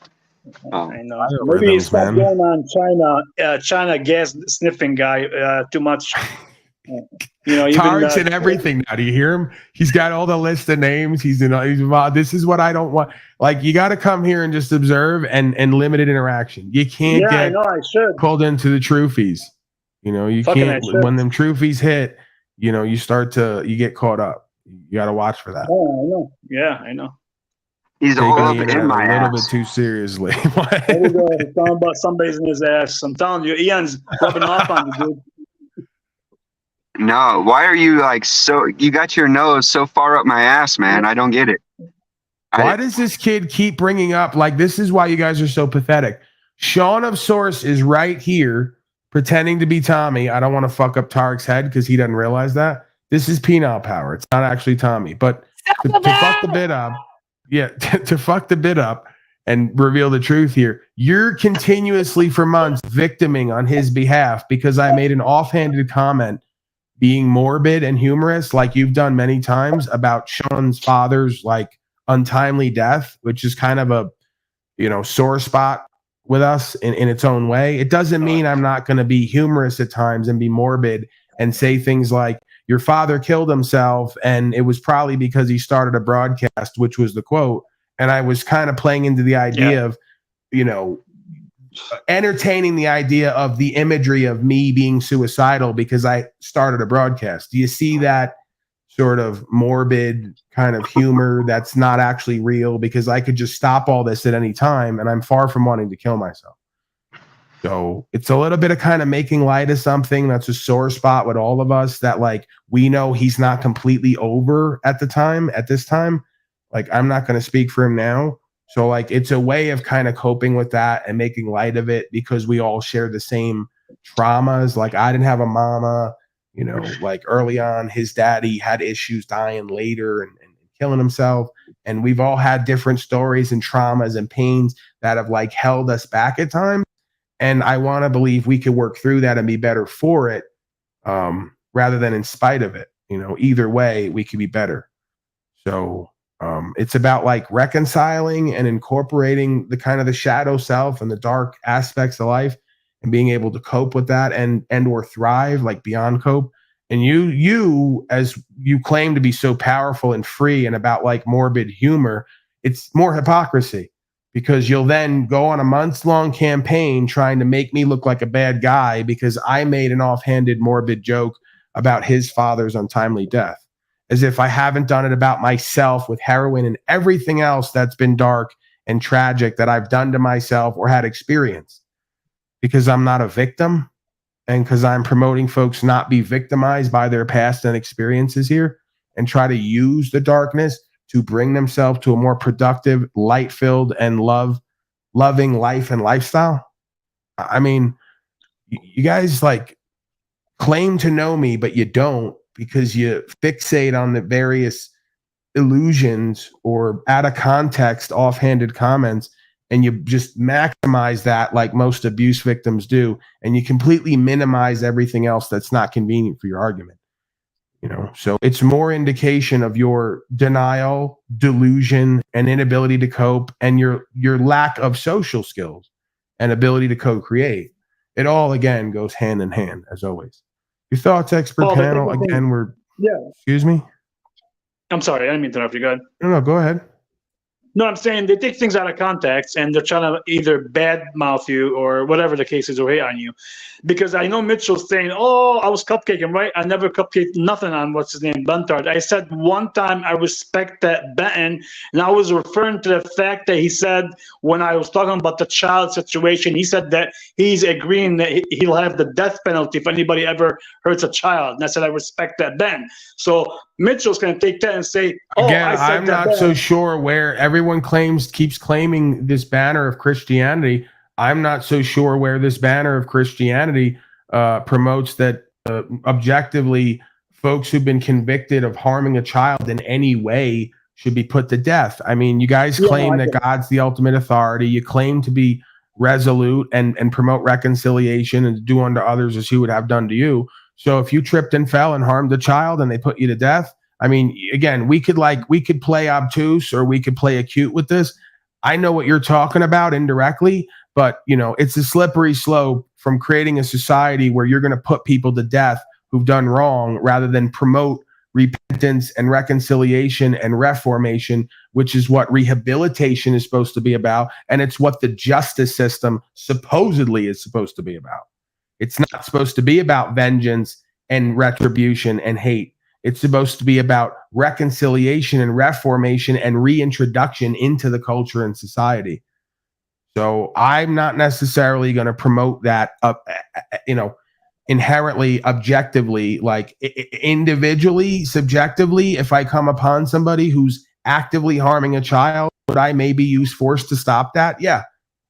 I know. Maybe he stopped going on China gas sniffing guy too much. You know, even Tarik's in everything now. Do you hear him? He's got all the list of names. He's this is what I don't want. Like, you got to come here and just observe and limited interaction. You can't Yeah, I get know. I should. pulled into the troofies. You know, you Fucking can't I should. when them troofies hit. You know, you get caught up. You got to watch for that. Oh, I know. Yeah, I know. He's Taking all the up in internet my a little ass. bit too seriously. There we go. He's talking about somebody's in his ass. I'm telling you, Ian's rubbing off on you, dude. No, why are you like so? You got your nose so far up my ass, man. I don't get it. Why does this kid keep bringing up, like, this is why you guys are so pathetic. Sean of Source is right here pretending to be Tommy. I don't want to fuck up Tarik's head because he doesn't realize that. This is PiNEAL power. It's not actually Tommy. But to fuck the bit up, to fuck the bit up and reveal the truth here, you're continuously for months victiming on his behalf because I made an offhanded comment being morbid and humorous, like you've done many times, about Sean's father's like untimely death, which is kind of a, you know, sore spot with us in its own way. It doesn't mean I'm not going to be humorous at times and be morbid and say things like, your father killed himself and it was probably because he started a broadcast, which was the quote. And I was kind of playing into the idea of, you know, entertaining the idea of the imagery of me being suicidal because I started a broadcast. Do you see that sort of morbid kind of humor that's not actually real? Because I could just stop all this at any time and I'm far from wanting to kill myself. So it's a little bit of kind of making light of something that's a sore spot with all of us, that like we know he's not completely over at this time. Like, I'm not going to speak for him now. So like it's a way of kind of coping with that and making light of it because we all share the same traumas. Like, I didn't have a mama, you know, like early on his daddy had issues, dying later and killing himself. And we've all had different stories and traumas and pains that have like held us back at times. And I want to believe we could work through that and be better for it, rather than in spite of it. You know, either way, we could be better. So it's about like reconciling and incorporating the kind of the shadow self and the dark aspects of life and being able to cope with that and or thrive, like beyond cope. And you as you claim to be so powerful and free and about like morbid humor, it's more hypocrisy because you'll then go on a months-long campaign trying to make me look like a bad guy because I made an offhanded morbid joke about his father's untimely death, as if I haven't done it about myself with heroin and everything else that's been dark and tragic that I've done to myself or had experienced, because I'm not a victim and because I'm promoting folks not be victimized by their past and experiences here and try to use the darkness to bring themselves to a more productive, light-filled, and loving life and lifestyle. I mean, you guys, like, claim to know me, but you don't because you fixate on the various illusions or out of context, offhanded comments, and you just maximize that like most abuse victims do, and you completely minimize everything else that's not convenient for your argument. So it's more indication of your denial, delusion, and inability to cope, and your lack of social skills and ability to co-create. It all again goes hand in hand, as always. Your thoughts, expert panel. Again, excuse me. I'm sorry, I didn't mean to interrupt you. Go ahead. No, go ahead. No, I'm saying they take things out of context and they're trying to either badmouth you or whatever the case is, or hate on you. Because I know Mitchell's saying, "Oh, I was cupcaking," right? I never cupcaked nothing on what's his name, Buntard. I said one time I respect that Benton, and I was referring to the fact that he said when I was talking about the child situation, he said that he's agreeing that he'll have the death penalty if anybody ever hurts a child. And I said I respect that, Ben. So Mitchell's going to take that and say, "Oh, again, I said I'm that, not Ben." so sure where everyone keeps claiming this banner of Christianity. I'm not so sure where this banner of Christianity promotes that objectively folks who've been convicted of harming a child in any way should be put to death. I mean, you guys claim that God's the ultimate authority. You claim to be resolute and promote reconciliation and to do unto others as he would have done to you. So if you tripped and fell and harmed a child and they put you to death, I mean, again, we could play obtuse or we could play acute with this. I know what you're talking about indirectly, but it's a slippery slope from creating a society where you're going to put people to death who've done wrong rather than promote repentance and reconciliation and reformation, which is what rehabilitation is supposed to be about. And it's what the justice system supposedly is supposed to be about. It's not supposed to be about vengeance and retribution and hate. It's supposed to be about reconciliation and reformation and reintroduction into the culture and society. So I'm not necessarily going to promote that, inherently, objectively, like individually, subjectively. If I come upon somebody who's actively harming a child, would I maybe use force to stop that? Yeah,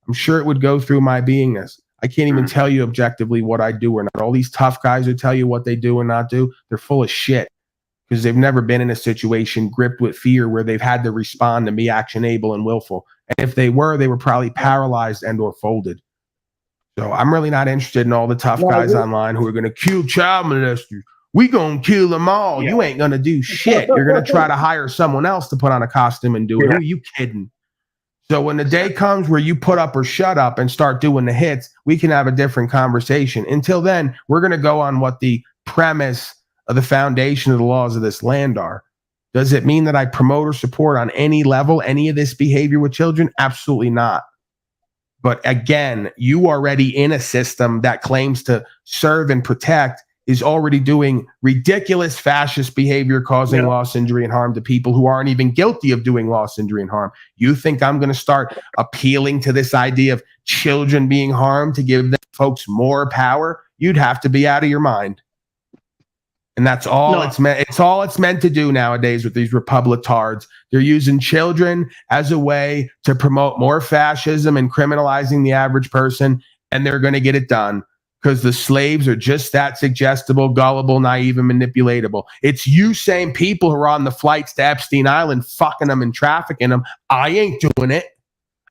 I'm sure it would go through my beingness. I can't even tell you objectively what I do or not. All these tough guys who tell you what they do and not do, they're full of shit because they've never been in a situation gripped with fear where they've had to respond and be action able and willful. And if they were probably paralyzed and or folded. So I'm really not interested in all the tough guys online who are going to kill child molesters. We going to kill them all. You ain't going to do shit. You're going to try to hire someone else to put on a costume and do it. Who are you kidding? So when the day comes where you put up or shut up and start doing the hits, we can have a different conversation. Until then, we're going to go on what the premise of the foundation of the laws of this land are. Does it mean that I promote or support on any level any of this behavior with children? Absolutely not. But again, you already in a system that claims to serve and protect is already doing ridiculous fascist behavior, causing loss, injury, and harm to people who aren't even guilty of doing loss, injury, and harm. You think I'm going to start appealing to this idea of children being harmed to give them folks more power? You'd have to be out of your mind. And that's all it's meant. It's all it's meant to do nowadays with these Republicards. They're using children as a way to promote more fascism and criminalizing the average person, and they're going to get it done because the slaves are just that suggestible, gullible, naive, and manipulatable. It's you same people who are on the flights to Epstein Island fucking them and trafficking them. I ain't doing it.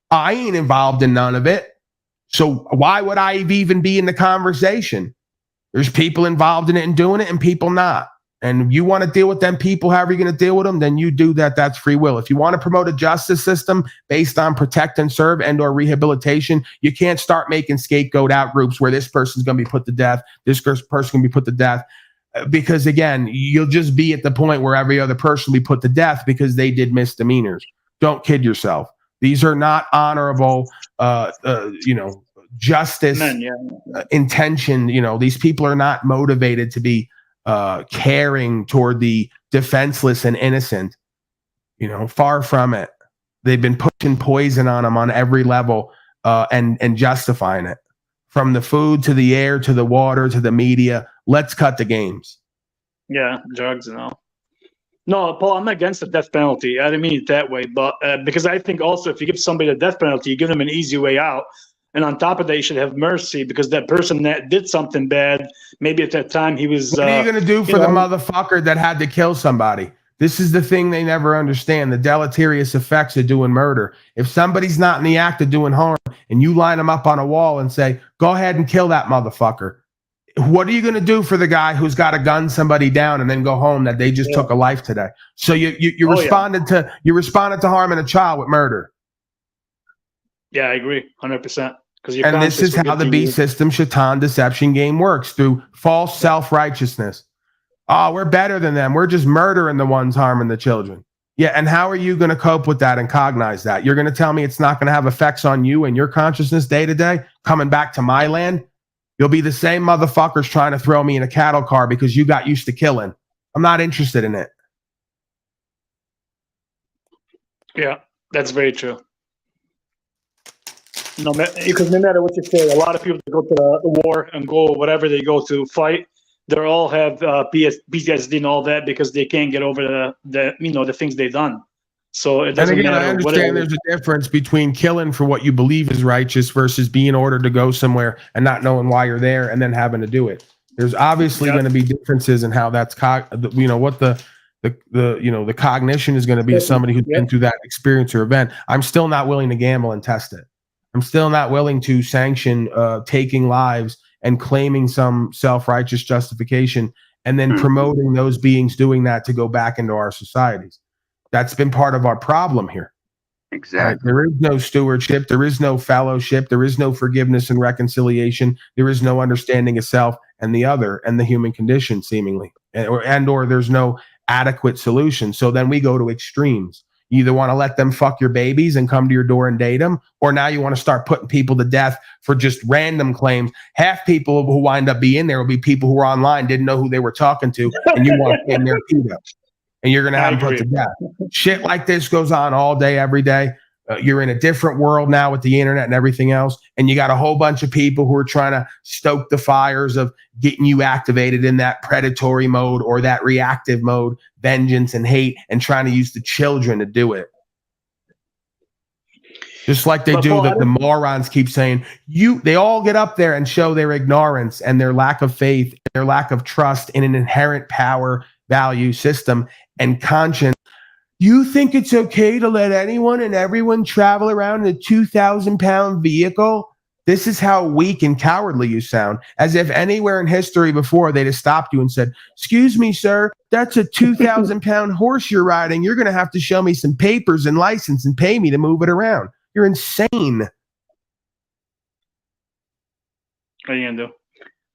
I ain't involved in none of it. So why would I even be in the conversation? There's people involved in it and doing it and people not. And you want to deal with them people, however you're going to deal with them, then you do that. That's free will. If you want to promote a justice system based on protect and serve and or rehabilitation, you can't start making scapegoat out groups where this person's going to be put to death, this person can be put to death. Because again, you'll just be at the point where every other person will be put to death because they did misdemeanors. Don't kid yourself. These are not honorable, justice intention. These people are not motivated to be caring toward the defenseless and innocent. Far from it. They've been pushing poison on them on every level and justifying it, from the food to the air to the water to the media. Let's cut the games. Yeah, drugs and all. No, Paul, I'm against the death penalty. I didn't mean it that way, but because I think also if you give somebody the death penalty, you give them an easy way out. And on top of that, you should have mercy because that person that did something bad, maybe at that time he was. What are you going to do for the motherfucker that had to kill somebody? This is the thing they never understand, the deleterious effects of doing murder. If somebody's not in the act of doing harm and you line them up on a wall and say, go ahead and kill that motherfucker, what are you going to do for the guy who's got to gun somebody down and then go home that they just took a life today? So you responded to harming a child with murder. Yeah, I agree, 100%. And this is how the beast system, Shaitan deception game works, through false self-righteousness. Oh, we're better than them. We're just murdering the ones harming the children. Yeah, and how are you going to cope with that and cognize that? You're going to tell me it's not going to have effects on you and your consciousness day to day, coming back to my land? You'll be the same motherfuckers trying to throw me in a cattle car because you got used to killing. I'm not interested in it. Yeah, that's very true. Because no matter what you say, a lot of people that go to the war and go whatever they go to fight, they all have PTSD and all that because they can't get over the things they've done. So it doesn't matter. I understand there's a difference between killing for what you believe is righteous versus being ordered to go somewhere and not knowing why you're there and then having to do it. There's obviously going to be differences in how that's what the cognition is going to be of somebody who's been through that experience or event. I'm still not willing to gamble and test it. I'm still not willing to sanction taking lives and claiming some self-righteous justification and then promoting those beings doing that to go back into our societies. That's been part of our problem here. Exactly. Right? There is no stewardship. There is no fellowship. There is no forgiveness and reconciliation. There is no understanding of self and the other and the human condition, seemingly, or there's no adequate solution. So then we go to extremes. You either want to let them fuck your babies and come to your door and date them, or now you want to start putting people to death for just random claims. Half people who wind up being there will be people who are online, didn't know who they were talking to, and you want to claim their pedo. And you're going to have them put to death. Shit like this goes on all day, every day. You're in a different world now with the internet and everything else. And you got a whole bunch of people who are trying to stoke the fires of getting you activated in that predatory mode or that reactive mode, vengeance and hate, and trying to use the children to do it. Just like they do, the morons keep saying, they all get up there and show their ignorance and their lack of faith, and their lack of trust in an inherent power value system and conscience. You think it's okay to let anyone and everyone travel around in a 2,000-pound vehicle? This is how weak and cowardly you sound, as if anywhere in history before they'd have stopped you and said, excuse me, sir, that's a 2,000-pound horse you're riding. You're going to have to show me some papers and license and pay me to move it around. You're insane. What are you going to do?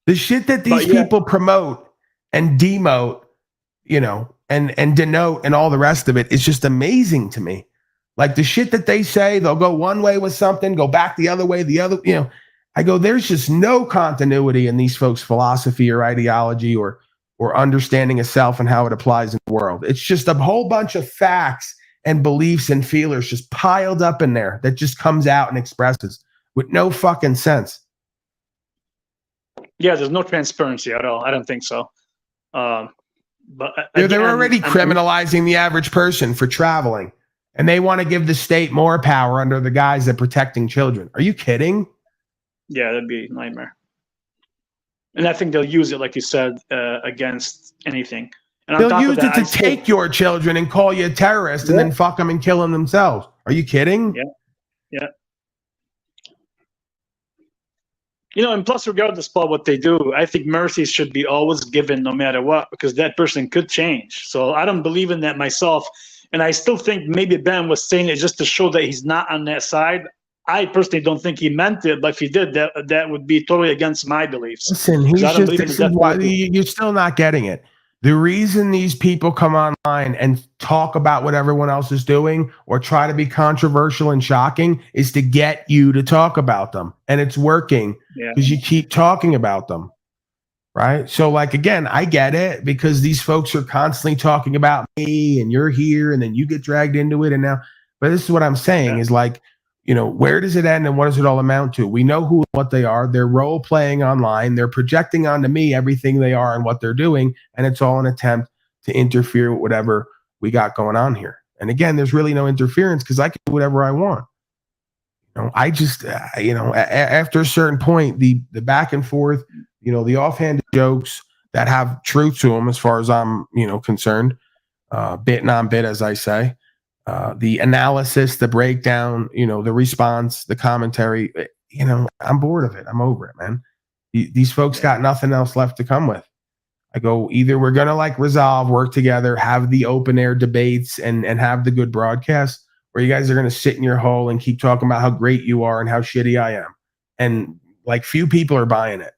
The shit that these people promote and demote, and denote and all the rest of it is just amazing to me. Like the shit that they say, they'll go one way with something, go back the other way, the other, I go, there's just no continuity in these folks' philosophy or ideology or understanding of self and how it applies in the world. It's just a whole bunch of facts and beliefs and feelers just piled up in there that just comes out and expresses with no fucking sense. Yeah, there's no transparency at all. I don't think so. But they're already criminalizing the average person for traveling, and they want to give the state more power under the guise of protecting children. Are you kidding? Yeah, that'd be a nightmare. And I think they'll use it, like you said, against anything. And they'll use it to take your children and call you a terrorist and then fuck them and kill them themselves. Are you kidding? Yeah. And plus, regardless of what they do, I think mercy should be always given no matter what, because that person could change. So I don't believe in that myself. And I still think maybe Ben was saying it just to show that he's not on that side. I personally don't think he meant it, but if he did, that would be totally against my beliefs. Listen, this is why you're still not getting it. The reason these people come online and talk about what everyone else is doing or try to be controversial and shocking is to get you to talk about them. And it's working because you keep talking about them. Right. So again, I get it because these folks are constantly talking about me and you're here and then you get dragged into it. And now, but this is what I'm saying is where does it end and what does it all amount to? We know who and what they are. They're role playing online. They're projecting onto me everything they are and what they're doing. And it's all an attempt to interfere with whatever we got going on here. And again, there's really no interference because I can do whatever I want. I just, after a certain point, the back and forth, the offhanded jokes that have truth to them, as far as I'm, concerned, bit non bit, as I say, the analysis, the breakdown, the response, the commentary, I'm bored of it. I'm over it, man. These folks got nothing else left to come with. I go, either we're going to resolve, work together, have the open air debates and have the good broadcasts, or you guys are going to sit in your hole and keep talking about how great you are and how shitty I am. And few people are buying it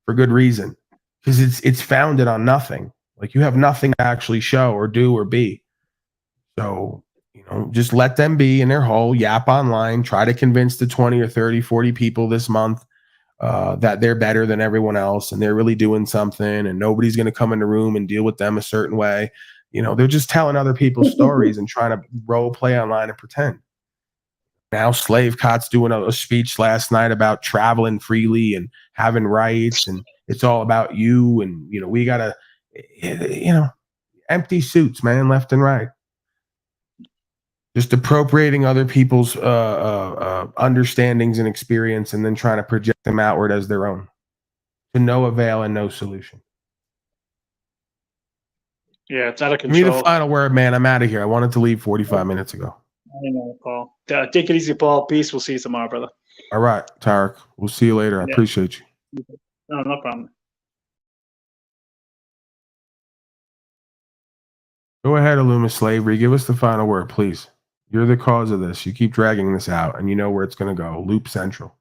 for good reason, because it's founded on nothing. You have nothing to actually show or do or be. So, just let them be in their hole, yap online, try to convince the 20 or 30, 40 people this month that they're better than everyone else and they're really doing something and nobody's going to come in the room and deal with them a certain way. They're just telling other people's stories and trying to role play online and pretend. Now Slave Cot's doing a speech last night about traveling freely and having rights, and it's all about you. And, we got to, empty suits, man, left and right. Just appropriating other people's understandings and experience and then trying to project them outward as their own, to no avail and no solution. Yeah, it's out of Give me control. the final word, man. I'm out of here. I wanted to leave 45 minutes ago. I know, Paul. Take it easy, Paul. Peace. We'll see you tomorrow, brother. All right, Tarek. We'll see you later. I appreciate you. No problem. Go ahead, Illumina Slavery. Give us the final word, please. You're the cause of this. You keep dragging this out, and you know where it's going to go. Loop Central.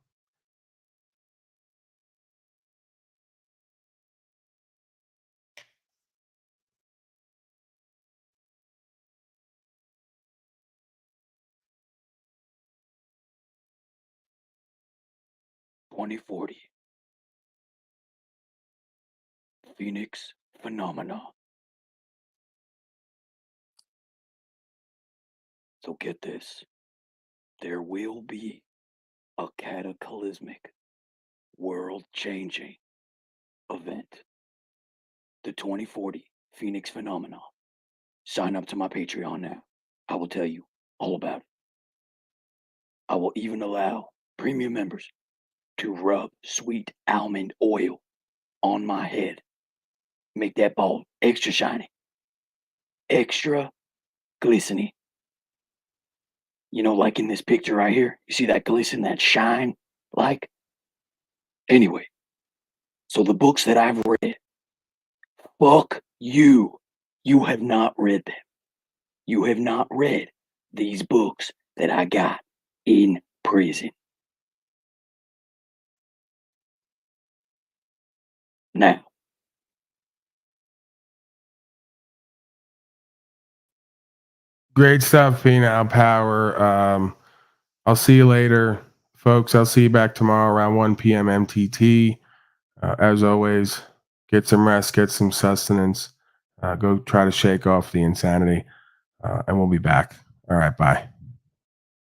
"2040 Phoenix Phenomena." So get this. There will be a cataclysmic, world-changing event. The 2040 Phoenix Phenomena. Sign up to my Patreon now. I will tell you all about it. I will even allow premium members to rub sweet almond oil on my head. Make that bald extra shiny. Extra glistening. Like in this picture right here. You see that glisten, that shine? Anyway. So the books that I've read. Fuck you. You have not read them. You have not read these books that I got in prison. Now. Great stuff, PiNEAL Power. I'll see you later, folks. I'll see you back tomorrow around 1 p.m. MTT. As always, get some rest, get some sustenance. Go try to shake off the insanity, and we'll be back. All right, bye.